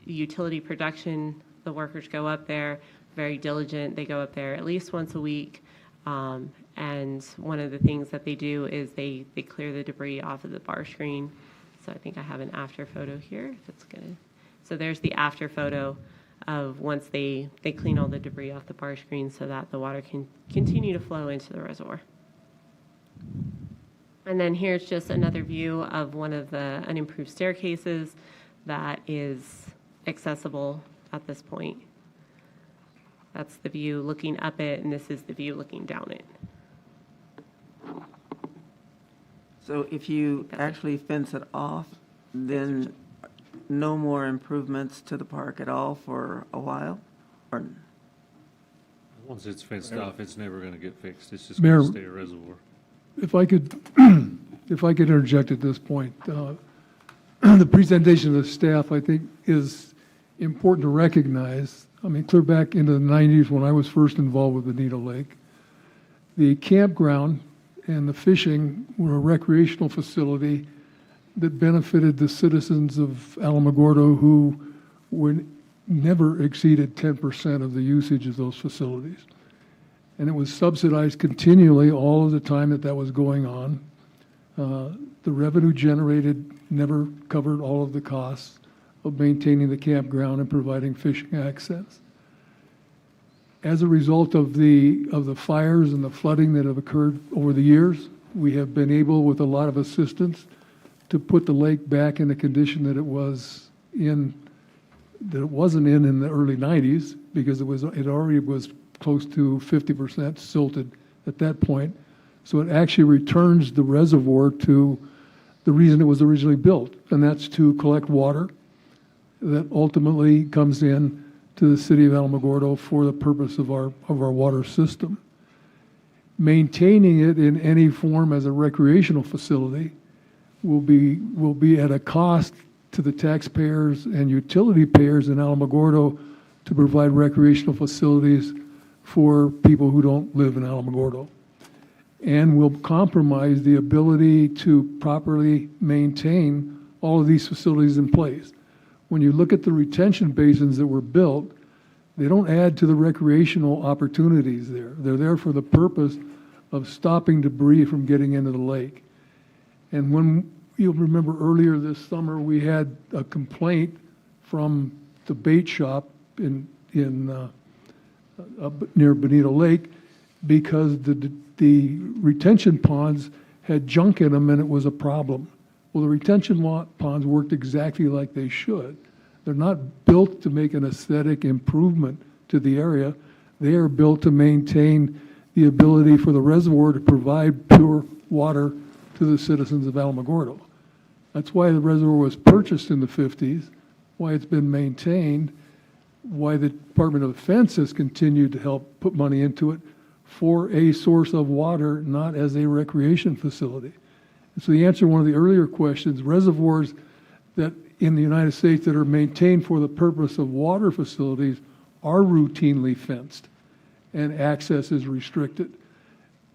utility production, the workers go up there, very diligent. They go up there at least once a week. And one of the things that they do is they clear the debris off of the bar screen. So I think I have an after photo here, if it's gonna. So there's the after photo of once they clean all the debris off the bar screen so that the water can continue to flow into the reservoir. And then here's just another view of one of the unimproved staircases that is accessible at this point. That's the view looking up it, and this is the view looking down it. So if you actually fence it off, then no more improvements to the park at all for a while? Or Once it's fenced off, it's never going to get fixed. It's just Mayor- going to stay a reservoir. If I could, if I could interject at this point, the presentation of the staff, I think, is important to recognize. I mean, clear back into the 90s when I was first involved with Bonito Lake, the campground and the fishing were a recreational facility that benefited the citizens of Alamogordo who never exceeded 10% of the usage of those facilities. And it was subsidized continually all of the time that was going on. The revenue generated never covered all of the costs of maintaining the campground and providing fishing access. As a result of the fires and the flooding that have occurred over the years, we have been able, with a lot of assistance, to put the lake back in the condition that it was in, that it wasn't in the early 90s, because it already was close to 50% silted at that point. So it actually returns the reservoir to the reason it was originally built, and that's to collect water that ultimately comes in to the city of Alamogordo for the purpose of our water system. Maintaining it in any form as a recreational facility will be at a cost to the taxpayers and utility payers in Alamogordo to provide recreational facilities for people who don't live in Alamogordo, and will compromise the ability to properly maintain all of these facilities in place. When you look at the retention basins that were built, they don't add to the recreational opportunities there. They're there for the purpose of stopping debris from getting into the lake. And when you'll remember earlier this summer, we had a complaint from the bait shop near Bonito Lake because the retention ponds had junk in them and it was a problem. Well, the retention ponds worked exactly like they should. They're not built to make an aesthetic improvement to the area. They are built to maintain the ability for the reservoir to provide pure water to the citizens of Alamogordo. That's why the reservoir was purchased in the 50s, why it's been maintained, why the Department of Defense has continued to help put money into it for a source of water, not as a recreation facility. And so the answer to one of the earlier questions, reservoirs that in the United States that are maintained for the purpose of water facilities are routinely fenced and access is restricted,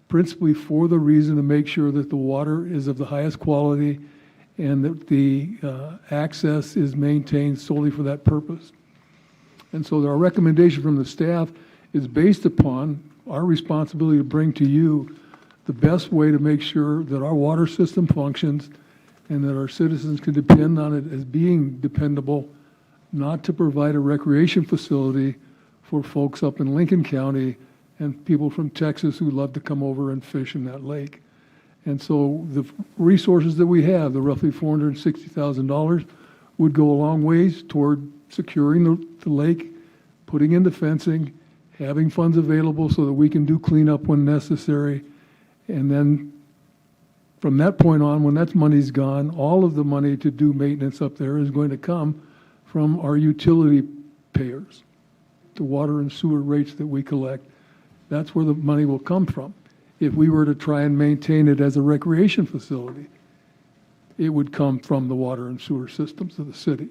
principally for the reason to make sure that the water is of the highest quality and that the access is maintained solely for that purpose. And so our recommendation from the staff is based upon our responsibility to bring to you the best way to make sure that our water system functions and that our citizens can depend on it as being dependable, not to provide a recreation facility for folks up in Lincoln County and people from Texas who love to come over and fish in that lake. And so the resources that we have, the roughly $460,000, would go a long ways toward securing the lake, putting in the fencing, having funds available so that we can do cleanup when necessary. And then from that point on, when that money's gone, all of the money to do maintenance up there is going to come from our utility payers, the water and sewer rates that we collect. That's where the money will come from. If we were to try and maintain it as a recreation facility, it would come from the water and sewer systems of the city.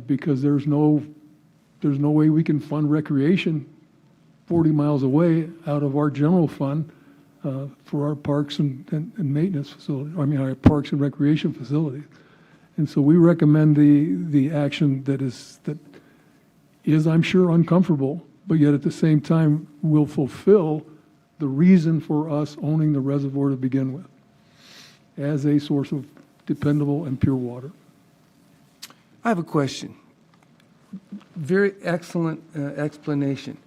Because there's no way we can fund recreation 40 miles away out of our general fund for our parks and maintenance facilities, our parks and recreation facilities. And so we recommend the action that is, I'm sure, uncomfortable, but yet at the same time will fulfill the reason for us owning the reservoir to begin with as a source of dependable and pure water. I have a question. Very excellent explanation.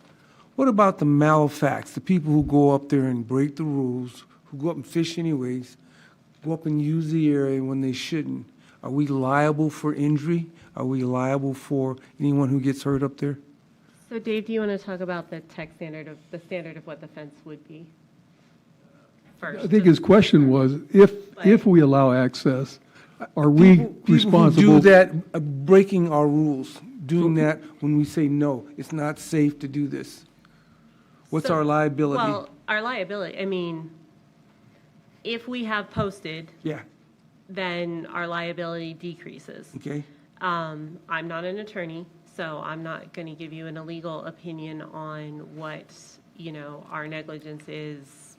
What about the malefacts, the people who go up there and break the rules, who go up and fish anyways, go up and use the area when they shouldn't? Are we liable for injury? Are we liable for anyone who gets hurt up there? So Dave, do you want to talk about the standard of what the fence would be first? I think his question was, if we allow access, Are we People who responsible? do that, breaking our rules, doing that when we say, no, it's not safe to do this. What's So- our liability? Well, our liability, I mean, if we have posted, Yeah, then our liability decreases. okay? I'm not an attorney, so I'm not going to give you an illegal opinion on what, our negligence is,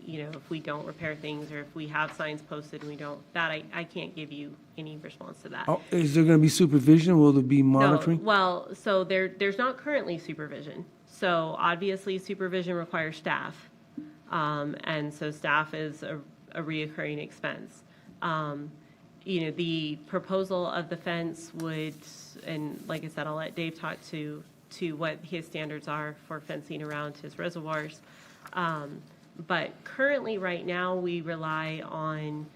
if we don't repair things or if we have signs posted and we don't, that I can't give you any response to that. Oh, is there going to be supervision? Will there be monitoring? No, well, so there's not currently supervision. So obviously supervision requires staff. And so staff is a reoccurring expense. The proposal of the fence would, and like I said, I'll let Dave talk to what his standards are for fencing around his reservoirs. But currently, right now, we rely on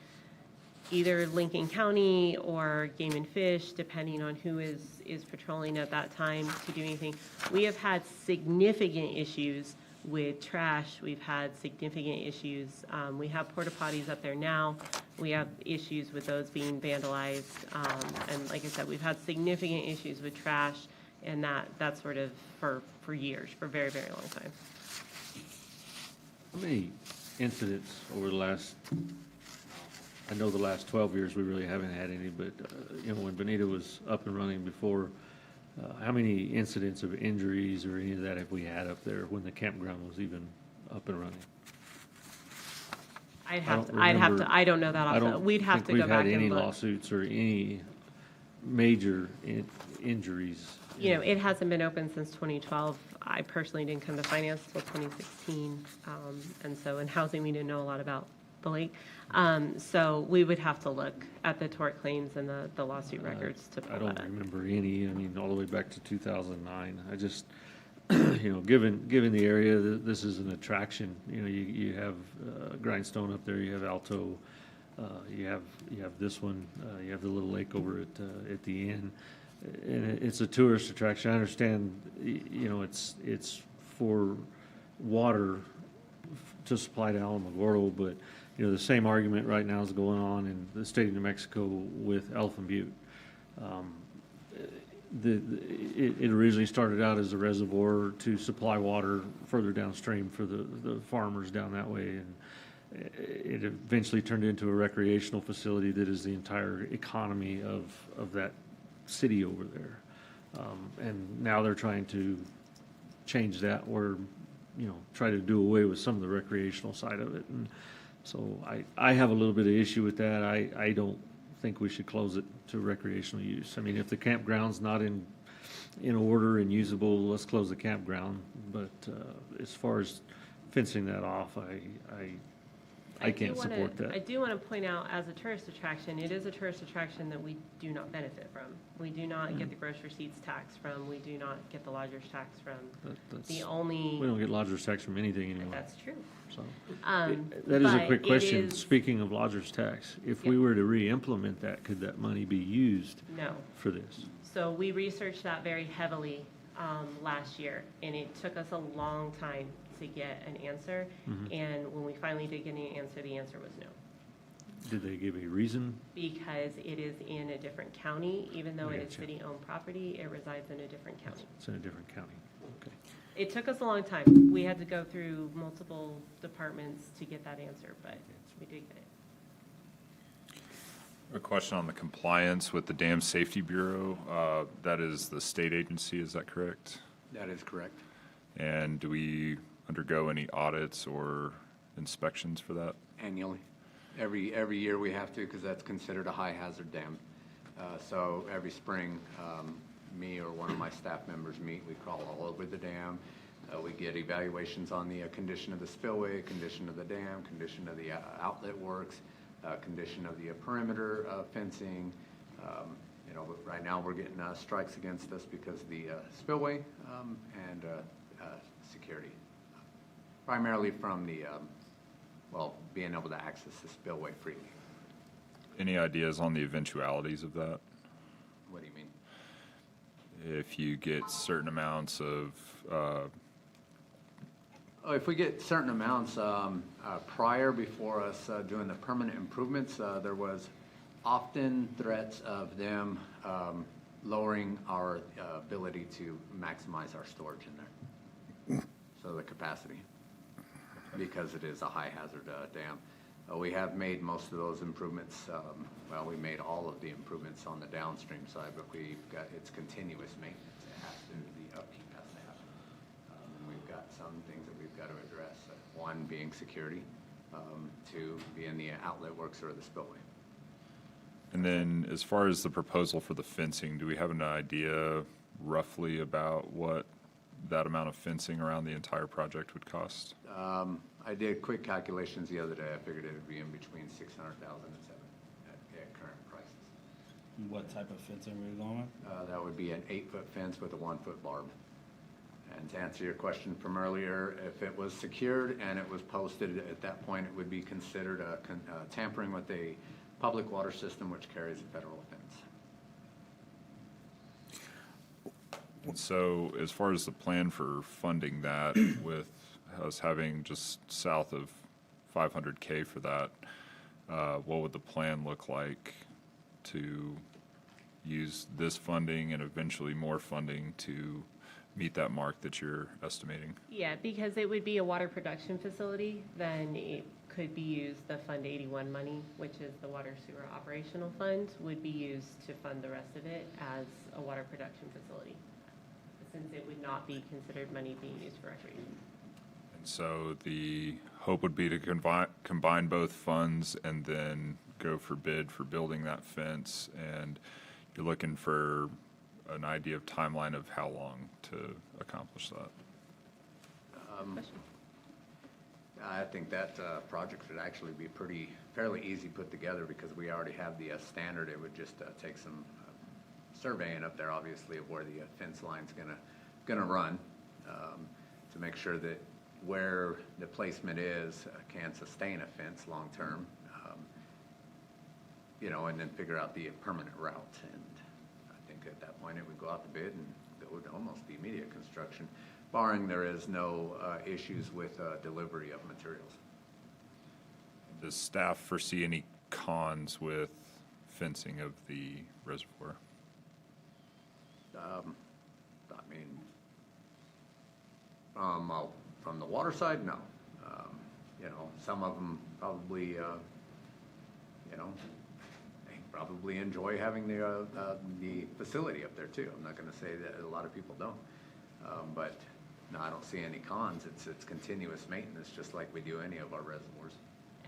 either Lincoln County or Game and Fish, depending on who is patrolling at that time to do anything. We have had significant issues with trash. We've had significant issues. We have porta potties up there now. We have issues with those being vandalized. And like I said, we've had significant issues with trash and that sort of for years, for a very, very long time. How many incidents over the last, I know the last 12 years, we really haven't had any, but, when Bonita was up and running before, how many incidents of injuries or any of that have we had up there when the campground was even up and running? I don't know that off we'd have to go back We've had any and look. lawsuits or any major injuries. It hasn't been open since 2012. I personally didn't come to finance until 2016. And so in housing, we didn't know a lot about the lake. So we would have to look at the tort claims and the lawsuit records to pull I that don't up. remember any, all the way back to 2009. I just, given the area, this is an attraction. You have Grindstone up there, you have Alto, you have this one, you have the little lake over at the end. And it's a tourist attraction. I understand, it's for water to supply to Alamogordo, but, the same argument right now is going on in the state of New Mexico with Elephant Butte. It originally started out as a reservoir to supply water further downstream for the farmers down that way, and it eventually turned into a recreational facility that is the entire economy of that city over there. And now they're trying to change that or, try to do away with some of the recreational side of it. And so I have a little bit of issue with that. I don't think we should close it to recreational use. If the campground's not in order and usable, let's close the campground. But as far as fencing that off, I can't support that. I do want to point out, as a tourist attraction, it is a tourist attraction that we do not benefit from. We do not get the gross receipts tax from. We do not get the lodger's tax from. We don't get lodger's tax from anything anymore. That's true. So, that is a quick but question. it is- Speaking of lodger's tax, if we were to re-implement that, could that money be used No. for this? So we researched that very heavily last year, and it took us a long time to get an answer. Mhm. And when we finally did get an answer, the answer was no. Did they give a reason? Because it is in a different county, even though it is Gotcha. city-owned property, it resides in a different county. It's in a different county. Okay. It took us a long time. We had to go through multiple departments to get that answer, but we did get it. A question on the compliance with the Dam Safety Bureau. That is the state agency, is that correct? That is correct. And do we undergo any audits or inspections for that? Annually. Every year we have to, because that's considered a high hazard dam. So every spring, me or one of my staff members meet, we crawl all over the dam. We get evaluations on the condition of the spillway, condition of the dam, condition of the outlet works, condition of the perimeter fencing. Right now we're getting strikes against us because of the spillway and security. Primarily from the, being able to access the spillway freely. Any ideas on the eventualities of that? What do you mean? If you get certain amounts of, If we get certain amounts before us doing the permanent improvements, there was often threats of them lowering our ability to maximize our storage in there. So the capacity, because it is a high hazard dam. We have made most of those improvements. Well, we made all of the improvements on the downstream side, but it's continuous maintenance. It has to, the upkeep has to happen. And we've got some things that we've got to address. One being security, two being the outlet works or the spillway. And then as far as the proposal for the fencing, do we have an idea roughly about what that amount of fencing around the entire project would cost? I did quick calculations the other day. I figured it would be in between 600,000 and 7 at current prices. What type of fencing are we going with? That would be an 8-foot fence with a 1-foot barb. And to answer your question from earlier, if it was secured and it was posted, at that point it would be considered tampering with a public water system which carries a federal offense. And so as far as the plan for funding that, with us having just south of 500K for that, what would the plan look like to use this funding and eventually more funding to meet that mark that you're estimating? Yeah, because it would be a water production facility, then it could be used, the Fund 81 money, which is the water sewer operational fund, would be used to fund the rest of it as a water production facility, since it would not be considered money being used for recreation. And so the hope would be to combine both funds and then go for bid for building that fence. And you're looking for an idea of timeline of how long to accomplish that? I think that project should actually be fairly easy put together because we already have the standard. It would just take some surveying up there, obviously, of where the fence line's gonna run to make sure that where the placement is can sustain a fence long term, and then figure out the permanent route. And I think at that point it would go out to bid and it would almost be immediate construction, barring there is no issues with delivery of materials. Does staff foresee any cons with fencing of the reservoir? From the water side, no. Some of them probably, they probably enjoy having the facility up there too. I'm not going to say that a lot of people don't, but no, I don't see any cons. It's continuous maintenance, just like we do any of our reservoirs.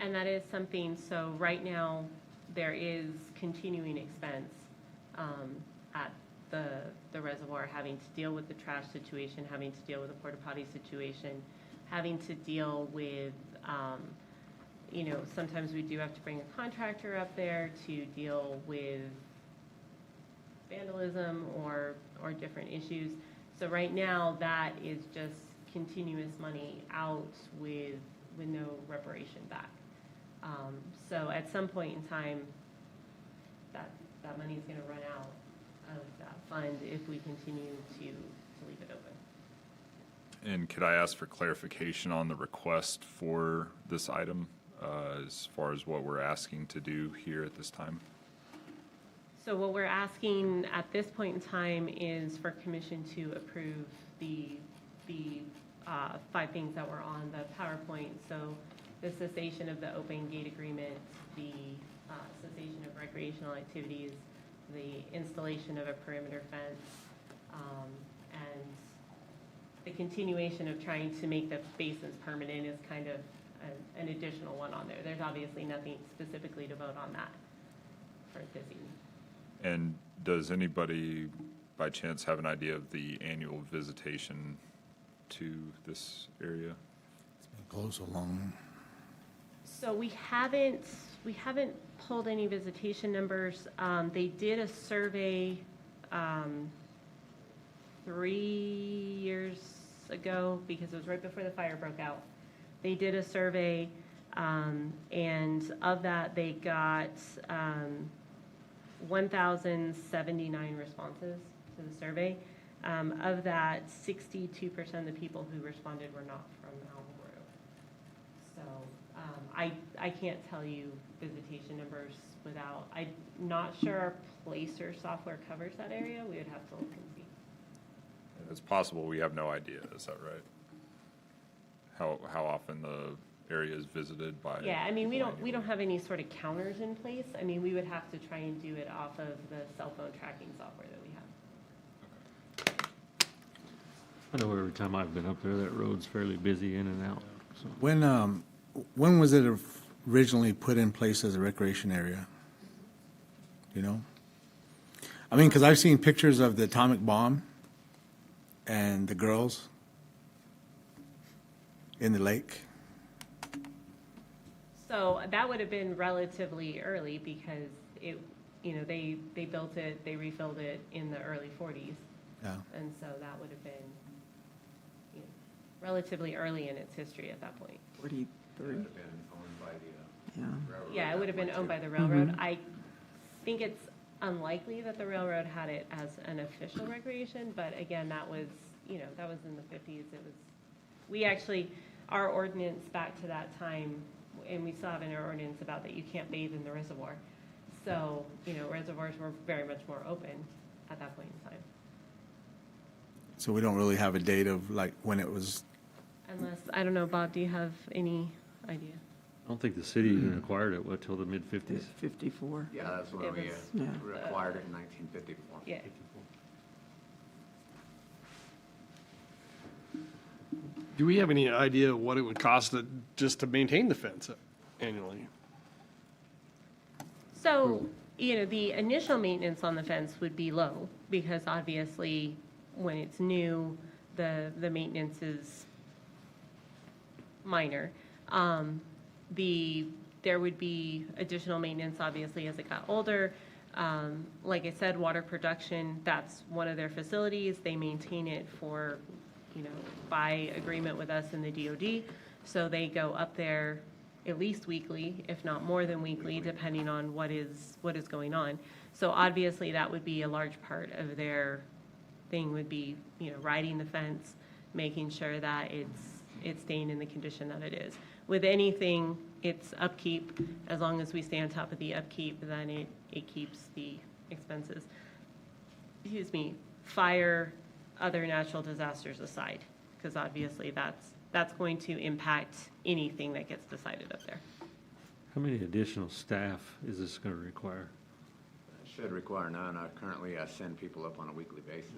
And that is something, so right now, there is continuing expense at the reservoir, having to deal with the trash situation, having to deal with the porta potty situation, having to deal with, sometimes we do have to bring a contractor up there to deal with vandalism or different issues. So right now, that is just continuous money out with no reparation back. So at some point in time, that money is going to run out of that fund if we continue to leave it open. And could I ask for clarification on the request for this item as far as what we're asking to do here at this time? So what we're asking at this point in time is for commission to approve the 5 things that were on the PowerPoint. So the cessation of the open gate agreement, the cessation of recreational activities, the installation of a perimeter fence, and the continuation of trying to make the basins permanent is kind of an additional one on there. There's obviously nothing specifically to vote on that for this evening. And does anybody by chance have an idea of the annual visitation to this area? It's been closed so long. So we haven't pulled any visitation numbers. They did a survey 3 years ago because it was right before the fire broke out. They did a survey, and of that they got 1,079 responses to the survey. Of that, 62% of the people who responded were not from Alvaro. So I can't tell you visitation numbers without, I'm not sure our Placer software covers that area. We would have to look and see. It's possible we have no idea, is that right? How often the area is visited by? Yeah, I mean, we don't have any sort of counters in place. I mean, we would have to try and do it off of the cell phone tracking software that we have. I know every time I've been up there, that road's fairly busy in and out, so. When was it originally put in place as a recreation area? You know? I mean, because I've seen pictures of the atomic bomb and the girls in the lake. So that would have been relatively early because it, you know, they built it, they refilled it in the early 40s. Yeah. And so that would have been, you know, relatively early in its history at that point. 43. It would have been owned by the Yeah. railroad. Yeah, it would have been owned by the railroad. I think it's unlikely that the railroad had it as an official recreation, but again, that was, you know, that was in the 50s. It was, we actually, our ordinance back to that time, and we still have in our ordinance about that you can't bathe in the reservoir. So, you know, reservoirs were very much more open at that point in time. So we don't really have a date of like when it was. Unless, I don't know, Bob, do you have any idea? I don't think the city even acquired it, till the mid-50s? 54. Yeah, that's when It we was, required it in 1954. Yeah. Do we have any idea what it would cost just to maintain the fence annually? So, you know, the initial maintenance on the fence would be low because obviously when it's new, the maintenance is minor. There would be additional maintenance obviously as it got older. Like I said, water production, that's one of their facilities. They maintain it for, you know, by agreement with us and the DOD. So they go up there at least weekly, if not more than weekly, depending on what is going on. So obviously that would be a large part of their thing would be, you know, riding the fence, making sure that it's staying in the condition that it is. With anything, it's upkeep. As long as we stay on top of the upkeep, then it keeps the expenses. Excuse me, fire, other natural disasters aside, because obviously that's going to impact anything that gets decided up there. How many additional staff is this going to require? Should require none. I currently send people up on a weekly basis.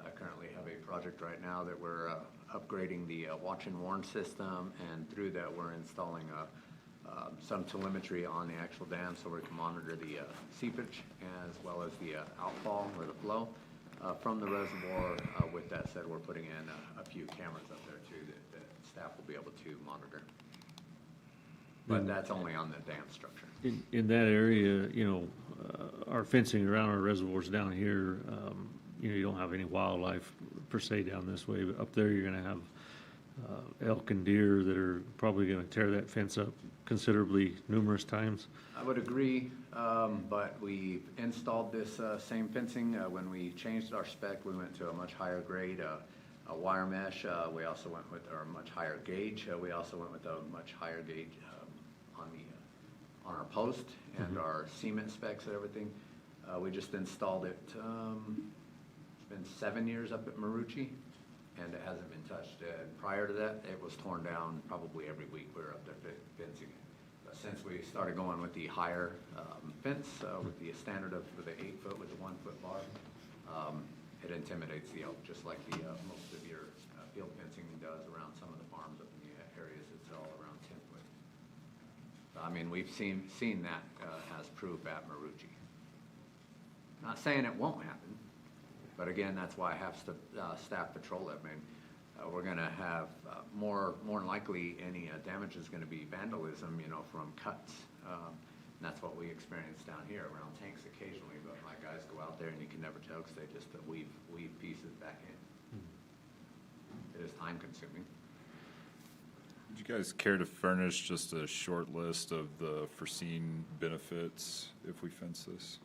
I currently have a project right now that we're upgrading the watch and warn system, and through that we're installing some telemetry on the actual dam so we can monitor the seepage as well as the outfall or the flow from the reservoir. With that said, we're putting in a few cameras up there too that staff will be able to monitor. But that's only on the dam structure. In that area, you know, our fencing around our reservoirs down here, you know, you don't have any wildlife per se down this way, but up there you're going to have elk and deer that are probably going to tear that fence up considerably numerous times. I would agree, but we installed this same fencing. When we changed our spec, we went to a much higher grade a wire mesh. We also went with our much higher gauge. We also went with a much higher gauge on our post and our cement specs and everything. We just installed it. It's been 7 years up at Marucci, and it hasn't been touched. Prior to that, it was torn down probably every week. We were up there fencing it. But since we started going with the higher fence, with the standard of the 8 foot with the 1 foot bar, it intimidates the elk, just like the most of your field fencing does around some of the farms up in the areas. It's all around 10 foot. I mean, we've seen that as proof at Marucci. Not saying it won't happen, but again, that's why I have staff patrol it. I mean, we're going to have more than likely any damage is going to be vandalism, you know, from cuts. And that's what we experience down here around tanks occasionally, but my guys go out there and you can never tell because they just weave pieces back in. It is time consuming. Would you guys care to furnish just a short list of the foreseen benefits if we fence this?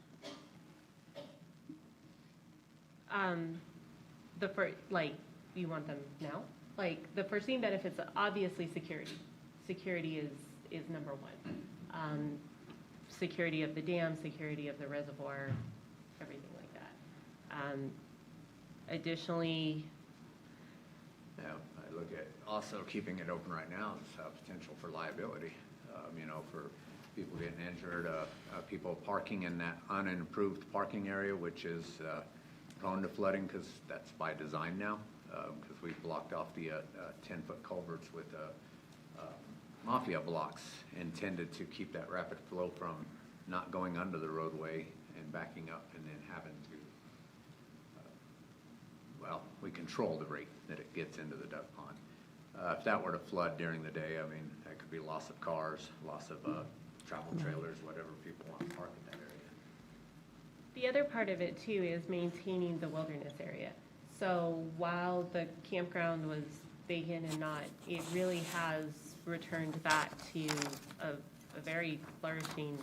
You want them now? Like, the foreseen benefits, obviously security. Security is number one. security of the dam, security of the reservoir, everything like that. Additionally, Yeah, I look at also keeping it open right now is potential for liability, for people getting injured, people parking in that unimproved parking area, which is prone to flooding because that's by design now, because we've blocked off the 10-foot culverts with mafia blocks intended to keep that rapid flow from not going under the roadway and backing up and then having to we control the rate that it gets into the duck pond. If that were to flood during the day, I mean, that could be loss of cars, loss of travel trailers, whatever people want to park in that area. the other part of it too is maintaining the wilderness area. So while the campground was vacant and not, it really has returned back to a very flourishing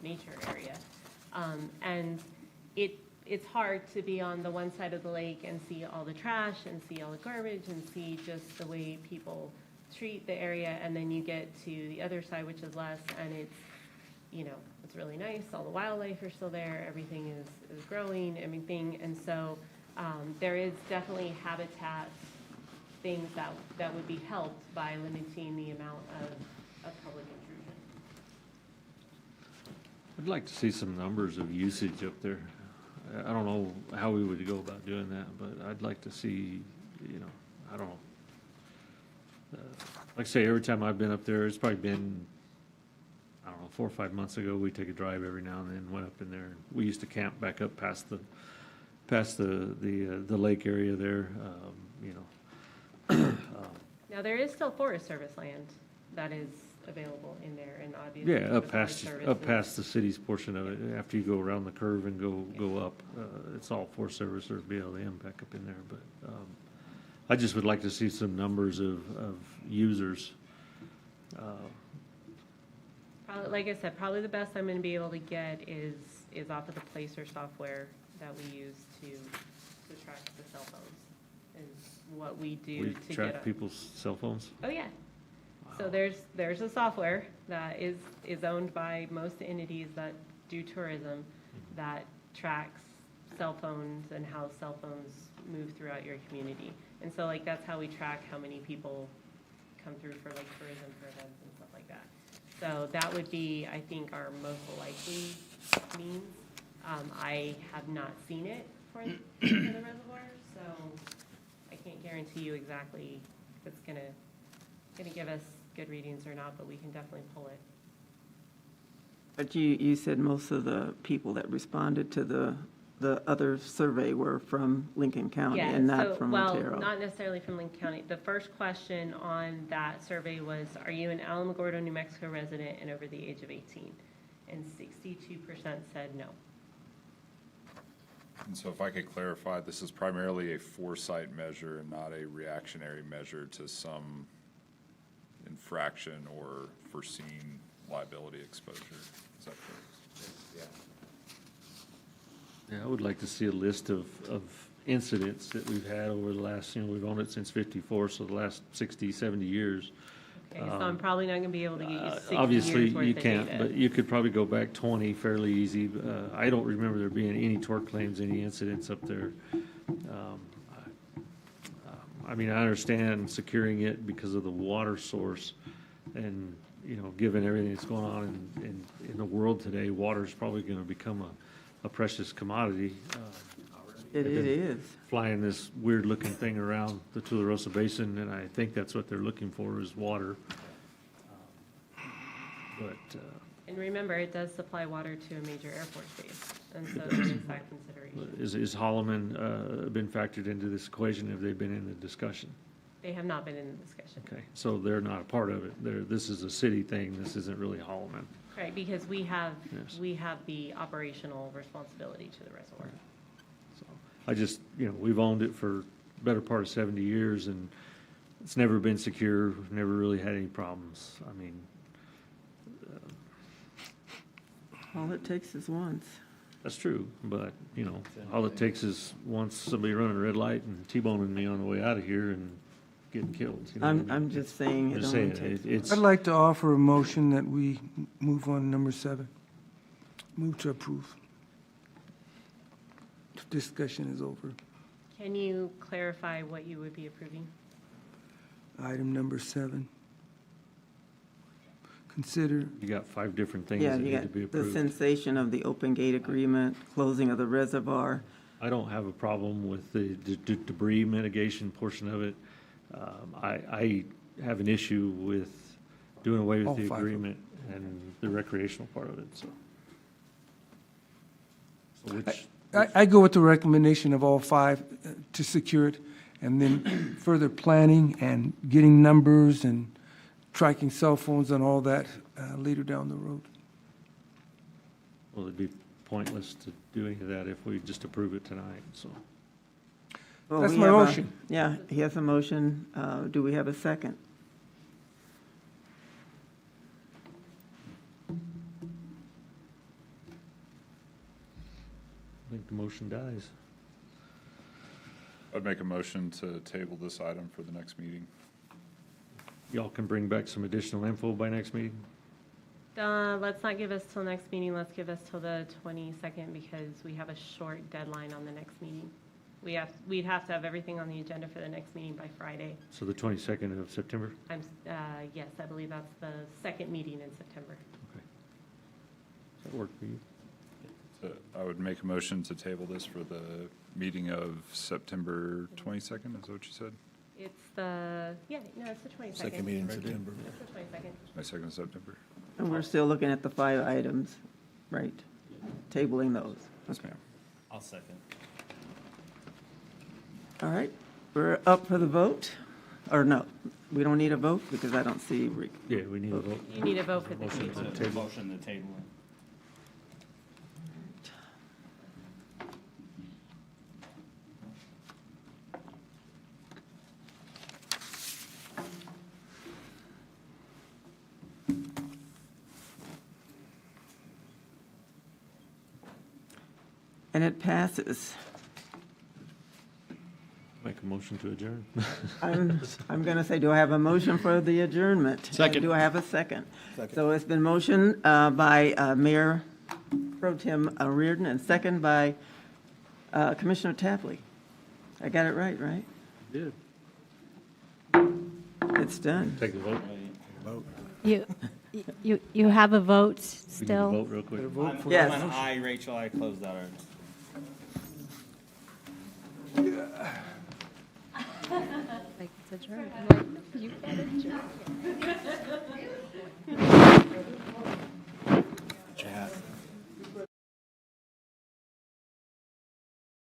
nature area. And it's hard to be on the one side of the lake and see all the trash and see all the garbage and see just the way people treat the area, and then you get to the other side, which is less, and it's, you know, it's really nice, all the wildlife are still there, everything is growing, everything, and so there is definitely habitat things that would be helped by limiting the amount of public intrusion. I'd like to see some numbers of usage up there. I don't know how we would go about doing that, but I'd like to see, you know, I don't know. Like I say, every time I've been up there, it's probably been, I don't know, 4 or 5 months ago, we take a drive every now and then, went up in there. We used to camp back up past the lake area there, you know. Now, there is still Forest Service land that is available in there, and obviously. Yeah, the Forest up Service past the city's portion of it, after you go around the curve and go up, it's all Forest Service or BLM back up in there, but, I just would like to see some numbers of users. Probably, like I said, probably the best I'm gonna be able to get is off of the Placer software that we use to track the cell phones, is what we do We to get. track people's cell phones. Oh, yeah. So there's a software that is owned by most entities that do tourism that tracks cell phones and how cell phones move throughout your community. And so like that's how we track how many people come through for like tourism for events and stuff like that. So that would be, I think, our most likely means. I have not seen it for the reservoir, so I can't guarantee you exactly if it's gonna give us good readings or not, but we can definitely pull it. But you said most of the people that responded to the other survey were from Lincoln County Yeah, and so, not from Otero. Well, not necessarily from Lincoln County. The first question on that survey was, are you an Alamogordo, New Mexico resident and over the age of 18? And 62% said no. And so if I could clarify, this is primarily a foresight measure and not a reactionary measure to some infraction or foreseen liability exposure. Is that correct? Yeah. Yeah, I would like to see a list of incidents that we've had over the last, you know, we've owned it since '54, so the last 60, 70 years. Okay, so I'm probably not gonna be able to get you 60 Obviously, years worth you of can't, data. but you could probably go back 20 fairly easy. I don't remember there being any tort claims, any incidents up there. I mean, I understand securing it because of the water source, and, you know, given everything that's going on in the world today, water's probably gonna become a precious commodity. It is. Flying this weird-looking thing around the Tularosa Basin, and I think that's what they're looking for, is water. But, And remember, it does supply water to a major Air Force base, and so there is that consideration. is Holloman been factored into this equation? Have they been in the discussion? They have not been in the discussion. Okay, so they're not a part of it. This is a city thing. This isn't really Holloman. Right, because we have Yes. the operational responsibility to the reservoir. So I just, you know, we've owned it for the better part of 70 years, and it's never been secure. We've never really had any problems. I mean, All it takes is once. that's true, but, you know, all it takes is once somebody running a red light and T-boning me on the way out of here and getting killed. You know what I mean? I'm just saying I'm it just only saying, takes it's, I'd like to offer a motion that we move on to number 7. Move to approve. Discussion is over. Can you clarify what you would be approving? Item number 7. Consider, You got 5 different things Yeah, that you need to be got the approved. censation of the open gate agreement, closing of the reservoir. I don't have a problem with the debris mitigation portion of it. I have an issue with doing away All with the 5 of them. agreement and the recreational part of it, so. So which, I go with the recommendation of all 5 to secure it, and then further planning and getting numbers and tracking cell phones and all that later down the road. well, it'd be pointless to do any of that if we just approve it tonight, so. Well, That's we my have a- motion. Yeah, he has a motion. Do we have a second? I think the motion dies. I'd make a motion to table this item for the next meeting. Y'all can bring back some additional info by next meeting? Let's not give us till next meeting, let's give us till the 22nd because we have a short deadline on the next meeting. We'd have to have everything on the agenda for the next meeting by Friday. So the 22nd of September? Yes, I believe that's the second meeting in September. Okay. Does that work for you? So I would make a motion to table this for the meeting of September 22nd, is that what you said? It's the 22nd. Second meeting in September. It's the 22nd. My 2nd of September? And we're still looking at the 5 items, right? Tabling those. Yes, ma'am. I'll second. All right, we're up for the vote. Or no, we don't need a vote because I don't see. Yeah, we need a vote. You need a vote for the Motion table. to table. Motion to table it. And it passes. Make a motion to adjourn. I'm going to say, do I have a motion for the adjournment? Second. And do I have a second? Second. So it's been motioned by Mayor Pro Tem Reardon and second by Commissioner Tapley. I got it right, right? Did. It's done. Take the vote. You have a vote We need to still. vote real quick. I'm Yes. an aye, Rachel, I closed that already. Like, it's adjourned. I'm like, you got adjourned.